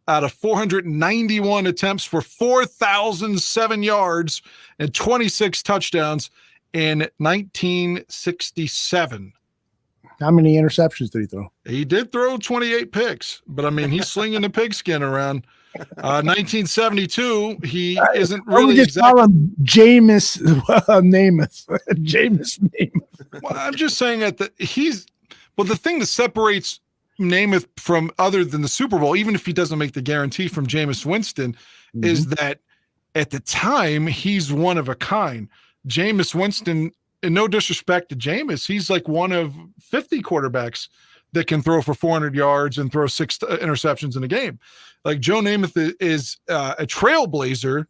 out of 491 attempts for 4,007 yards and 26 touchdowns in 1967. How many interceptions did he throw? He did throw 28 picks, but I mean, he's slinging the pigskin around. 1972, he isn't really exactly. Call him Jameis Namath. Jameis Namath. Well, I'm just saying that the thing that separates Namath from other than the Super Bowl, even if he doesn't make the guarantee from Jameis Winston, is that at the time he's one of a kind. Jameis Winston, and no disrespect to Jameis, he's like one of 50 quarterbacks that can throw for 400 yards and throw 6 interceptions in a game. Like Joe Namath is a trailblazer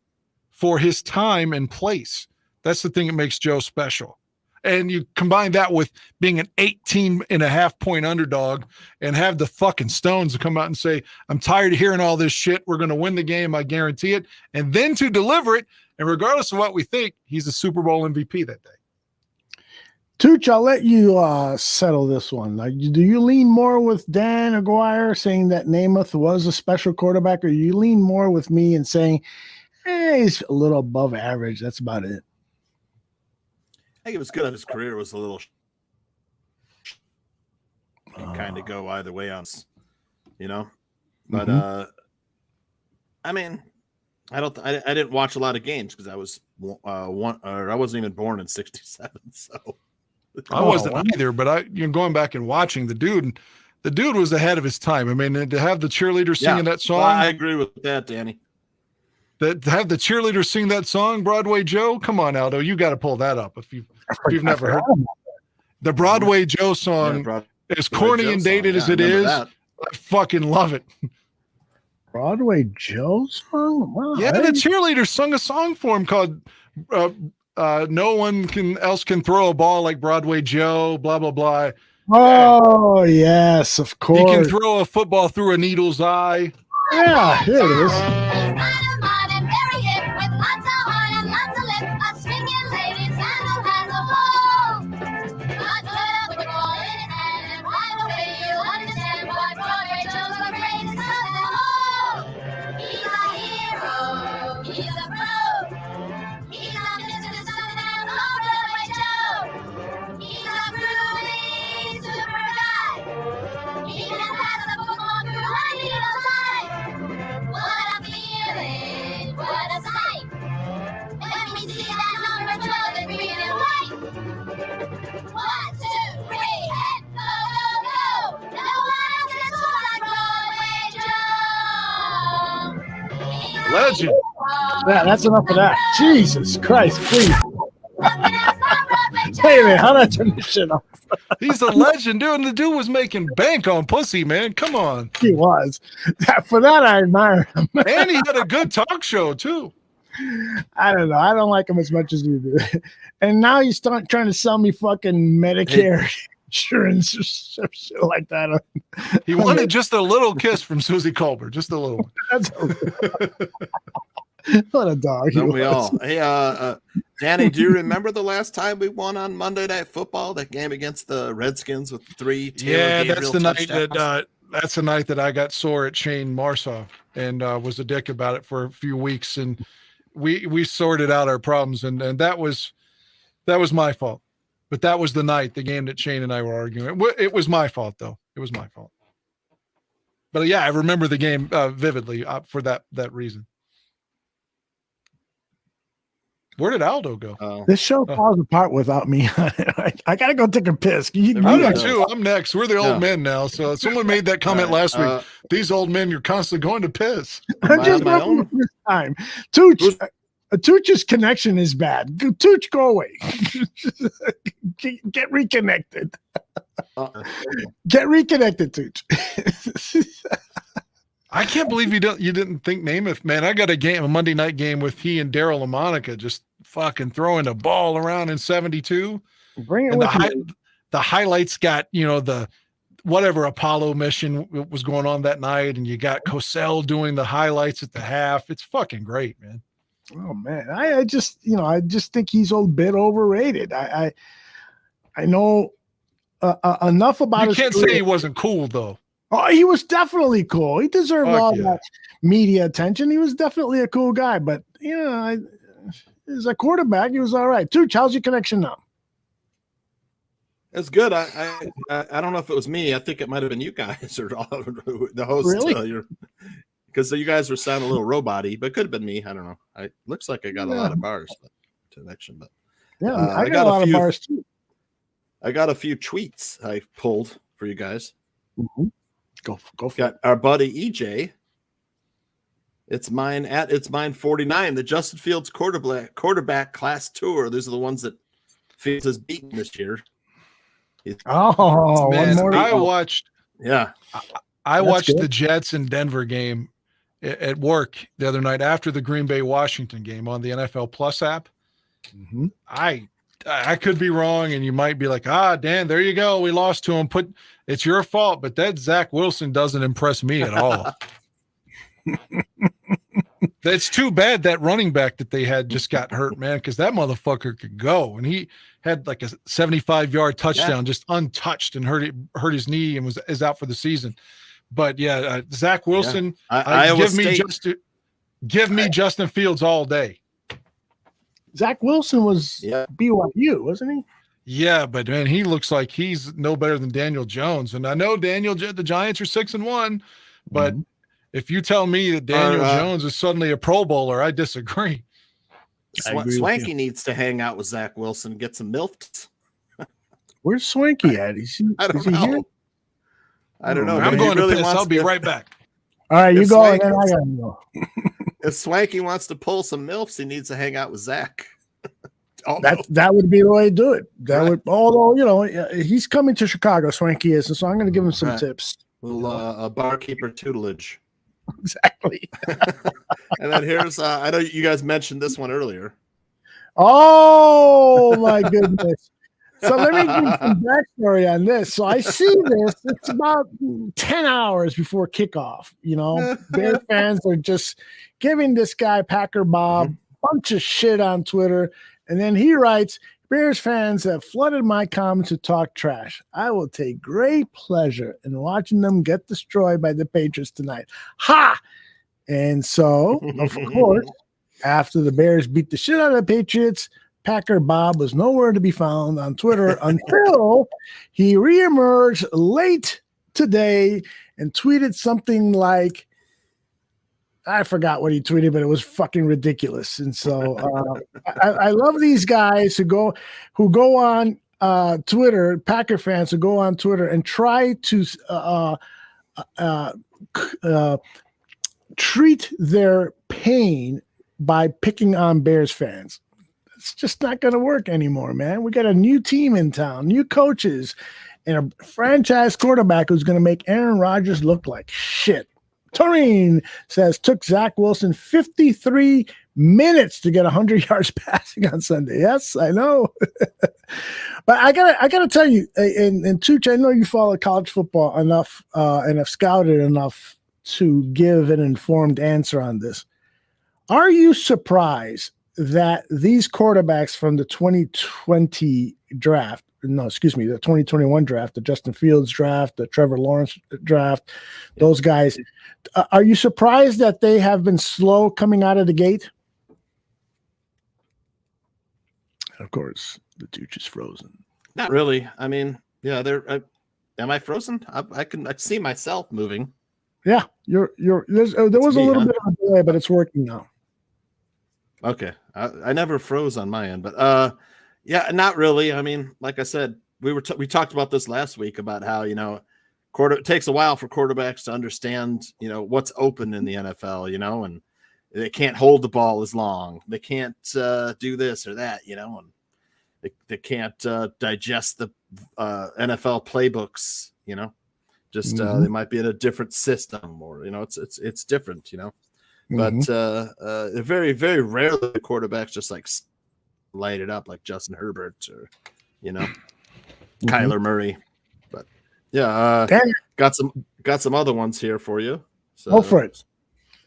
for his time and place. That's the thing that makes Joe special. And you combine that with being an 18.5 point underdog and have the fucking Stones to come out and say, I'm tired of hearing all this shit. We're going to win the game. I guarantee it. And then to deliver it. And regardless of what we think, he's a Super Bowl MVP that day. Tooch, I'll let you settle this one. Like, do you lean more with Dan Aguirre saying that Namath was a special quarterback, or you lean more with me and saying, he's a little above average? That's about it. I think it was good. His career was a little kind of go either way on, But I mean, I didn't watch a lot of games because I was I wasn't even born in '67, so I wasn't either. But going back and watching the dude was ahead of his time. I mean, to have the cheerleader singing that song, well, I agree with that, Danny. To have the cheerleader sing that song, Broadway Joe. Come on, Aldo, you got to pull that up if you've never heard the Broadway Joe song. As corny and dated as it is, I fucking love it. Broadway Joe song? Wow, yeah, the cheerleader sung a song for him called "No One Else Can Throw a Ball Like Broadway Joe." Blah blah blah. Oh yes, of course. He can throw a football through a needle's eye. Yeah, here it is. Legend. Yeah, that's enough of that. Jesus Christ, please. Wait a minute, how did I turn this shit off? He's a legend, dude. And the dude was making bank on pussy, man. Come on. He was. For that, I admire him. And he had a good talk show, too. I don't know. I don't like him as much as you do. And now you start trying to sell me fucking Medicare insurance or shit like that. He wanted just a little kiss from Susie Colbert. Just a little one. That's what a dog. Don't we all? Hey, Danny, do you remember the last time we won on Monday Night Football? That game against the Redskins with 3 Taylor Gabriel touchdowns? That's the night that I got sore at Shane Marsaw and was a dick about it for a few weeks, and we sorted out our problems, and that was my fault. But that was the game that Shane and I were arguing. It was my fault, though. It was my fault. But yeah, I remember the game vividly for that reason. Where did Aldo go? This show falls apart without me. I gotta go take a piss. I do too. I'm next. We're the old men now. So someone made that comment last week. These old men, you're constantly going to piss. I'm just going this time. Tooch's connection is bad. Tooch, go away. Get reconnected. Get reconnected, Tooch. I can't believe you didn't think Namath, man. I got a Monday night game with he and Daryl LaMonica just fucking throwing the ball around in 72. Bring it with the highlights got, the whatever Apollo mission was going on that night, and you got Cosell doing the highlights at the half. It's fucking great, man. Oh man, I just think he's a bit overrated. I know enough about. You can't say he wasn't cool though. Oh, he was definitely cool. He deserved all that media attention. He was definitely a cool guy, but as a quarterback, he was all right. Tooch, how's your connection now? It's good. I don't know if it was me. I think it might have been you guys or the host. Really? Because you guys were sounding a little robot-y, but it could have been me. I don't know. It looks like I got a lot of bars connection, but yeah, I got a lot of bars too. I got a few tweets I pulled for you guys. Mm-hmm. Go for Got our buddy EJ. It's mine 49. The Justin Fields quarterback class tour. These are the ones that Fields has beaten this year. Oh, Man, one more. I watched. Yeah, I That's watched good. the Jets and Denver game at work the other night after the Green Bay Washington game on the NFL Plus app. Mm-hmm. I could be wrong, and you might be like, Dan, there you go. We lost to him. It's your fault, but that Zach Wilson doesn't impress me at all. That's too bad that running back that they had just got hurt, man, because that motherfucker could go. And he had like a 75-yard touchdown just untouched and hurt his knee and is out for the season. But yeah, Zach Wilson, give me Justin Fields all day. Zach Wilson was BYU, wasn't he? Yeah, but man, he looks like he's no better than Daniel Jones. And I know the Giants are 6-1, but if you tell me that Daniel Jones is suddenly a Pro Bowler, I disagree. Swanky needs to hang out with Zach Wilson, get some milk. Where's Swanky at? I don't know. Here? I don't know. I'm going to piss. I'll be right back. All right, you go, and then I gotta go. If Swanky wants to pull some milfs, he needs to hang out with Zach. That would be the way to do it. Although he's coming to Chicago, Swanky is, and so I'm going to give him some tips. A barkeeper tutelage. Exactly. And then here's I know you guys mentioned this one earlier. Oh my goodness. So let me give some backstory on this. So I see this. It's about 10 hours before kickoff. Bear fans are just giving this guy, Packer Bob, a bunch of shit on Twitter. And then he writes, Bears fans have flooded my comments to talk trash. I will take great pleasure in watching them get destroyed by the Patriots tonight. Ha! And so, of course, after the Bears beat the shit out of the Patriots, Packer Bob was nowhere to be found on Twitter until he reemerged late today and tweeted something like, I forgot what he tweeted, but it was fucking ridiculous. And so I love these guys who go on Twitter, Packer fans who go on Twitter and try to treat their pain by picking on Bears fans. It's just not going to work anymore, man. We got a new team in town, new coaches, and a franchise quarterback who's going to make Aaron Rodgers look like shit. Toreen says took Zach Wilson 53 minutes to get 100 yards passing on Sunday. Yes, I know. But I gotta tell you, and Tooch, I know you follow college football enough and have scouted enough to give an informed answer on this. Are you surprised that these quarterbacks from the 2020 draft, the 2021 draft, the Justin Fields draft, the Trevor Lawrence draft, those guys, are you surprised that they have been slow coming out of the gate? Of course, the Tooch is frozen. Not really. I mean, yeah, am I frozen? I can see myself moving. Yeah, there was a little bit of a delay, but it's working now. Okay, I never froze on my end, but yeah, not really. I mean, like I said, we talked about this last week about how it takes a while for quarterbacks to understand what's open in the NFL, and they can't hold the ball as long. They can't do this or that, and they can't digest the NFL playbooks, Just they might be in a different system, or it's different, But very, very rarely the quarterbacks just like light it up like Justin Herbert or Kyler Murray. But yeah, got some other ones here for you. So. Go for it.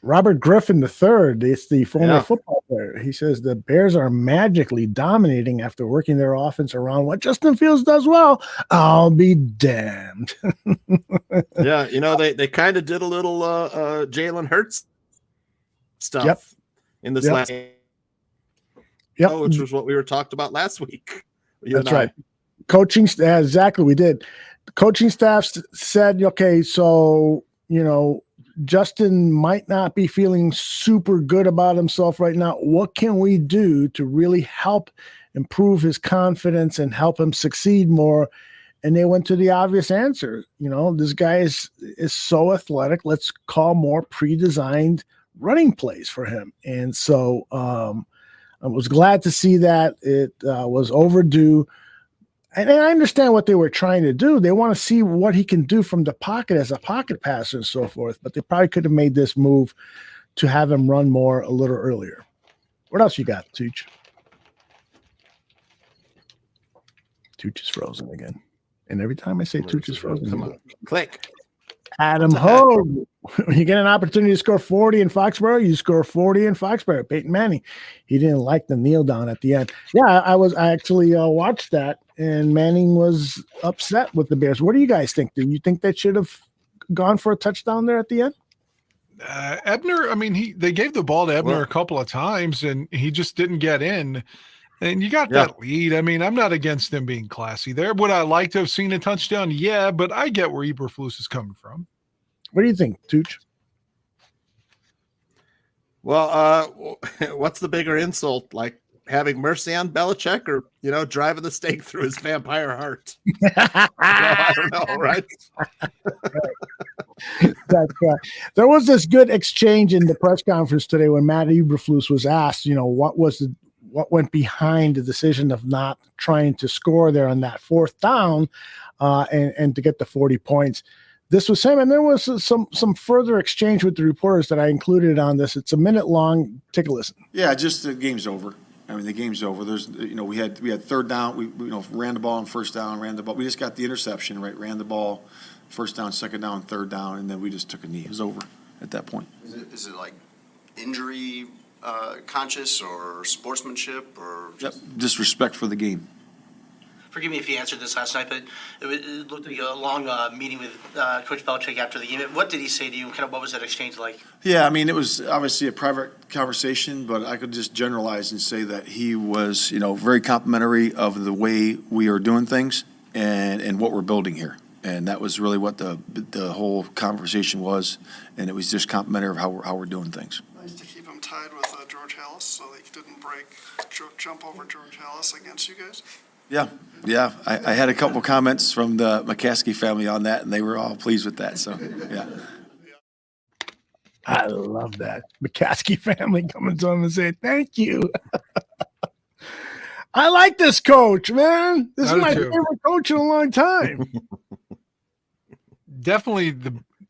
Robert Griffin III, it's the former football player. He says the Bears are magically dominating after working their offense around what Justin Fields does well. I'll be damned. Yeah, they kind of did a little Jalen Hurts stuff in this last game. Yep. Which was what we were talked about last week. That's right. Coaching staff, exactly. We did. The coaching staff said, okay, so, Justin might not be feeling super good about himself right now. What can we do to really help improve his confidence and help him succeed more? and they went to the obvious answer. This guy is so athletic. Let's call more pre-designed running plays for him. And so I was glad to see that. It was overdue. And I understand what they were trying to do. They want to see what he can do from the pocket as a pocket passer and so forth. But they probably could have made this move to have him run more a little earlier. What else you got, Tooch? Tooch is frozen again. And every time I say Tooch is frozen, come on, click. Adam Hogue. When you get an opportunity to score 40 in Foxboro, you score 40 in Foxboro. Peyton Manning, he didn't like the kneel down at the end. Yeah, I actually watched that, and Manning was upset with the Bears. What do you guys think? Do you think they should have gone for a touchdown there at the end? Ebner, I mean, they gave the ball to Ebner a couple of times, and he just didn't get in. And you got that lead. I mean, I'm not against them being classy there. Would I like to have seen a touchdown? Yeah, but I get where Eberflus is coming from. What do you think, Tooch? Well, what's the bigger insult? Like having mercy on Belichick or, driving the stake through his vampire heart? I don't know, right? There was this good exchange in the press conference today when Matt Eberflus was asked, what went behind the decision of not trying to score there on that fourth down and to get the 40 points. This was him, and there was some further exchange with the reporters that I included on this. It's a minute long. Take a listen. Yeah, just the game's over. I mean, the game's over. There's, we had third down. We ran the ball on first down, ran the ball. We just got the interception, right? Ran the ball, first down, second down, third down, and then we just took a knee. It was over at that point. Is it like injury conscious or sportsmanship or just respect for the game? Forgive me if you answered this last night, but it looked like a long meeting with Coach Belichick after the game. What did he say to you? Kind of what was that exchange like? Yeah, I mean, it was obviously a private conversation, but I could just generalize and say that he was, very complimentary of the way we are doing things and what we're building here. And that was really what the whole conversation was, and it was just complimentary of how we're doing things. Nice to keep him tied with George Halas so that he didn't jump over George Halas against you guys. Yeah. I had a couple comments from the McCaskey family on that, and they were all pleased with that. So, yeah. I love that. McCaskey family coming to him and saying, thank you. I like this coach, man. This is my favorite coach in a long time. Definitely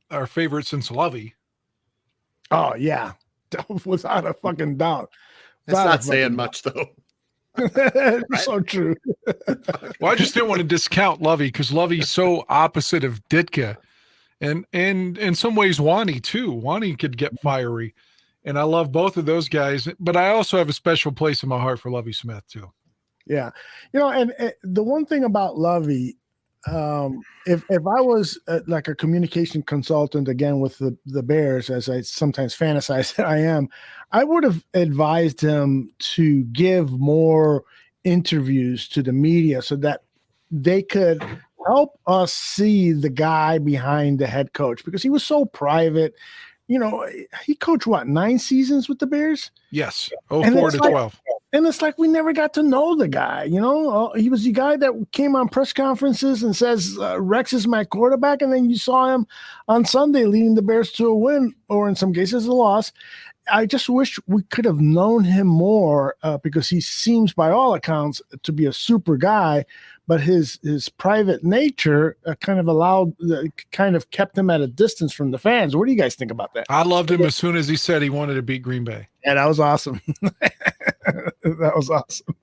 our favorite since Lovey. Oh, yeah. Without a fucking doubt. That's not saying much, though. Right? So true. Well, I just didn't want to discount Lovey because Lovey's so opposite of Ditka. And in some ways, Wani, too. Wani could get fiery. And I love both of those guys. But I also have a special place in my heart for Lovie Smith, too. Yeah. And the one thing about Lovey, if I was like a communication consultant again with the Bears, as I sometimes fantasize that I am, I would have advised him to give more interviews to the media so that they could help us see the guy behind the head coach, because he was so private. He coached 9 seasons with the Bears? Yes. 04 to 12. And it's like we never got to know the guy. He was the guy that came on press conferences and says, Rex is my quarterback. And then you saw him on Sunday leading the Bears to a win, or in some cases a loss. I just wish we could have known him more because he seems, by all accounts, to be a super guy. But his private nature kind of kept him at a distance from the fans. What do you guys think about that? I loved him as soon as he said he wanted to beat Green Bay. Yeah, that was awesome. That was awesome.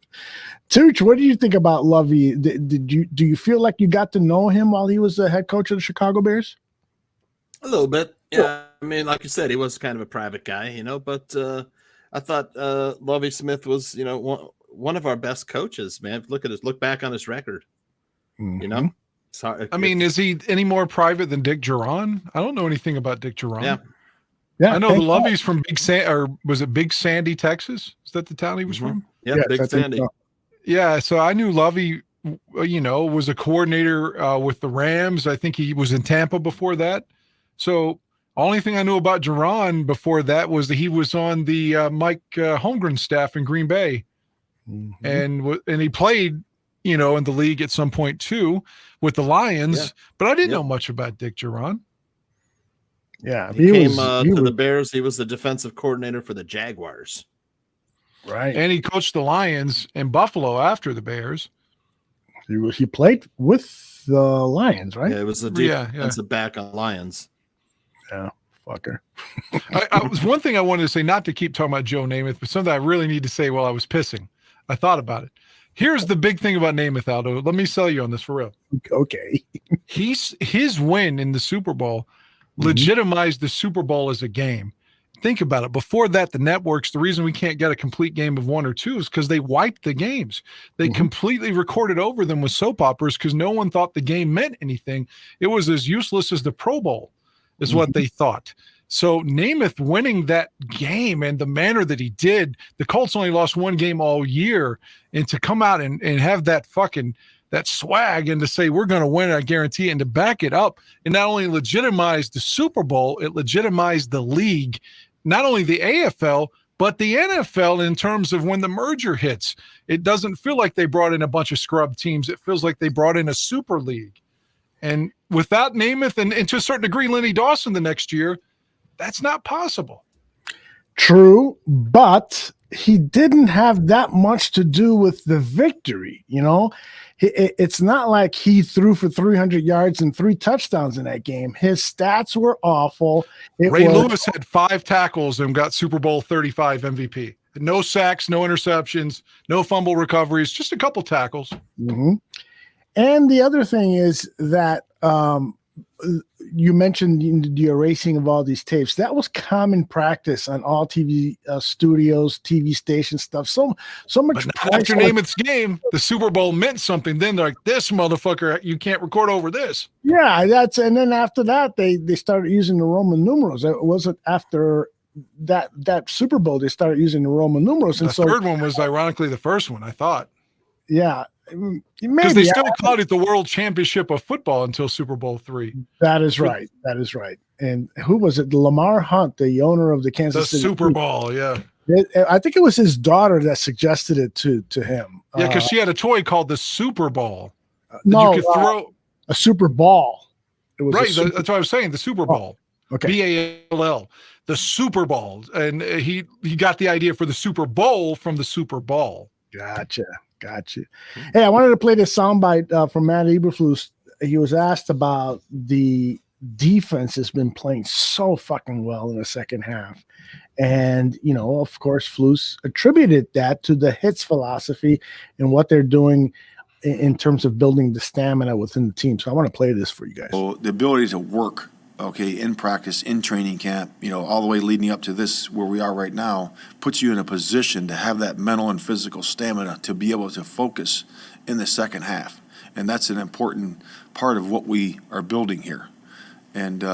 Tooch, what do you think about Lovey? Do you feel like you got to know him while he was the head coach of the Chicago Bears? A little bit, yeah. I mean, like you said, he was kind of a private guy, but I thought Lovie Smith was, one of our best coaches, man. Look back on his record. Mm-hmm. It's hard. I mean, is he any more private than Dick Geron? I don't know anything about Dick Geron. Yeah. I know the Lovey's from was it Big Sandy, Texas? Is that the town he was from? Yeah, Big Sandy. Yeah, so I knew Lovey, was a coordinator with the Rams. I think he was in Tampa before that. So only thing I knew about Geron before that was that he was on the Mike Holmgren staff in Green Bay. Mm-hmm. And he played in the league at some point too with the Lions. Yeah. But I didn't know much about Dick Geron. Yeah, He came to the Bears. He was the defensive coordinator for the Jaguars. Right. And he coached the Lions in Buffalo after the Bears. He played with the Lions, right? Yeah, it was a defensive back on Lions. Yeah, fucker. I was one thing I wanted to say, not to keep talking about Joe Namath, but something I really need to say while I was pissing. I thought about it. Here's the big thing about Namath, Aldo. Let me sell you on this for real. Okay. His win in the Super Bowl legitimized the Super Bowl as a game. Think about it. Before that, the networks, the reason we can't get a complete game of 1 or 2 is because they wiped the games. They completely recorded over them with soap operas because no one thought the game meant anything. It was as useless as the Pro Bowl is what they thought. So Namath winning that game and the manner that he did, the Colts only lost 1 game all year, and to come out and have that that swag and to say we're going to win it, I guarantee it, and to back it up, and not only legitimized the Super Bowl, it legitimized the league, not only the AFL, but the NFL in terms of when the merger hits. It doesn't feel like they brought in a bunch of scrub teams. It feels like they brought in a super league. And without Namath and to a certain degree Lenny Dawson the next year, that's not possible. True, but he didn't have that much to do with the victory. It's not like he threw for 300 yards and 3 touchdowns in that game. His stats were awful. Ray Lewis had 5 tackles and got Super Bowl 35 MVP. No sacks, no interceptions, no fumble recoveries, just a couple tackles. And the other thing is that you mentioned the erasing of all these tapes. That was common practice on all TV studios, TV station stuff. So much. But after Namath's game, the Super Bowl meant something. Then they're like, "This motherfucker, you can't record over this." Yeah, and then after that, they started using the Roman numerals. It wasn't after that Super Bowl they started using the Roman numerals. And the third one was ironically the first one, I thought. Yeah. Because they still called it the World Championship of Football until Super Bowl III. That is right. And who was it? Lamar Hunt, the owner of the Kansas City Super Bowl, yeah. I think it was his daughter that suggested it to him. Yeah, because she had a toy called the Super Ball. No, you could throw a Super Ball. It was right. That's what I was saying. The Super Bowl. Okay. BALL. The Super Bowl, and he got the idea for the Super Bowl from the Super Bowl. Gotcha. Hey, I wanted to play this soundbite from Matt Eberflus. He was asked about the defense has been playing so fucking well in the second half. And, of course, Flus attributed that to the hits philosophy and what they're doing in terms of building the stamina within the team. So I want to play this for you guys. So the ability to work, in practice, in training camp, all the way leading up to this, where we are right now, puts you in a position to have that mental and physical stamina to be able to focus in the second half. And that's an important part of what we are building here. And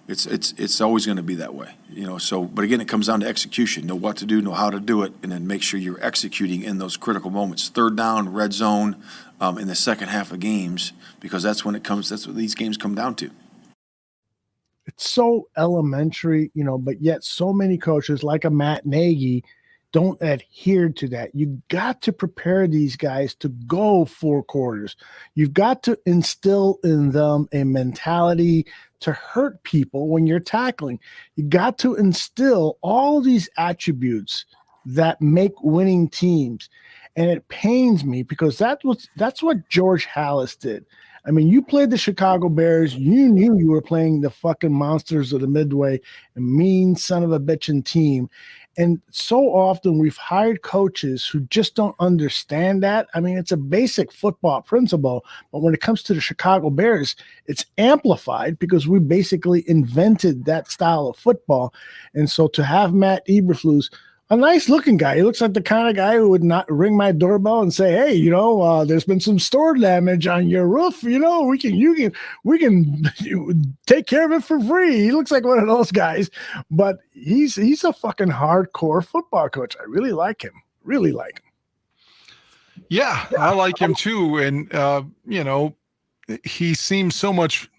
it's always going to be that way, but again, it comes down to execution. Know what to do, know how to do it, and then make sure you're executing in those critical moments. Third down, red zone, in the second half of games, because that's what these games come down to. It's so elementary, but yet so many coaches like a Matt Nagy don't adhere to that. You got to prepare these guys to go 4 quarters. You've got to instill in them a mentality to hurt people when you're tackling. You got to instill all these attributes that make winning teams. And it pains me because that's what George Halas did. I mean, you played the Chicago Bears. You knew you were playing the fucking monsters of the Midway, a mean son of a bitchin' team. And so often we've hired coaches who just don't understand that. I mean, it's a basic football principle, but when it comes to the Chicago Bears, it's amplified because we basically invented that style of football. And so to have Matt Eberflus, a nice looking guy. He looks like the kind of guy who would not ring my doorbell and say, "Hey, there's been some storm damage on your roof. We can take care of it for free." He looks like one of those guys, but he's a fucking hardcore football coach. I really like him. Really like him. Yeah, I like him too. And he seems so much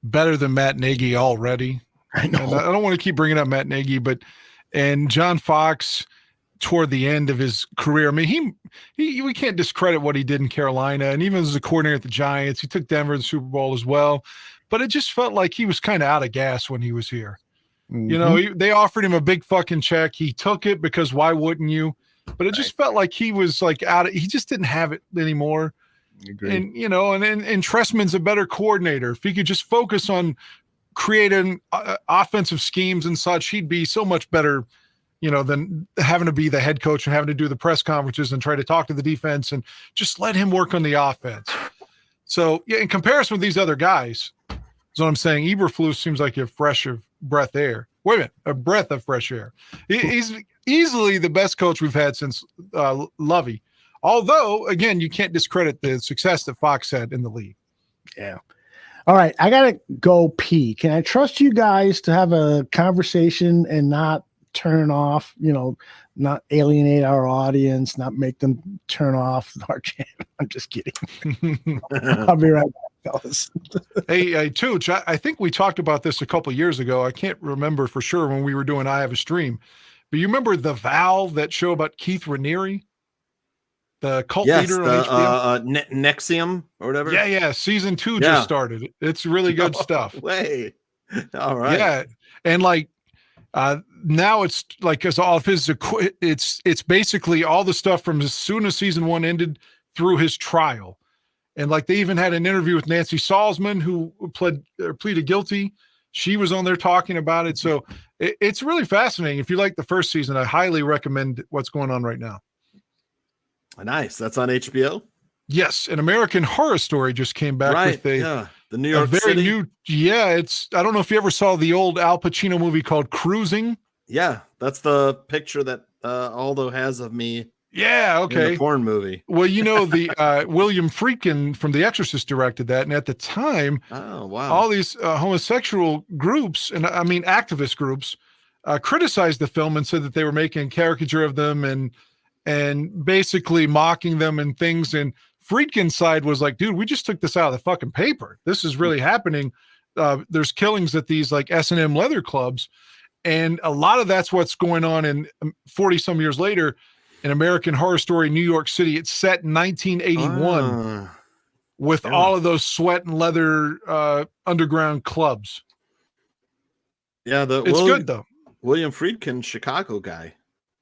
better than Matt Nagy already. I know. And I don't want to keep bringing up Matt Nagy, but. And John Fox, toward the end of his career. I mean, he we can't discredit what he did in Carolina, and even as a coordinator at the Giants, he took Denver to the Super Bowl as well. But it just felt like he was kind of out of gas when he was here. Mm-hmm. You know, they offered him a big fucking check. He took it because why wouldn't you? But it just felt like he was like he just didn't have it anymore. Agreed. And, you know, and Trestman's a better coordinator. If he could just focus on creating offensive schemes and such, he'd be so much better, you know, than having to be the head coach and having to do the press conferences and try to talk to the defense, and just let him work on the offense. So, yeah, in comparison with these other guys, is what I'm saying. Eberflus seems like a fresh breath air. Wait a minute, a breath of fresh air. He's easily the best coach we've had since Lovey. Although, again, you can't discredit the success that Fox had in the league. Yeah. All right, I gotta go pee. Can I trust you guys to have a conversation and not turn off, you know, not alienate our audience, not make them turn off our channel? I'm just kidding. I'll be right back, fellas. Hey, Tooch, I think we talked about this a couple of years ago. I can't remember for sure when we were doing I Have a Stream, but you remember the Val, that show about Keith Raniere, the cult leader on HBO? Nexium or whatever? Yeah. Season 2 just started. It's really good stuff. Way. All right. Yeah. And like, now it's like, as all of his, it's basically all the stuff from as soon as season 1 ended through his trial. And like, they even had an interview with Nancy Salzman, who pleaded guilty. She was on there talking about it. So it's really fascinating. If you like the first season, I highly recommend what's going on right now. Nice. That's on HBO? Yes. An American Horror Story just came back with the New York very City. New. Yeah. I don't know if you ever saw the old Al Pacino movie called Cruising. Yeah. That's the picture that Aldo has of me. Yeah. Okay. In the porn movie. Well, you know, the William Friedkin from The Exorcist directed that. And at the time, all these homosexual groups, and I mean, activist groups, criticized the film and said that they were making a caricature of them and basically mocking them and things. And Friedkin's side was like, dude, we just took this out of the fucking paper. This is really happening. There's killings at these like S&M leather clubs. And a lot of that's what's going on in 40 some years later in American Horror Story, New York City. It's set in 1981 with all of those sweat and leather underground clubs. Yeah. It's good though. William Friedkin, Chicago guy.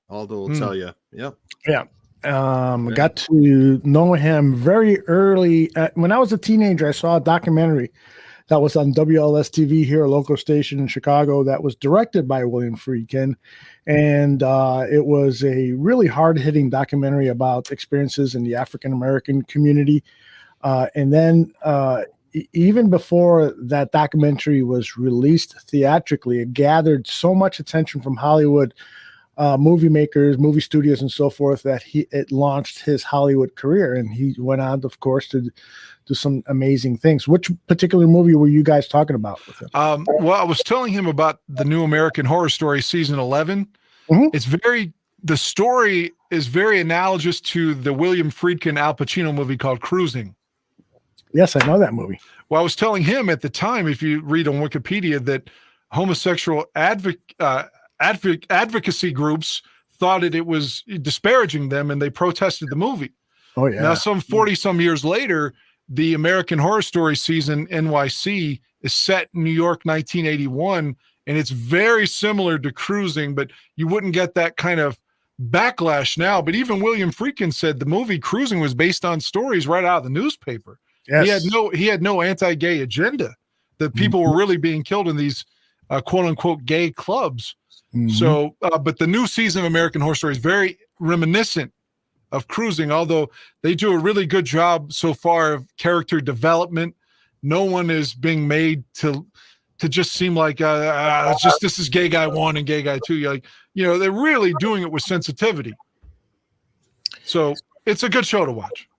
Aldo will tell you. Yep. Yeah. I got to know him very early. When I was a teenager, I saw a documentary that was on WLS TV here, a local station in Chicago, that was directed by William Friedkin. And it was a really hard-hitting documentary about experiences in the African-American community. And then even before that documentary was released theatrically, it gathered so much attention from Hollywood movie makers, movie studios, and so forth, that it launched his Hollywood career, and he went on, of course, to do some amazing things. Which particular movie were you guys talking about with him? Well, I was telling him about the new American Horror Story season 11. Mm-hmm. The story is very analogous to the William Friedkin Al Pacino movie called Cruising. Yes, I know that movie. Well, I was telling him at the time, if you read on Wikipedia, that homosexual advocacy groups thought it was disparaging them, and they protested the movie. Oh yeah. Now, some 40 some years later, the American Horror Story season NYC is set in New York, 1981, and it's very similar to Cruising, but you wouldn't get that kind of backlash now. But even William Friedkin said the movie Cruising was based on stories right out of the newspaper. Yes. He had no anti-gay agenda. That people were really being killed in these quote unquote gay clubs. So, but the new season of American Horror Story is very reminiscent of Cruising, although they do a really good job so far of character development. No one is being made to just seem like it's just this is gay guy 1 and gay guy 2. You're like, you know, they're really doing it with sensitivity. So it's a good show to watch.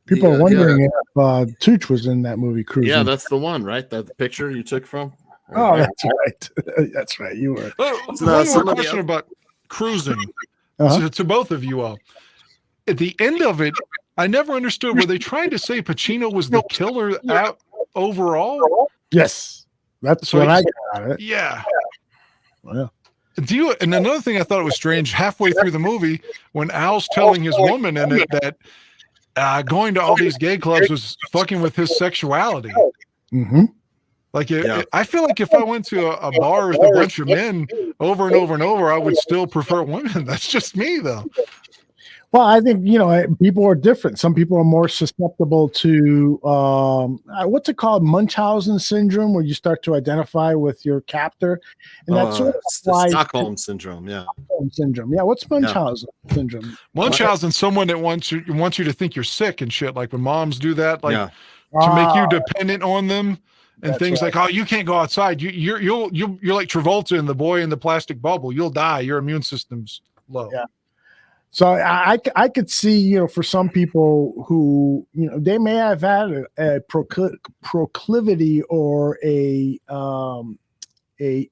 People are wondering if Tooch was in that movie Cruising. Yeah, that's the one, right? That the picture you took from. Oh, that's right. That's right. You were. One more question about Cruising to both of you all. At the end of it, I never understood. Were they trying to say Pacino was the killer overall? Yes, that's what I got out of it. Yeah. Well, And another thing I thought was strange, halfway through the movie, when Al's telling his woman in it that going to all these gay clubs was fucking with his sexuality. Mm-hmm. Like, I feel like if I went to a bar with a bunch of men over and over and over, I would still prefer women. That's just me, though. Well, I think, people are different. Some people are more susceptible to, what's it called? Munchausen syndrome, where you start to identify with your captor. And that's sort of why Stockholm syndrome. Yeah. Stockholm syndrome. Yeah. What's Munchausen syndrome? Munchausen, someone that wants you to think you're sick and shit. Like when moms do that, like to make you dependent on them. And things like, oh, you can't go outside. You're like Travolta in The Boy in the Plastic Bubble. You'll die. Your immune system's low. Yeah. So I could see, for some people who, they may have had a proclivity or a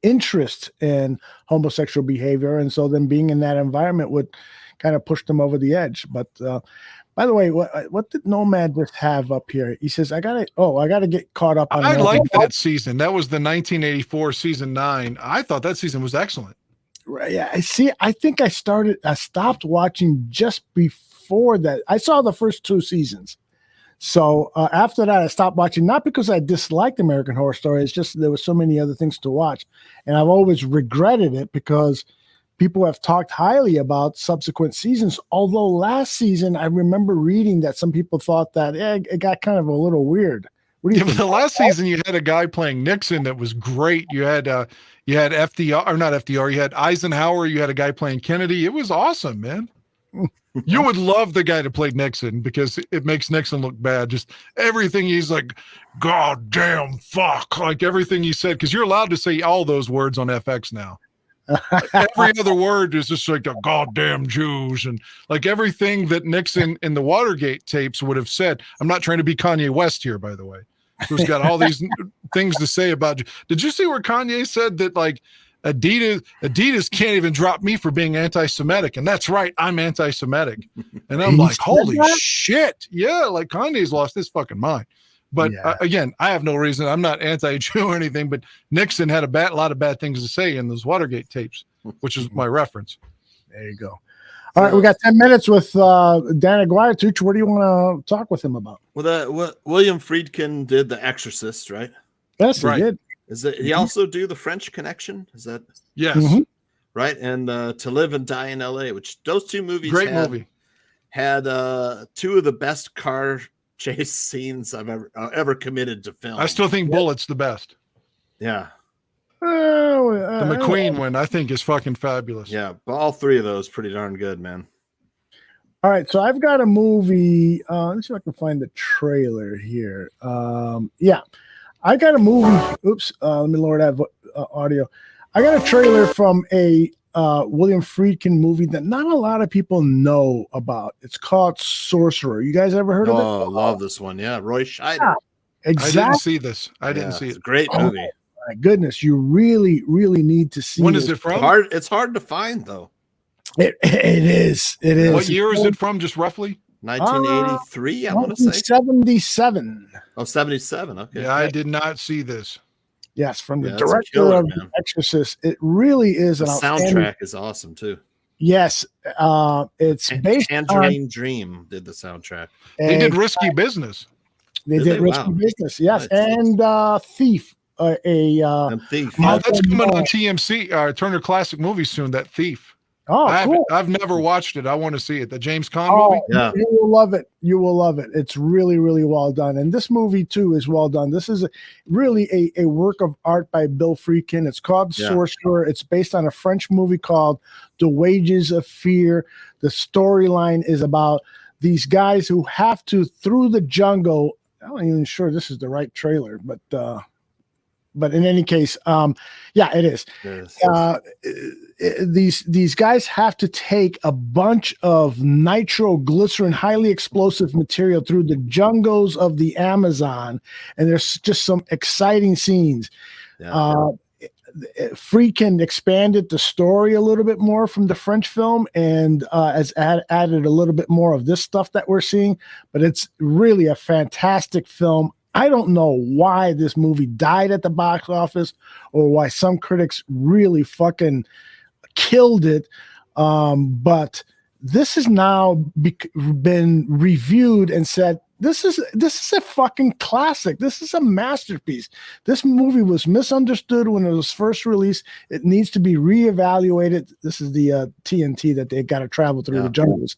interest in homosexual behavior, and so them being in that environment would kind of push them over the edge. But by the way, what did Nomad just have up here? He says, I gotta get caught up on I like that season. That was the 1984 season 9. I thought that season was excellent. Right. Yeah. I think I stopped watching just before that. I saw the first 2 seasons. So after that, I stopped watching, not because I disliked American Horror Story. It's just there were so many other things to watch. And I've always regretted it because people have talked highly about subsequent seasons. Although last season, I remember reading that some people thought that it got kind of a little weird. What do you think? The last season, you had a guy playing Nixon that was great. You had FDR, or not FDR. You had Eisenhower. You had a guy playing Kennedy. It was awesome, man. You would love the guy that played Nixon because it makes Nixon look bad. Just everything he's like, God damn, fuck, like everything he said. Because you're allowed to say all those words on FX now. Every other word is just like the goddamn Jews and like everything that Nixon in the Watergate tapes would have said. I'm not trying to be Kanye West here, by the way, who's got all these things to say about you. Did you see where Kanye said that like Adidas can't even drop me for being anti-Semitic? And that's right, I'm anti-Semitic. And I'm like, holy shit. Yeah, like Kanye's lost his fucking mind. But again, I have no reason. I'm not anti-Jew or anything, but Nixon had a lot of bad things to say in those Watergate tapes, which is my reference. There you go. All right, we got 10 minutes with Dan Aguirre. Tooch, what do you want to talk with him about? Well, William Friedkin did The Exorcist, right? Yes, he did. Is it? He also do The French Connection? Is that? Yes. Mm-hmm. Right, and To Live and Die in L.A., which those 2 movies had 2 of the best car chase scenes I've ever committed to film. I still think Bullet's the best. Yeah. The McQueen one, I think, is fucking fabulous. Yeah, but all 3 of those pretty darn good, man. All right, so I've got a movie. Let's see if I can find the trailer here. I got a movie. Oops, let me lower that audio. I got a trailer from a William Friedkin movie that not a lot of people know about. It's called Sorcerer. You guys ever heard of it? Oh, I love this one. Yeah, Roy Scheider. Yeah, exactly. I didn't see this. I didn't see it. It's a great movie. Oh, my goodness, you really, really need to see. When is it from? It's hard to find though. It is. What year is it from? Just roughly. 1983. I want to say 77. Oh, 77. Okay. Yeah, I did not see this. Yes, from the director of The Exorcist. It really is. The soundtrack is awesome too. Yes, it's based Tangerine Dream did the soundtrack. They did Risky Business. They did Risky Business, yes, and Thief. Thief. That's coming on TMC, Turner Classic Movies soon. That Thief. Oh, cool. I've never watched it. I want to see it. The James Caan movie. Yeah. You will love it. You will love it. It's really, really well done. And this movie too is well done. This is really a work of art by Bill Friedkin. It's called Sorcerer. It's based on a French movie called The Wages of Fear. The storyline is about these guys who have to, through the jungle. I'm not even sure this is the right trailer, but in any case, it is. These guys have to take a bunch of nitroglycerin, highly explosive material through the jungles of the Amazon, and there's just some exciting scenes. Friedkin expanded the story a little bit more from the French film and has added a little bit more of this stuff that we're seeing, but it's really a fantastic film. I don't know why this movie died at the box office or why some critics really fucking killed it. But this has now been reviewed and said, this is a fucking classic. This is a masterpiece. This movie was misunderstood when it was first released. It needs to be reevaluated. This is the TNT that they got to travel through the jungles.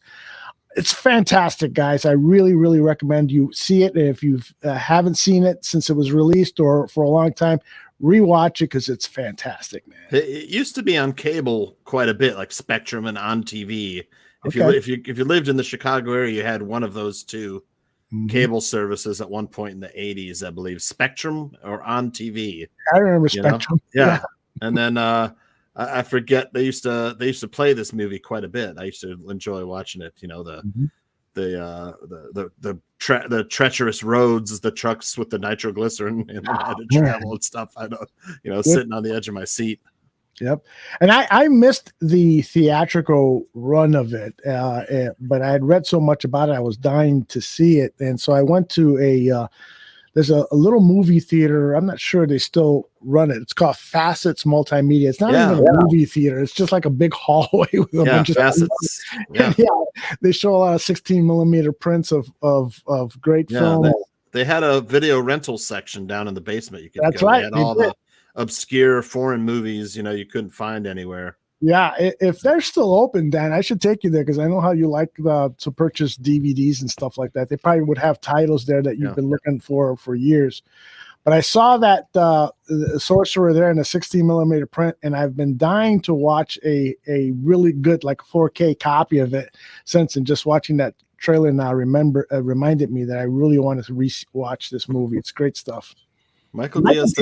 It's fantastic, guys. I really, really recommend you see it. And if you haven't seen it since it was released or for a long time, rewatch it because it's fantastic, man. It used to be on cable quite a bit, like Spectrum and on TV. If you lived in the Chicago area, you had one of those two cable services at one point in the 80s, I believe. Spectrum or on TV. I remember Spectrum. Yeah. And then I forget they used to play this movie quite a bit. I used to enjoy watching it. You know, the treacherous roads, the trucks with the nitroglycerin and the travel and stuff. I don't, sitting on the edge of my seat. Yep. And I missed the theatrical run of it, but I had read so much about it. I was dying to see it. And so I went to there's a little movie theater. I'm not sure they still run it. It's called Facets Multimedia. It's not even a movie theater. It's just like a big hallway with a bunch of Facets. They show a lot of 16 millimeter prints of great film. They had a video rental section down in the basement. You could That's go. right. They had all the obscure foreign movies, you couldn't find anywhere. Yeah, if they're still open, Dan, I should take you there because I know how you like to purchase DVDs and stuff like that. They probably would have titles there that you've been looking for years. But I saw that the Sorcerer there in a 16 millimeter print, and I've been dying to watch a really good, like 4K copy of it since, and just watching that trailer now reminded me that I really want to watch this movie. It's great stuff. Michael Diaz,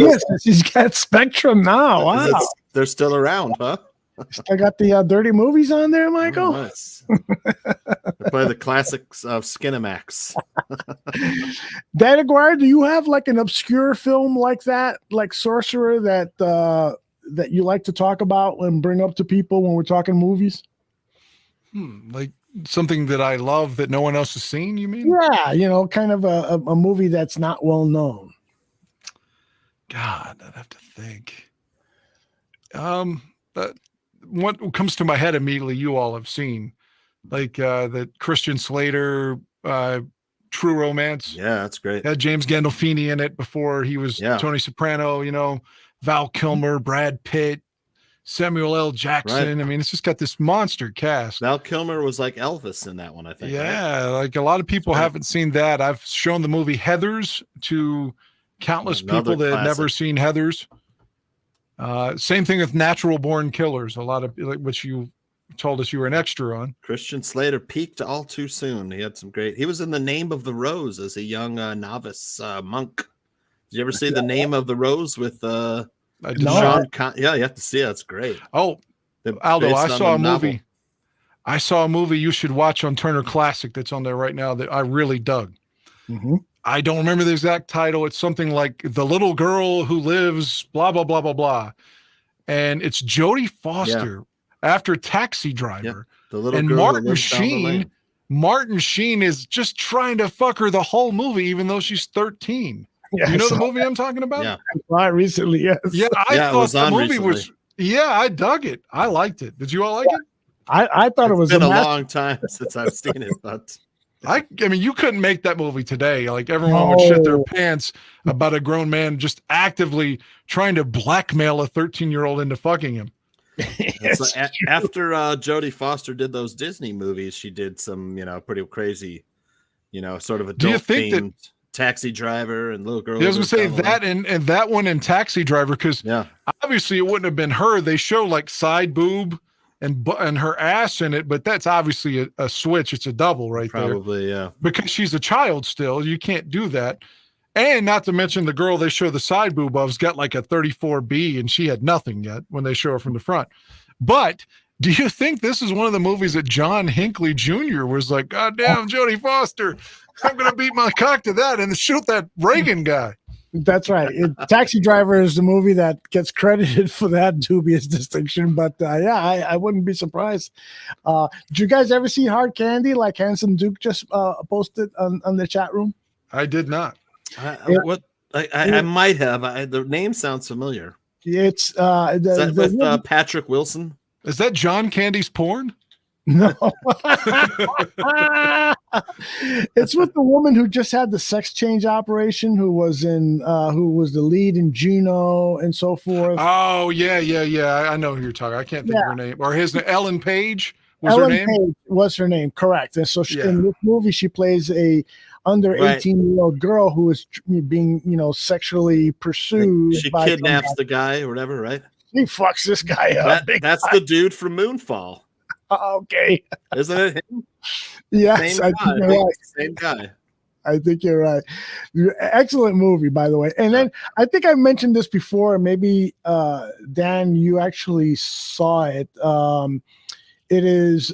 he's got Spectrum now. Wow. They're still around, huh? I got the dirty movies on there, Michael. Oh, nice. Play the classics of Skinamax. Dan Aguirre, do you have like an obscure film like that, like Sorcerer, that you like to talk about and bring up to people when we're talking movies? Like something that I love that no one else has seen, you mean? Yeah, kind of a movie that's not well known. God, I'd have to think. What comes to my head immediately, you all have seen, like the Christian Slater True Romance. Yeah, that's great. Had James Gandolfini in it before he was Tony Soprano. Val Kilmer, Brad Pitt, Samuel L. Jackson. Right. I mean, it's just got this monster cast. Val Kilmer was like Elvis in that one, I think. Yeah, like a lot of people haven't seen that. I've shown the movie Heathers to countless people that had never seen Heathers. Same thing with Natural Born Killers, a lot of which you told us you were an extra on. Christian Slater peaked all too soon. He had some he was in The Name of the Rose as a young novice monk. Did you ever see The Name of the Rose with Sean yeah, you have to see it. It's great. Oh, Aldo, I saw a movie. I saw a movie you should watch on Turner Classic that's on there right now that I really dug. Mm-hmm. I don't remember the exact title. It's something like The Little Girl Who Lives, blah, blah, blah, blah, blah. And it's Jodie Foster after Taxi Driver. The little and girl Martin Sheen. Martin Sheen is just trying to fuck her the whole movie, even though she's 13. Yeah, you know the movie I'm talking about? Yeah. I saw it recently, yes. Yeah, I thought the movie was... Yeah, I dug it. I liked it. Did you all like it? I thought it was been a long time since I've seen it, but... I mean, you couldn't make that movie today. Like everyone would shit their pants about a grown man just actively trying to blackmail a 13-year-old into fucking him. So after Jodie Foster did those Disney movies, she did some, pretty crazy, sort of adult themed Taxi Driver and Little Girl. I was going to say that and that one and Taxi Driver, because obviously it wouldn't have been her. They show like side boob and her ass in it, but that's obviously a switch. It's a double right there. Probably, yeah. Because she's a child still. You can't do that. And not to mention the girl they show the side boob of's got like a 34B and she had nothing yet when they show her from the front. But do you think this is one of the movies that John Hinckley Jr. was like, God damn, Jodie Foster, I'm going to beat my cock to that and shoot that Reagan guy? That's right. Taxi Driver is the movie that gets credited for that dubious distinction. But I wouldn't be surprised. Did you guys ever see Hard Candy like Handsome Duke just posted on the chat room? I did not. I might have. The name sounds familiar. It's with Patrick Wilson. Is that John Candy's porn? No. It's with the woman who just had the sex change operation, who was the lead in Juno and so forth. Oh, yeah. I know who you're talking. I can't think of her name. Or his Ellen Page was Ellen her name? Page was her name, correct. And so in this movie, she plays a under 18-year-old girl who is being, sexually pursued. She by kidnaps somebody. the guy or whatever, right? He fucks this guy up. That's the dude from Moonfall. Okay. Isn't it him? Yes, Same I guy. think you're right. Same guy. I think you're right. Excellent movie, by the way. And then I think I mentioned this before. Maybe Dan, you actually saw it. It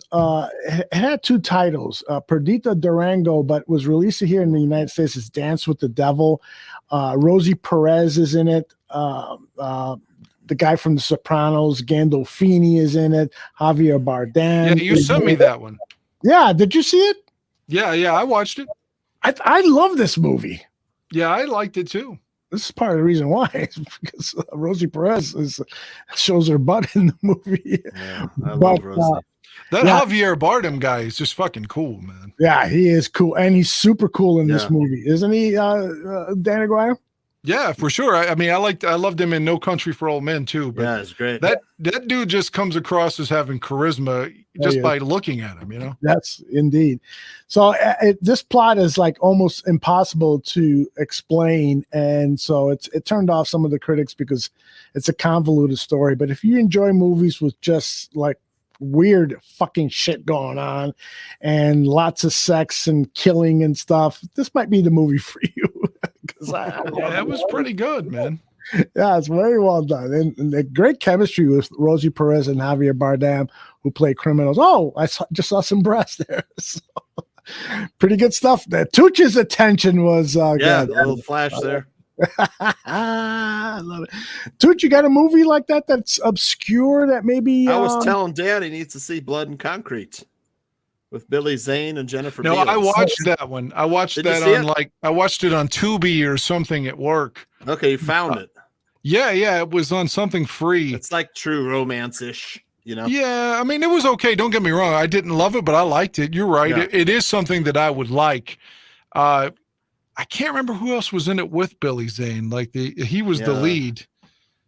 had two titles. Perdita Durango, but was released here in the United States as Dance with the Devil. Rosie Perez is in it. The guy from The Sopranos, Gandolfini, is in it. Javier Bardem. Yeah, you sent me that one. Yeah, did you see it? Yeah, I watched it. I love this movie. Yeah, I liked it too. This is part of the reason why, is because Rosie Perez shows her butt in the movie. Yeah, I love Rosie. Javier Bardem guy is just fucking cool, man. Yeah, he is cool, and he's super cool in this movie, isn't he, Dan Aguirre? Yeah, for sure. I loved him in No Country for Old Men too. But yeah, it's great. That dude just comes across as having charisma just by looking at him, That's indeed. So this plot is like almost impossible to explain, and so it turned off some of the critics because it's a convoluted story. But if you enjoy movies with just like weird fucking shit going on and lots of sex and killing and stuff, this might be the movie for you. That was pretty good, man. Yeah, it's very well done, and the great chemistry with Rosie Perez and Javier Bardem, who play criminals. Oh, just saw some breasts there. So, pretty good stuff there. Tooch's attention was good. A little flash there. I love it. Tooch, you got a movie like that's obscure that maybe I was telling Dan he needs to see Blood and Concrete with Billy Zane and Jennifer No, Beals. I watched that one. I watched Did that you see on it? I watched it on Tubi or something at work. Okay, you found it. Yeah, it was on something free. It's like true romance-ish, Yeah, I mean, it was okay. Don't get me wrong. I didn't love it, but I liked it. You're right. Yeah. It is something that I would like. I can't remember who else was in it with Billy Zane. He was the lead.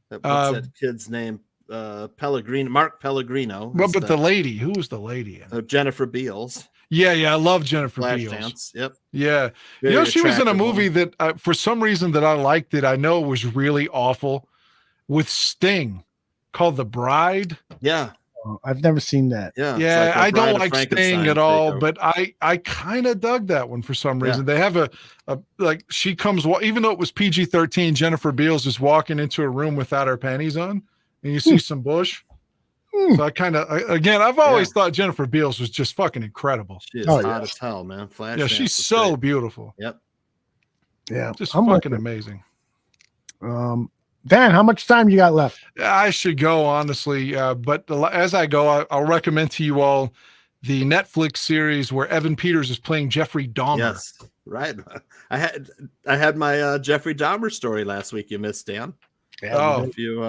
What's that kid's name? Pellegrino, Mark Pellegrino. But the lady, who was the lady? Jennifer Beals. Yeah, I love Jennifer Beals. Flashdance. Yep. Yeah. Very She was in a attractive movie woman. that for some reason that I liked it. I know was really awful with Sting called The Bride. Yeah. I've never seen that. Yeah, I don't like Sting at all, takeover. but I kind of dug that one for some reason. Yeah. They have a she comes, even though it was PG-13, Jennifer Beals is walking into a room without her panties on, and you see some bush. So I kind of, again, I've always thought Jennifer Beals was just fucking incredible. She is hot as hell, man. Flash. Yeah, she's so beautiful. Yep. Yeah, just I'm fucking with amazing. Dan, how much time you got left? I should go, honestly, but as I go, I'll recommend to you all the Netflix series where Evan Peters is playing Jeffrey Dahmer. Yes, right. I had my Jeffrey Dahmer story last week. You missed, Dan. Yeah, If you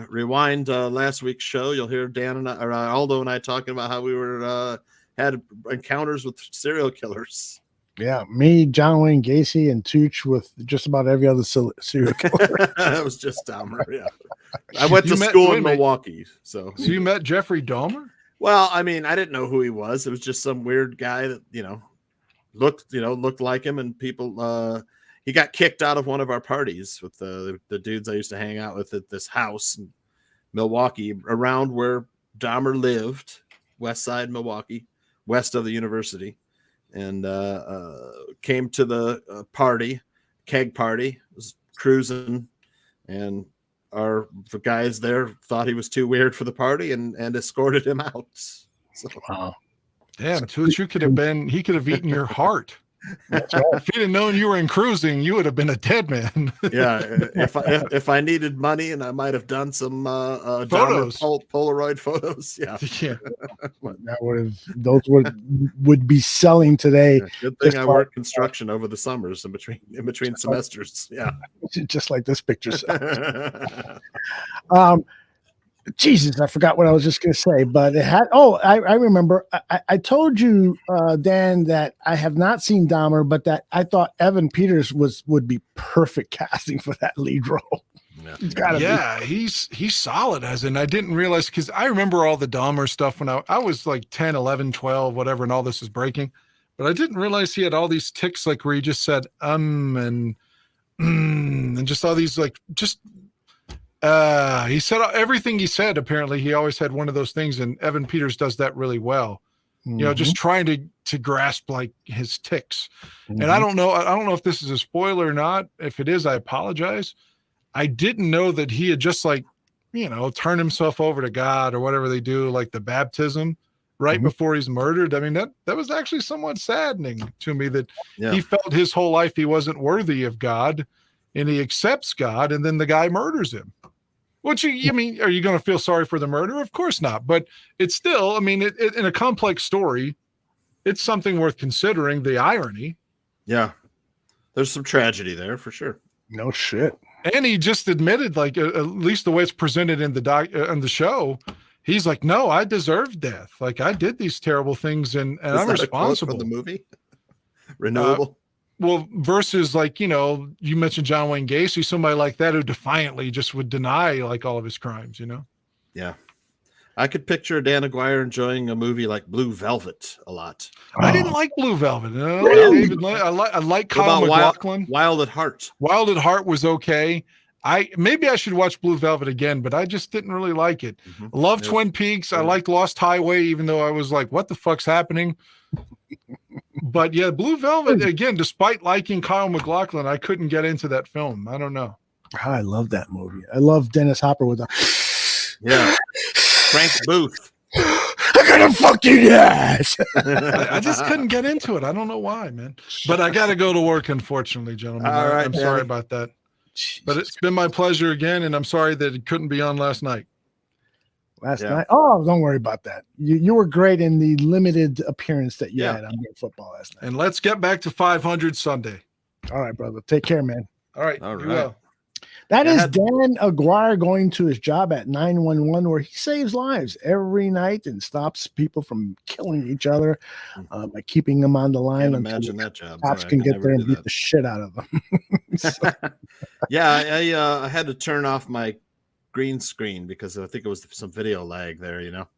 rewind last week's show, you'll hear Dan and Aldo and I talking about how we were had encounters with serial killers. Yeah, me, John Wayne Gacy, and Tooch with just about every other serial killer. That was just Dahmer. Yeah, I went to school in Milwaukee, so you met Jeffrey Dahmer? Well, I mean, I didn't know who he was. It was just some weird guy that looked like him, and people. He got kicked out of one of our parties with the dudes I used to hang out with at this house in Milwaukee, around where Dahmer lived, West Side Milwaukee, west of the university, and came to the keg party, was cruising, and the guys there thought he was too weird for the party and escorted him out. So, wow. Damn, Tooch, he could have eaten your heart. That's right. If he'd have known you were in cruising, you would have been a dead man. Yeah, if I needed money, and I might have done some photos, Polaroid photos. Yeah, those would be selling today. Yeah, good thing I worked construction over the summers in between semesters. Yeah, just like this picture says. Jesus, I forgot what I was just going to say, but it had. Oh, I remember. I told you, Dan, that I have not seen Dahmer, but that I thought Evan Peters would be perfect casting for that lead role. He's gotta be. He's solid as in. I didn't realize because I remember all the Dahmer stuff when I was like 10, 11, 12, whatever, and all this is breaking. But I didn't realize he had all these tics, like where he just said and just all these like just. He said everything he said. Apparently, he always had one of those things, and Evan Peters does that really well. Mm-hmm. You know, just trying to grasp like his tics. Mm-hmm. And I don't know if this is a spoiler or not. If it is, I apologize. I didn't know that he had just like, you know, turned himself over to God or whatever they do, like the baptism right before he's murdered. I mean, that was actually somewhat saddening to me that he felt his whole life he wasn't worthy of God, and he accepts God, and then the guy murders him. Which, I mean, are you going to feel sorry for the murderer? Of course not. But it's still, I mean, in a complex story, it's something worth considering, the irony. Yeah. There's some tragedy there for sure. No shit. And he just admitted, like, at least the way it's presented in the show, he's like, no, I deserve death. Like, I did these terrible things, and I'm responsible. For the movie? Renewable? Well, versus like, you know, you mentioned John Wayne Gacy, somebody like that who defiantly just would deny like all of his crimes, you know? Yeah. I could picture Dan Aguirre enjoying a movie like Blue Velvet a lot. I didn't like Blue Velvet. Really? I like Kyle MacLachlan. Wild at Heart. Wild at Heart was okay. Maybe I should watch Blue Velvet again, but I just didn't really like it. Love Twin Peaks. I liked Lost Highway, even though I was like, what the fuck's happening? But yeah, Blue Velvet, again, despite liking Kyle MacLachlan, I couldn't get into that film. I don't know. I love that movie. I love Dennis Hopper with Frank Booth. I'm gonna fuck you, yes. I just couldn't get into it. I don't know why, man. But I got to go to work, unfortunately, gentlemen. All right, I'm sorry about that. But it's been my pleasure again, and I'm sorry that it couldn't be on last night. Last night? Oh, don't worry about that. You were great in the limited appearance that you had on Good Football last night. And let's get back to 500 Sunday. All right, brother. Take care, man. All right. Well. That is Dan Aguirre going to his job at 911, where he saves lives every night and stops people from killing each other by keeping them on the line. Can't imagine that job. Cops can get there and beat the shit out of them. I had to turn off my green screen because I think it was some video lag there, you know.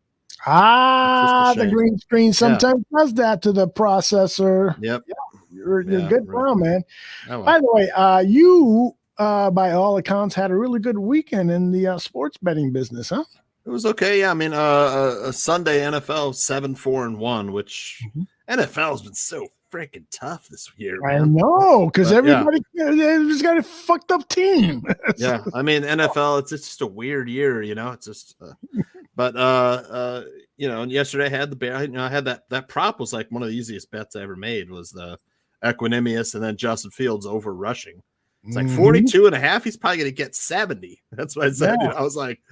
The green screen sometimes does that to the processor. Yep. You're good now, man. Oh, well. By the way, you by all accounts had a really good weekend in the sports betting business, huh? It was okay. Yeah, I mean, a Sunday NFL 7-4-1, which NFL has been so freaking tough this year. Man. I know, because everybody's got a fucked up team. Yeah, I mean, NFL, it's just a weird year, you know. It's just, but you know, and yesterday I had I had that prop was like one of the easiest bets I ever made was the Equanimous and then Justin Fields over rushing. It's like 42.5. He's probably going to get 70. That's what I said. Yeah. You know, I was like,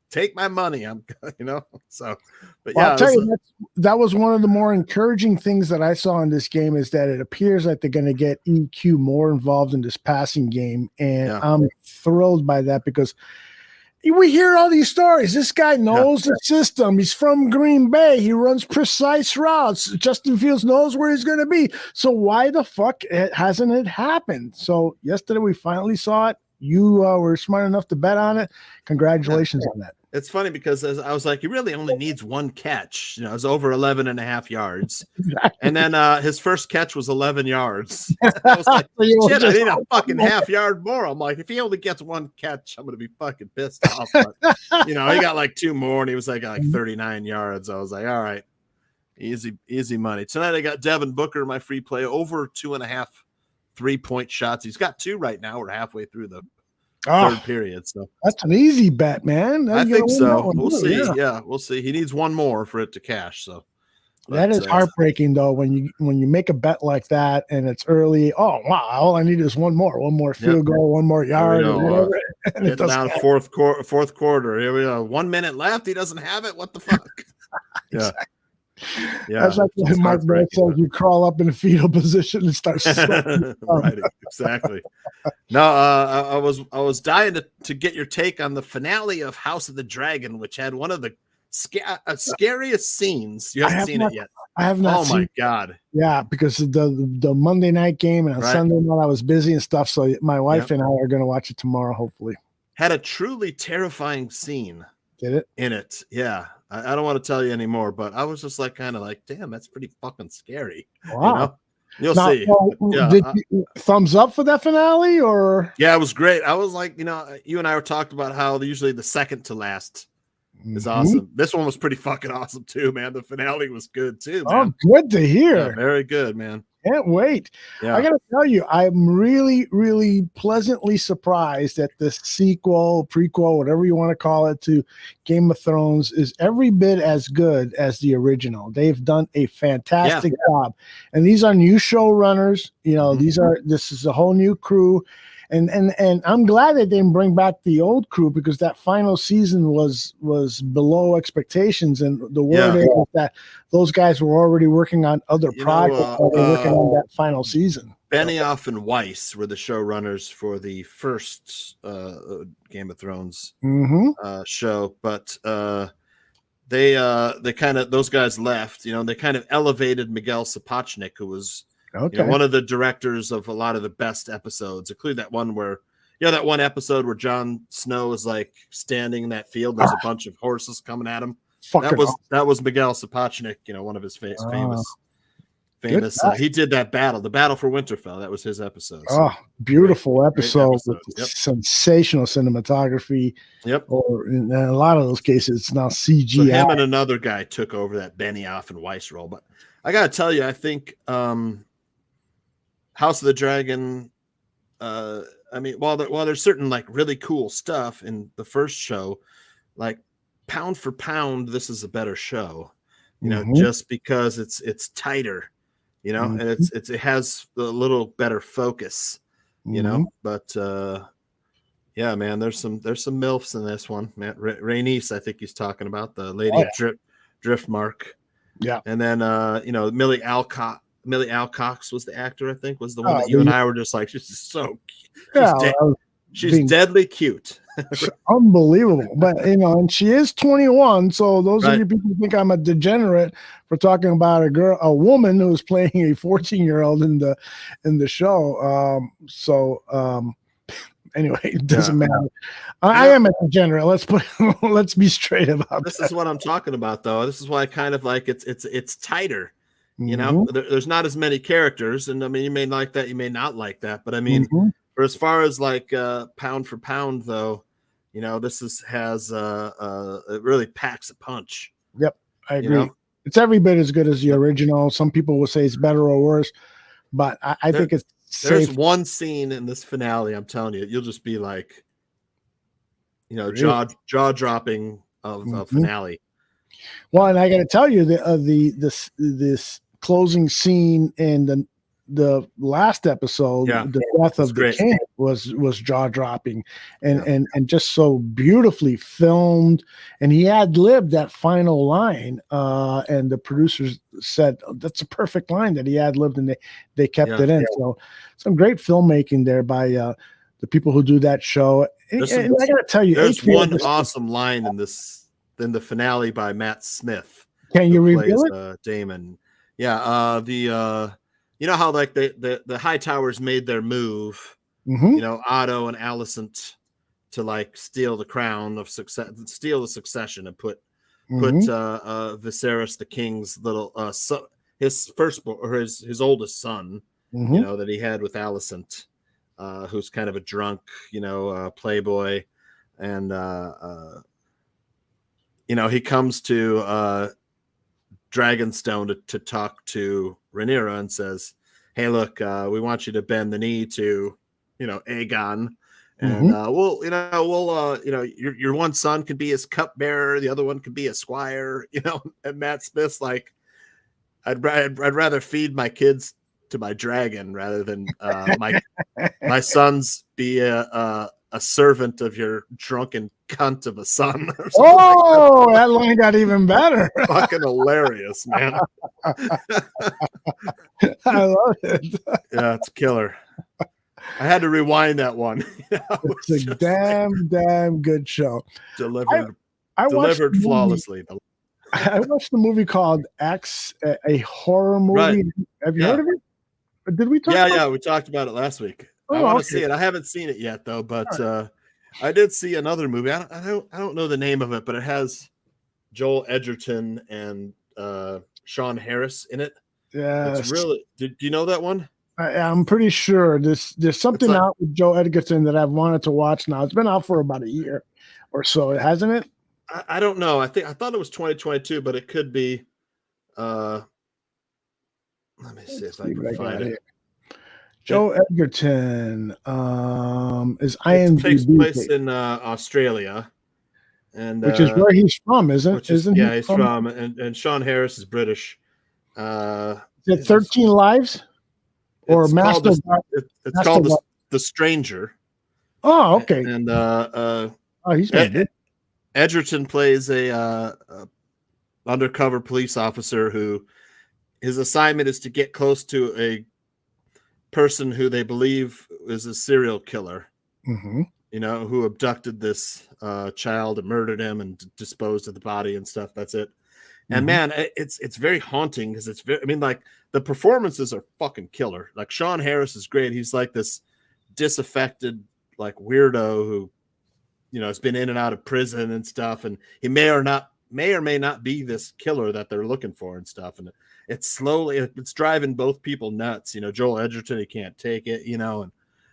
take my money. I'm, you know, so, but well, yeah, I'll tell you, that was one of the more encouraging things that I saw in this game is that it appears like they're going to get EQ more involved in this passing game. And I'm thrilled by that because we hear all these stories. This guy knows the system. He's from Green Bay. He runs precise routes. Justin Fields knows where he's going to be. So why the fuck hasn't it happened? So yesterday we finally saw it. You were smart enough to bet on it. Congratulations on that. It's funny because I was like, he really only needs one catch. You know, it's over 11.5 yards. And then his first catch was 11 yards. I was like, shit, I need a fucking half yard more. I'm like, if he only gets one catch, I'm going to be fucking pissed off. But, you know, he got like two more and he was like 39 yards. I was like, all right, easy money. Tonight I got Devin Booker, my free play, over 2.5 3-point shots. He's got 2 right now. We're halfway through the third period. So that's an easy bet, man. I think so. We'll see. Yeah, we'll see. He needs one more for it to cash. So that is heartbreaking, though, when you make a bet like that and it's early. Oh wow! All I need is one more field goal, one more yard. Getting down fourth quarter. Here we go. 1 minute left. He doesn't have it. What the fuck? Exactly. Yeah, That's like it's when Mike Brown heartbreaking. says you crawl up in a fetal position and start sweating. Right, exactly. No, I was dying to get your take on the finale of House of the Dragon, which had one of the scariest scenes. You haven't seen it yet. I have not Oh seen my God. Yeah, because the Monday night game and on Right. Sunday night I was busy and stuff. So my wife Yep. and I are going to watch it tomorrow, hopefully. Had a truly terrifying scene. Did it? In it. Yeah. I don't want to tell you anymore, but I was just like, kind of like, damn, that's pretty fucking scary. Wow. You know? You'll Now, see. Yeah, did you, thumbs up for that finale or? yeah, it was great. I was like, you and I were talked about how usually the second to last is awesome. This one was pretty fucking awesome too, man. The finale was good too, man. Oh, good to hear. Yeah, very good, man. Can't wait. Yeah. I got to tell you, I'm really, really pleasantly surprised that this sequel, prequel, whatever you want to call it, to Game of Thrones is every bit as good as the original. They've done a fantastic job. And these are new showrunners. This is a whole new crew. And I'm glad they didn't bring back the old crew because that final season was below expectations. And the word is that those guys were already working on other projects while they were working on that final season. Benioff and Weiss were the showrunners for the first Game of Thrones show, but they kind of, those guys left. They kind of elevated Miguel Sapochnik, who was one of the directors of a lot of the best episodes, including that one where, that one episode where Jon Snow is like standing in that field. There's a bunch of horses coming at him. That was Miguel Sapochnik, one of his famous. He did that battle, the battle for Winterfell. That was his episode. So beautiful episode with Yep. sensational cinematography. Yep. Or in a lot of those cases, it's now CGI. So him and another guy took over that Benioff and Weiss role. But I got to tell you, I think House of the Dragon, while there's certain like really cool stuff in the first show, like pound for pound, this is a better show, just because it's tighter, and it has a little better focus, but yeah, man, there's some MILFs in this one, man. Rhaenys, I think he's talking about the lady of Driftmark. Yeah. And then Millie Alcox was the actor, I think, was the one that you and I were just like, she's so cute. She's deadly cute. Unbelievable. But and she is 21, so those of you people who think I'm a degenerate for talking about a woman who's playing a 14-year-old in the show. Anyway, it doesn't matter. I am a degenerate. Let's be straight about this. That. Is what I'm talking about, though. This is why I kind of like it's tighter. There's not as many characters, and I mean, you may like that, you may not like that, but I mean, for as far as like pound for pound, though, this has it really packs a punch. Yep, I agree. It's every bit as good as the original. Some people will say it's better or worse, but I think it's. There's one scene in this finale, I'm telling you, you'll just be like, jaw dropping of finale. Well, and I got to tell you, this closing scene in the last episode, the death of the king, was jaw dropping, and just so beautifully filmed. And he ad-libbed that final line, and the producers said that's a perfect line that he ad-libbed, and they kept it in. So some great filmmaking there by the people who do that show. And I got to tell you, there's one awesome line in the finale by Matt Smith. Can you reveal it? Damon. Yeah. How like the Hightowers made their move, Otto and Alicent, to like steal the crown of success, steal the succession, and put Viserys, the king's little his firstborn or his oldest son, that he had with Alicent, who's kind of a drunk, playboy, and he comes to Dragonstone to talk to Rhaenyra and says, "Hey, look, we want you to bend the knee to, Aegon, and your one son could be his cupbearer, the other one could be a squire, And Matt Smith's like, I'd rather feed my kids to my dragon rather than my sons be a servant of your drunken cunt of a son. Or Oh, that line got even better. Fucking hilarious, man. I love it. Yeah, it's killer. I had to rewind that one. It's a damn good show. Delivered watched flawlessly. I watched the movie called X, a horror movie. Right. Have you heard of it? Did we talk about Yeah, we talked about it last week. I Oh, want to okay. see it. I haven't seen it yet though, but I did see another movie. I don't know the name of it, but it has Joel Edgerton and Sean Harris in it. Yeah. It's really. Do you know that one? I'm pretty sure there's something out with Joe Edgerton that I've wanted to watch now. It's been out for about a year or so, hasn't it? I don't know. I thought it was 2022, but it could be. Let me see if I can find it. Joe Edgerton is It IMDb. takes place in Australia, and which is where he's from, isn't he? He's from, and Sean Harris is British. Is it 13 Lives? Or it's Master? It's called the Stranger. Oh, okay. And he's been good. Edgerton plays a undercover police officer who his assignment is to get close to a person who they believe is a serial killer. Mm-hmm. You know, who abducted this child and murdered him and disposed of the body and stuff. That's it. And man, it's very haunting because it's very. I mean, like the performances are fucking killer. Like Sean Harris is great. He's like this disaffected, like weirdo who, you know, has been in and out of prison and stuff. And he may or may not be this killer that they're looking for and stuff. And it's driving both people nuts. You know, Joel Edgerton, he can't take it. You know, and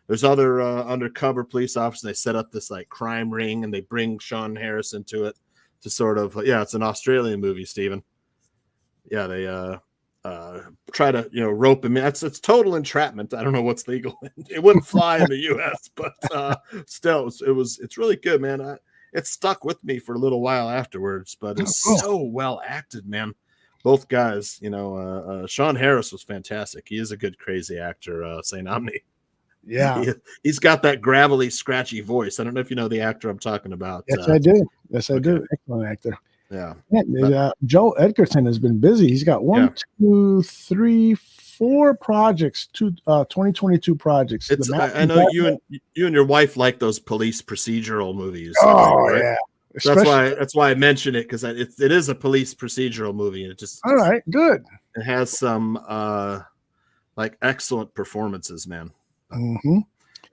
there's other undercover police officers. They set up this like crime ring and they bring Sean Harris into it. To sort of, it's an Australian movie, Stephen. Yeah, they try to, rope him in. It's total entrapment. I don't know what's legal. It wouldn't fly in the U.S., but still, it's really good, man. It stuck with me for a little while afterwards, but it's so well acted, man. Both guys, Sean Harris was fantastic. He is a good crazy actor, St. Omni. Yeah, he's got that gravelly, scratchy voice. I don't know if you know the actor I'm talking about. Yes, I do. Yes, I do. Excellent actor. Yeah. Joe Edgerton has been busy. He's got 4 projects, 2022 projects. I know you and your wife like those police procedural movies. Oh, right? yeah. That's why I mentioned it because it is a police procedural movie. And it just all right, good. It has some like excellent performances, man. Mm-hmm.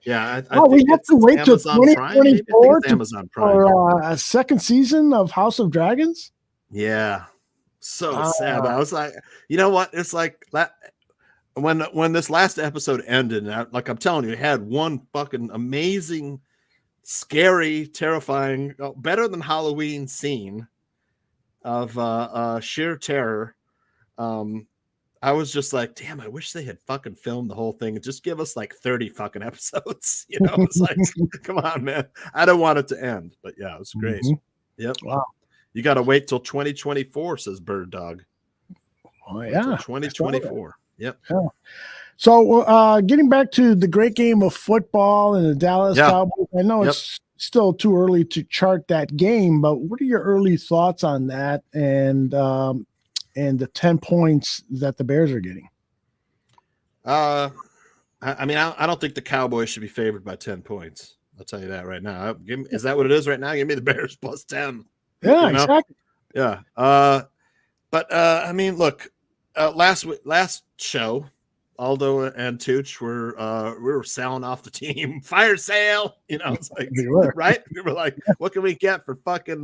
Yeah, we have to wait till 2024 Amazon Prime for a second season of House of Dragons. Yeah, so sad. I was like, you know what? It's like that when this last episode ended. And like I'm telling you, it had one fucking amazing, scary, terrifying, better than Halloween scene of sheer terror. I was just like, damn, I wish they had fucking filmed the whole thing and just give us like 30 fucking episodes. You know, it's like, come on, man. I don't want it to end, but yeah, it was great. Mm-hmm. Yep. Wow. You got to wait till 2024, says Bird Dog. Oh, yeah. 2024. Yep. Yeah. So getting back to the great game of football and the Dallas Cowboys, I know it's still too early to chart that game, but what are your early thoughts on that? And the 10 points that the Bears are getting? I mean, I don't think the Cowboys should be favored by 10 points. I'll tell you that right now. Is that what it is right now? Give me the Bears plus 10. Yeah, exactly. Yeah. But I mean, look, last show, Aldo and Tooch we were selling off the team. Fire sale, it's like right. We were like, what can we get for fucking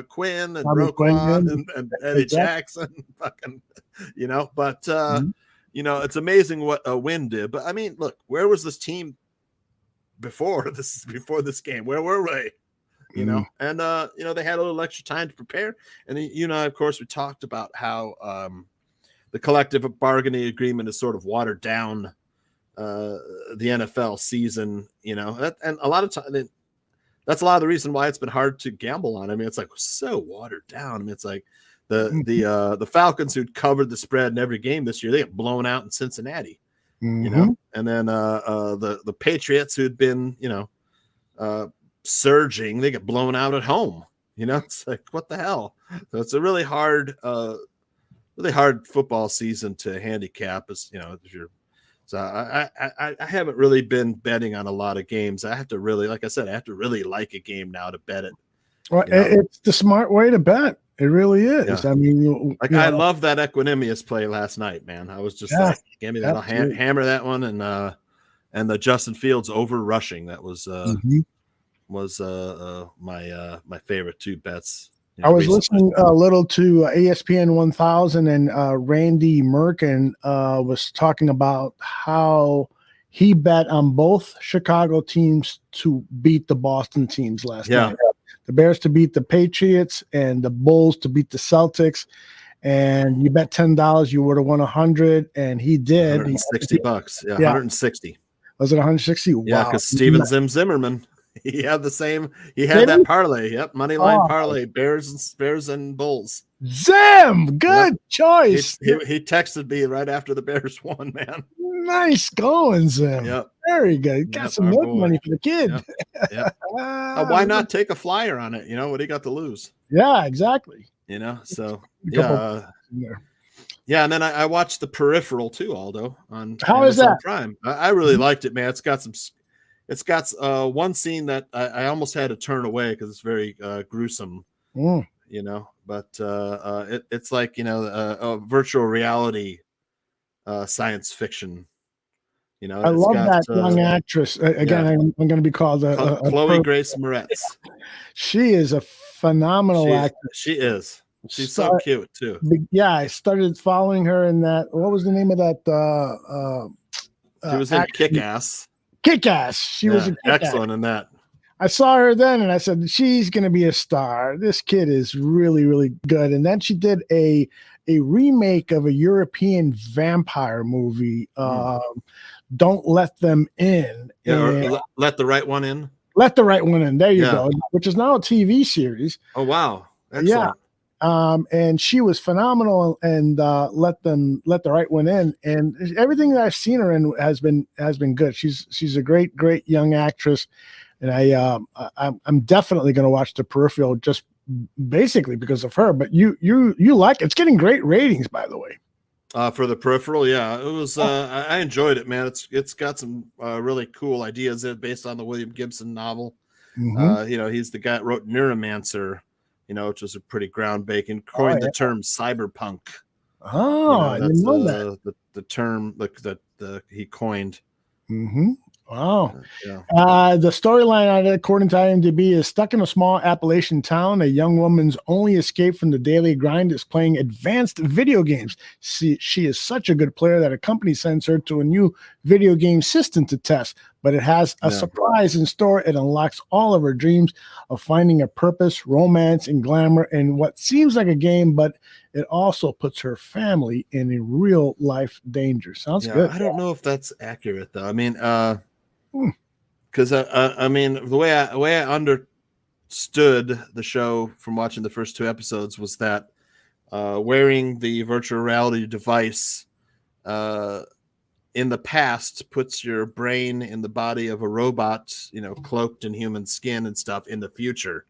Quinn and Roquan and Eddie Jackson, fucking, But it's amazing what a win did. But I mean, look, where was this team before this game? Where were they? And they had a little extra time to prepare. And of course, we talked about how the collective bargaining agreement is sort of watered down the NFL season, and a lot of time that's a lot of the reason why it's been hard to gamble on. I mean, it's like so watered down. I mean, it's like the Falcons who'd covered the spread in every game this year, they get blown out in Cincinnati, and then the Patriots who'd been, surging, they get blown out at home. It's like, what the hell? So it's a really hard football season to handicap. So I haven't really been betting on a lot of games. I have to really, like I said, I have to really like a game now to bet it. Well, it's the smart way to bet. It really is. Yeah. I mean, I love that Equinemius play last night, man. I was just like, give me that. I'll hammer that one, and the Justin Fields over rushing. That was my favorite two bets. I was listening a little to ESPN 1000, and Randy Merkin was talking about how he bet on both Chicago teams to beat the Boston teams last night. The Bears to beat the Patriots and the Bulls to beat the Celtics. And you bet $10, you would have won 100, and he did. $160. Yeah, 160. Was it 160? Wow. Yeah, because Steven Zimmerman. He had the same. He had that parlay. Yep, money line parlay. Bears and Bulls. Zim, good choice. He texted me right after the Bears won. Man, nice going, Zim. Yep, very good. Got some milk money for the kid. Yep. Why not take a flyer on it? What do you got to lose? Yeah, exactly. So yeah. And then I watched The Peripheral too, Aldo, on How is that? Prime. I really liked it, man. It's got one scene that I almost had to turn away because it's very gruesome, but it's like, a virtual reality science fiction. I love that young actress. Again, I'm going to be called Chloe Grace Moretz. She is a phenomenal actress. She is. She's so cute too. Yeah, I started following her in that. What was the name of that? She was in Kick-Ass. Kick-Ass. She was excellent in that. I saw her then, and I said, she's going to be a star. This kid is really, really good. And then she did a remake of a European vampire movie, Don't Let Them In. Yeah, Let the Right One In. Let the Right One In. There you go. Which is now a TV series. Oh, wow. Excellent. Yeah. And she was phenomenal, and Let the Right One In, and everything that I've seen her in has been good. She's a great young actress, and I'm definitely going to watch The Peripheral just basically because of her. But you like it. It's getting great ratings, by the way. For The Peripheral, yeah, it was. I enjoyed it, man. It's got some really cool ideas based on the William Gibson novel. Mm-hmm. He's the guy that wrote Neuromancer. Which was a pretty groundbreaking, coined the term cyberpunk. I didn't know that. The term that he coined. Mm-hmm. Wow. The storyline, according to IMDb, is stuck in a small Appalachian town. A young woman's only escape from the daily grind is playing advanced video games. She is such a good player that a company sends her to a new video game system to test, but it has a surprise in store. It unlocks all of her dreams of finding a purpose, romance, and glamour in what seems like a game, but it also puts her family in a real life danger. Sounds good. I don't know if that's accurate though. I mean, because I mean, the way I understood the show from watching the first two episodes was that wearing the virtual reality device in the past puts your brain in the body of a robot, cloaked in human skin and stuff in the future.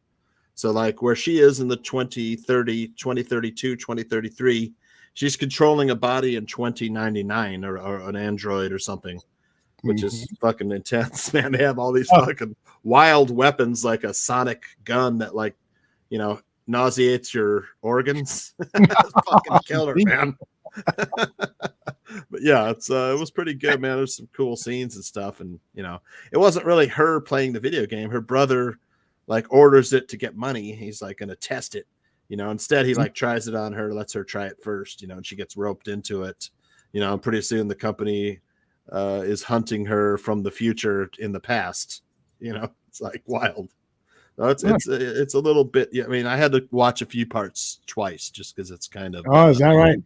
So like where she is in the 2032, 2033, she's controlling a body in 2099 or an android or something, which is fucking intense, man. They have all these fucking wild weapons like a sonic gun that nauseates your organs. Fucking killer, man. But yeah, it was pretty good, man. There's some cool scenes and stuff, and it wasn't really her playing the video game. Her brother orders it to get money. He's gonna test it, instead he tries it on her, lets her try it first, and she gets roped into it, and pretty soon the company is hunting her from the future in the past. It's wild. So it's a little bit. Yeah, I mean, I had to watch a few parts twice just because it's kind of. Oh, is that right?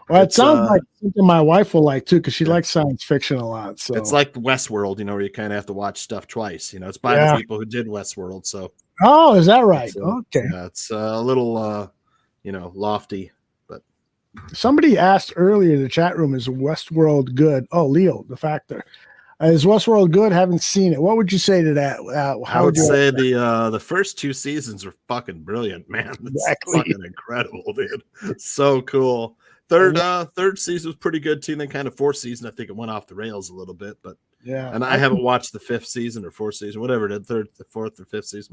Well, it sounds like something my wife will like too, because she likes science fiction a lot. So it's like Westworld, where you kind of have to watch stuff twice. It's by the people who did Westworld. So. Oh, is that right? Okay. Yeah, it's a little, lofty, but. Somebody asked earlier in the chat room, is Westworld good? Oh, Leo, the Factor. Is Westworld good? Haven't seen it. What would you say to that? I would say the first 2 seasons are fucking brilliant, man. It's Exactly. fucking incredible, dude. So cool. Third season was pretty good too. Then kind of 4th season, I think it went off the rails a little bit, but yeah. And I haven't watched the 5th season or 4th season, whatever the 4th or 5th season,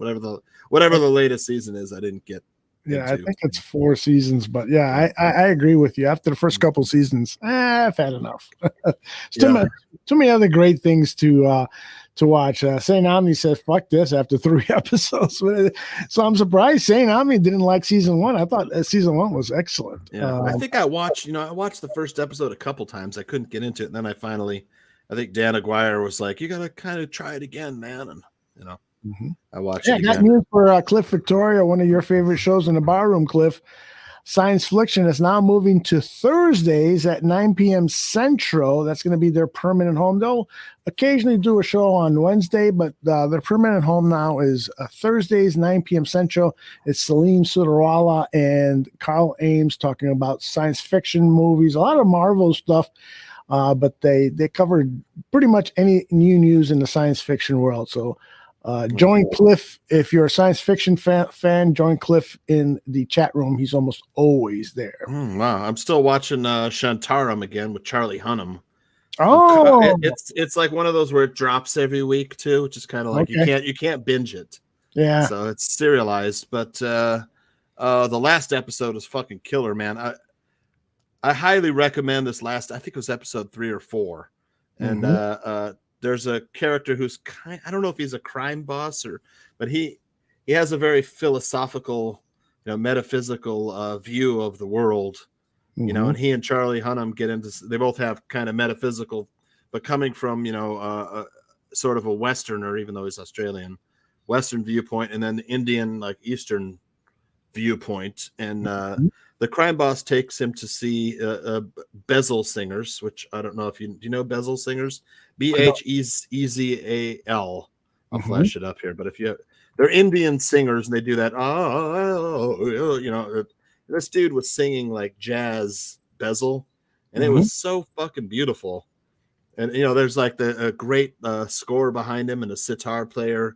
whatever the latest season is. I didn't get. Yeah, I think it's 4 seasons, but yeah, I agree with you. After the first couple seasons, I've had enough. Too many other great things to watch. St. Omni says, "Fuck this!" after 3 episodes. So I'm surprised St. Omni didn't like season 1. I thought season 1 was excellent. Yeah, I think I watched the first episode a couple times. I couldn't get into it, and then I think Dan Aguirre was like, "You got to kind of try it again, man," and I watched it again. Got news for Cliff Victoria, one of your favorite shows in the barroom, Cliff. Science Fiction is now moving to Thursdays at 9 p.m. Central. That's going to be their permanent home. They'll occasionally do a show on Wednesday, but their permanent home now is Thursdays, 9 p.m. Central. It's Salim Sudarwala and Carl Ames talking about science fiction movies, a lot of Marvel stuff, but they cover pretty much any new news in the science fiction world. So join Cliff if you're a science fiction fan. Join Cliff in the chat room. He's almost always there. Wow, I'm still watching Shantaram again with Charlie Hunnam. Oh, it's like one of those where it drops every week too, which is kind of like you can't binge it. Yeah, so it's serialized. But the last episode is fucking killer, man. I highly recommend this last. I think it was episode 3 or 4, and there's a character who's I don't know if he's a crime boss but he has a very philosophical, metaphysical view of the world, and he and Charlie Hunnam get into, they both have kind of metaphysical, but coming from, sort of a Westerner, even though he's Australian, Western viewpoint, and then the Indian, like Eastern viewpoint. And the crime boss takes him to see Bezel Singers, which I don't know if do you know Bezel Singers? Bhezal. I'll flash it up here. But they're Indian singers, and they do that. This dude was singing like jazz Bezel, and it was so fucking beautiful. And there's like a great score behind him and a sitar player,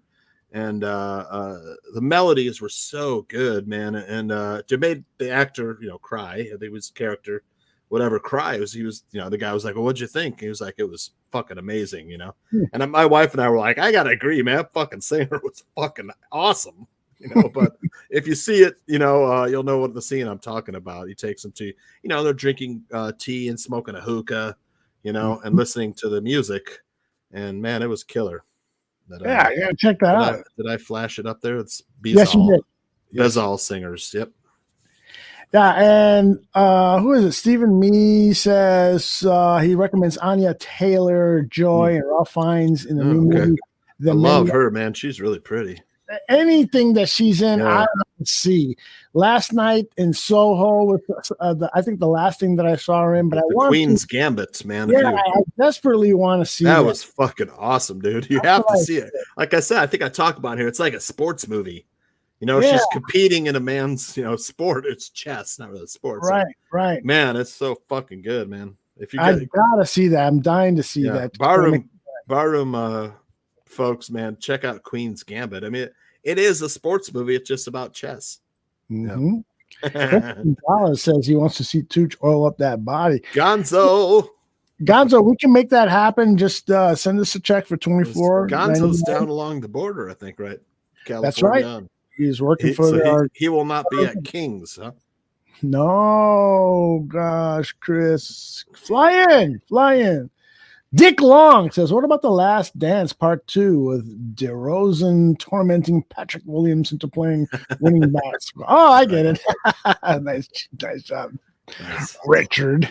and the melodies were so good, man. And it made the actor cry. I think it was character cry. He was the guy was like, "Well, what'd you think?" He was like, "It was fucking amazing," And my wife and I were like, "I gotta agree, man. That fucking singer was fucking awesome." But if you see it, you'll know what the scene I'm talking about. He takes them to, they're drinking tea and smoking a hookah, and listening to the music, and man, it was killer. I gotta check that out. Did I flash it up there? It's Bezal. Yes, you did. Bezal Singers. Yep. Yeah, and who is it? Stephen Mee says he recommends Anya Taylor-Joy and Ralph Fiennes in the new movie. I love her, man. She's really pretty. Anything that she's in, I want to see. Last night in Soho with I think the last thing that I saw her in, but I want Queen's Gambit, man. Yeah, I desperately want to see that. Was fucking awesome, dude. You have to see it. Like I said, I think I talked about it here. It's like a sports movie. She's competing in a man's, sport. It's chess, not really sports. Right. Man, it's so fucking good, man. If you gotta see that. I'm dying to see that. Barroom folks, man, check out Queen's Gambit. I mean, it is a sports movie. It's just about chess. Dallas says he wants to see Tooch oil up that body. Gonzo, we can make that happen. Just send us a check for 24. Gonzo's down along the border, I think, right? California. That's right. He's working for he will not be at King's, huh? No, gosh, Chris. Fly in. Dick Long says, what about The Last Dance Part 2 with DeRozan tormenting Patrick Williams into playing winning basketball? Oh, I get it. Nice job. Nice. Richard.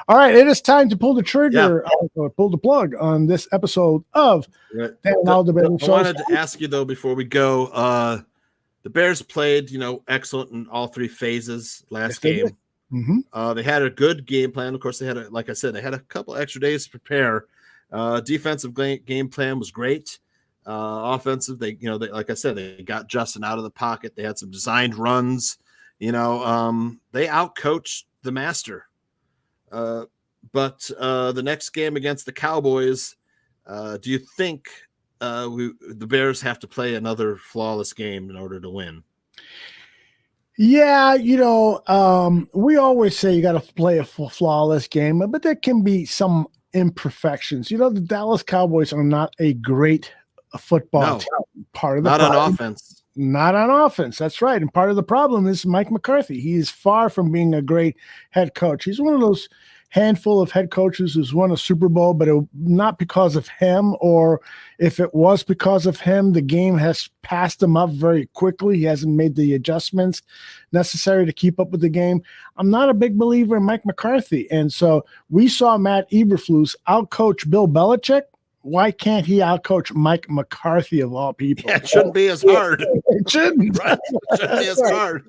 All right, it is time to pull the trigger, pull the plug on this episode of Dan and Aldo. I wanted to ask you, though, before we go, the Bears played, excellent in all 3 phases last game. They had a good game plan. Of course, they had like I said, they had a couple extra days to prepare. Defensive game plan was great. Offensive, they like I said, they got Justin out of the pocket. They had some designed runs. They outcoached the master. But the next game against the Cowboys, Do you think the Bears have to play another flawless game in order to win? Yeah, we always say you got to play a flawless game, but there can be some imperfections. The Dallas Cowboys are not a great football team. Part of the problem, on offense. Not on offense. That's right. And part of the problem is Mike McCarthy. He is far from being a great head coach. He's one of those handful of head coaches who's won a Super Bowl, but not because of him, or if it was because of him, the game has passed him up very quickly. He hasn't made the adjustments necessary to keep up with the game. I'm not a big believer in Mike McCarthy. And so we saw Matt Eberflus outcoach Bill Belichick. Why can't he outcoach Mike McCarthy of all people? Yeah, it shouldn't be as hard. It shouldn't. Right? It shouldn't be as hard.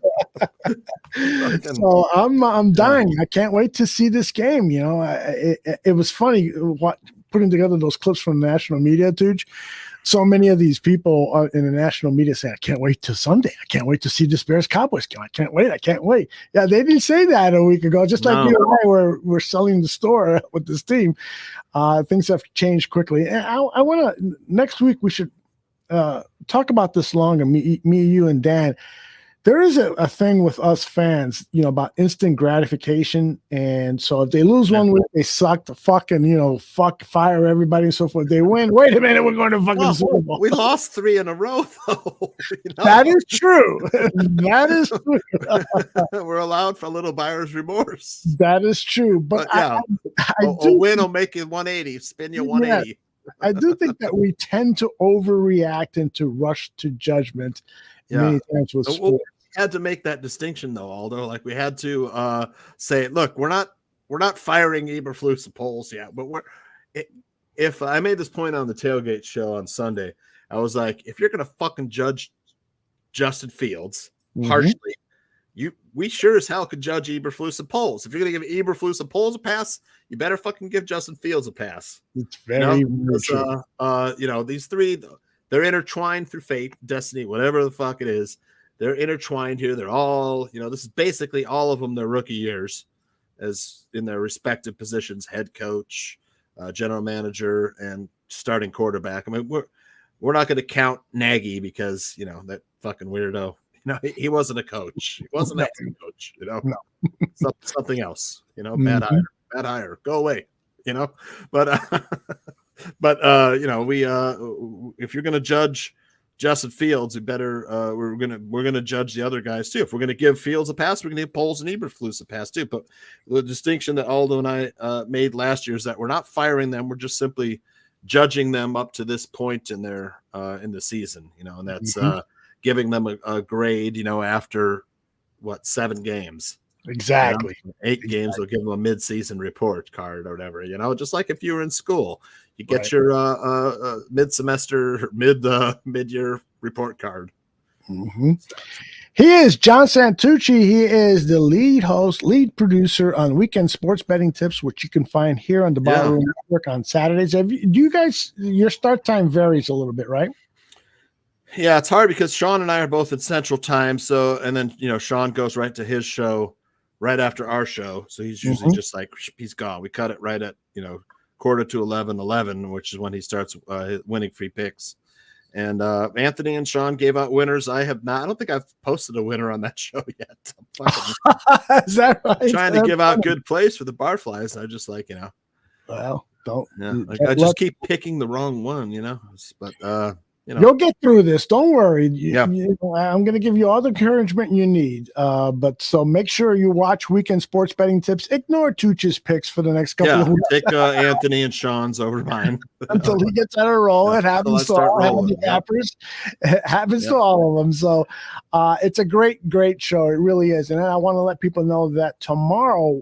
So I'm dying. I can't wait to see this game. It was funny putting together those clips from the national media, Tooch. So many of these people in the national media say, I can't wait till Sunday. I can't wait to see this Bears Cowboys game. I can't wait. I can't wait. Yeah, they didn't say that a week ago. Just like you and I were selling the store with this team. Things have changed quickly. And I want to, next week we should talk about this longer, me, you, and Dan. There is a thing with us fans, about instant gratification. And so if they lose one week, they suck the fucking, fire everybody and so forth. They win. Wait a minute, we're going to fucking Super Bowl. We lost 3 in a row, though. That is true. That is true. We're allowed for a little buyer's remorse. That is true. But yeah, a win will make you 180, spin you 180. Yeah, I do think that we tend to overreact and to rush to judgment many times with sports. We had to make that distinction, though, Aldo. Like, we had to say, look, we're not firing Eberflus and Poles yet, but if I made this point on the tailgate show on Sunday, I was like, if you're gonna fucking judge Justin Fields harshly, we sure as hell could judge Eberflus and Poles. If you're gonna give Eberflus and Poles a pass, you better fucking give Justin Fields a pass. It's very true. These three, they're intertwined through fate, destiny, whatever the fuck it is. They're intertwined here. They're all, this is basically all of them their rookie years as in their respective positions, head coach, general manager, and starting quarterback. I mean, we're not going to count Nagy because, that fucking weirdo, he wasn't a coach. He wasn't a head coach, something else, bad hire, go away, but if you're going to judge Justin Fields, we better we're gonna judge the other guys too. If we're gonna give Fields a pass, we're gonna give Poles and Eberflus a pass too. But the distinction that Aldo and I made last year is that we're not firing them; we're just simply judging them up to this point in their in the season. And that's giving them a grade. After 7 games. Exactly. 8 games, they'll give them a mid-season report card or whatever. Just like if you were in school. You get your mid-semester, mid-year report card. Mm-hmm. He is John Santucci. He is the lead producer on Weekend Sports Betting Tips, which you can find here on the Barroom Network on Saturdays. Do you guys, your start time varies a little bit, right? Yeah, it's hard because Sean and I are both at Central Time. So, and then, Sean goes right to his show right after our show. So he's usually just like, he's gone. We cut it right at, quarter to 11, which is when he starts winning free picks. And Anthony and Sean gave out winners. I have not. I don't think I've posted a winner on that show yet. Is that right? Trying to give out good plays for the Barflies. I just like, Well, don't. Yeah, I just keep picking the wrong one, But you'll get through this. Don't worry. I'm going to give you all the encouragement you need. But so make sure you watch Weekend Sports Betting Tips. Ignore Tooch's picks for the next couple of weeks. Take Anthony and Sean's over mine until he gets on a roll. It happens to all handicappers. It happens to all of them. So it's a great show. It really is. And I want to let people know that tomorrow,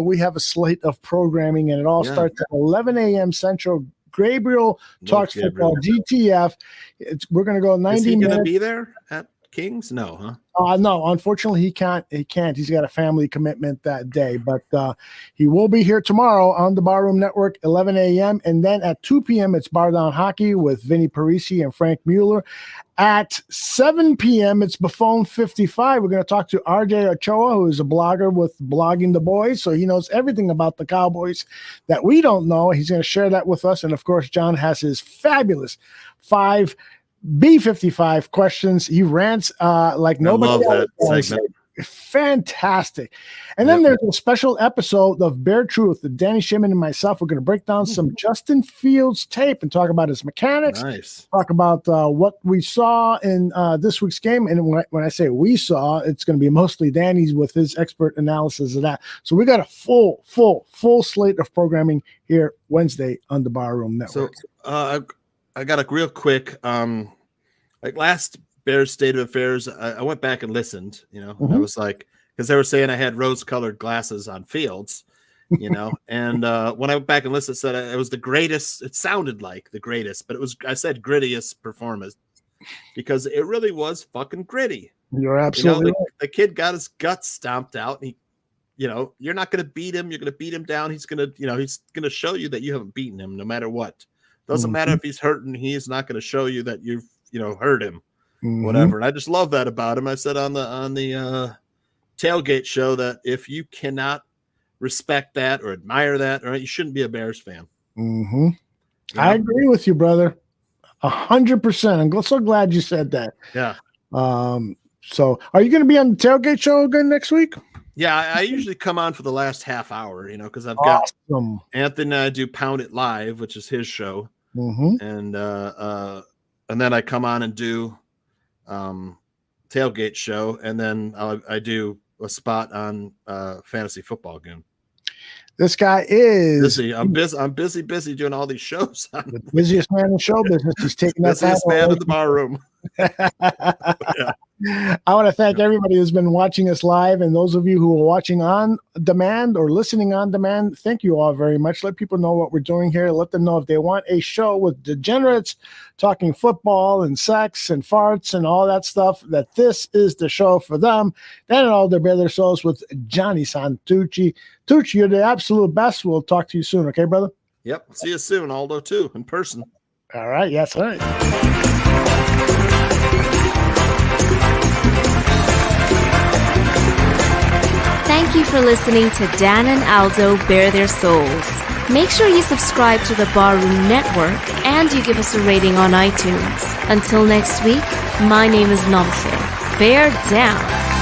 we have a slate of programming, and it all starts at 11 a.m. Central. Gabriel talks football, GTF. We're going to go 90 minutes. Is he going to be there at Kings? No, huh? No, unfortunately, he can't. He's got a family commitment that day, but he will be here tomorrow on the Barroom Network, 11 a.m. And then at 2 p.m., it's Bar Down Hockey with Vinny Parisi and Frank Mueller. At 7 p.m., it's Buffon 55. We're going to talk to RJ Ochoa, who is a blogger with Blogging the Boys, so he knows everything about the Cowboys that we don't know. He's going to share that with us. And, of course, John has his fabulous 5 B55 questions. He rants like nobody else. Fantastic. And then there's a special episode of Bare Truth that Danny Shimon and myself are going to break down some Justin Fields tape and talk about his mechanics. Nice. Talk about what we saw in this week's game. And when I say we saw, it's going to be mostly Danny's with his expert analysis of that. So we got a full slate of programming here Wednesday on the Barroom Network. So I got a real quick, like last Bears State of Affairs, I went back and listened, I was like, because they were saying I had rose-colored glasses on Fields, and when I went back and listened, it said it was the greatest. It sounded like the greatest, but I said grittiest performance because it really was fucking gritty. You're absolutely right. The kid got his guts stomped out, and he, you're not going to beat him. You're going to beat him down. He's going to show you that you haven't beaten him no matter what. Doesn't matter if he's hurting. He's not going to show you that you've, hurt him, whatever. And I just love that about him. I said on the tailgate show that if you cannot respect that or admire that, you shouldn't be a Bears fan. I agree with you, brother. 100%. I'm so glad you said that. Yeah. So are you going to be on the tailgate show again next week? Yeah, I usually come on for the last half hour, because I've got Anthony and I do Pound It Live, which is his show. And then I come on and do tailgate show, and then I do a spot on fantasy football game. This guy is busy. I'm busy doing all these shows. The busiest man in show business. He's taking that busiest man in the bar room. I want to thank everybody who's been watching us live, and those of you who are watching on demand or listening on demand. Thank you all very much. Let people know what we're doing here. Let them know if they want a show with degenerates talking football and sex and farts and all that stuff, that this is the show for them. Then and all their better souls with Johnny Santucci. Tooch, you're the absolute best. We'll talk to you soon. Okay, brother? Yep. See you soon, Aldo, too, in person. All right. Yes, all right. Thank you for listening to Dan and Aldo Bare Their Souls. Make sure you subscribe to the Barroom Network and you give us a rating on iTunes. Until next week, my name is Namse. Bear down.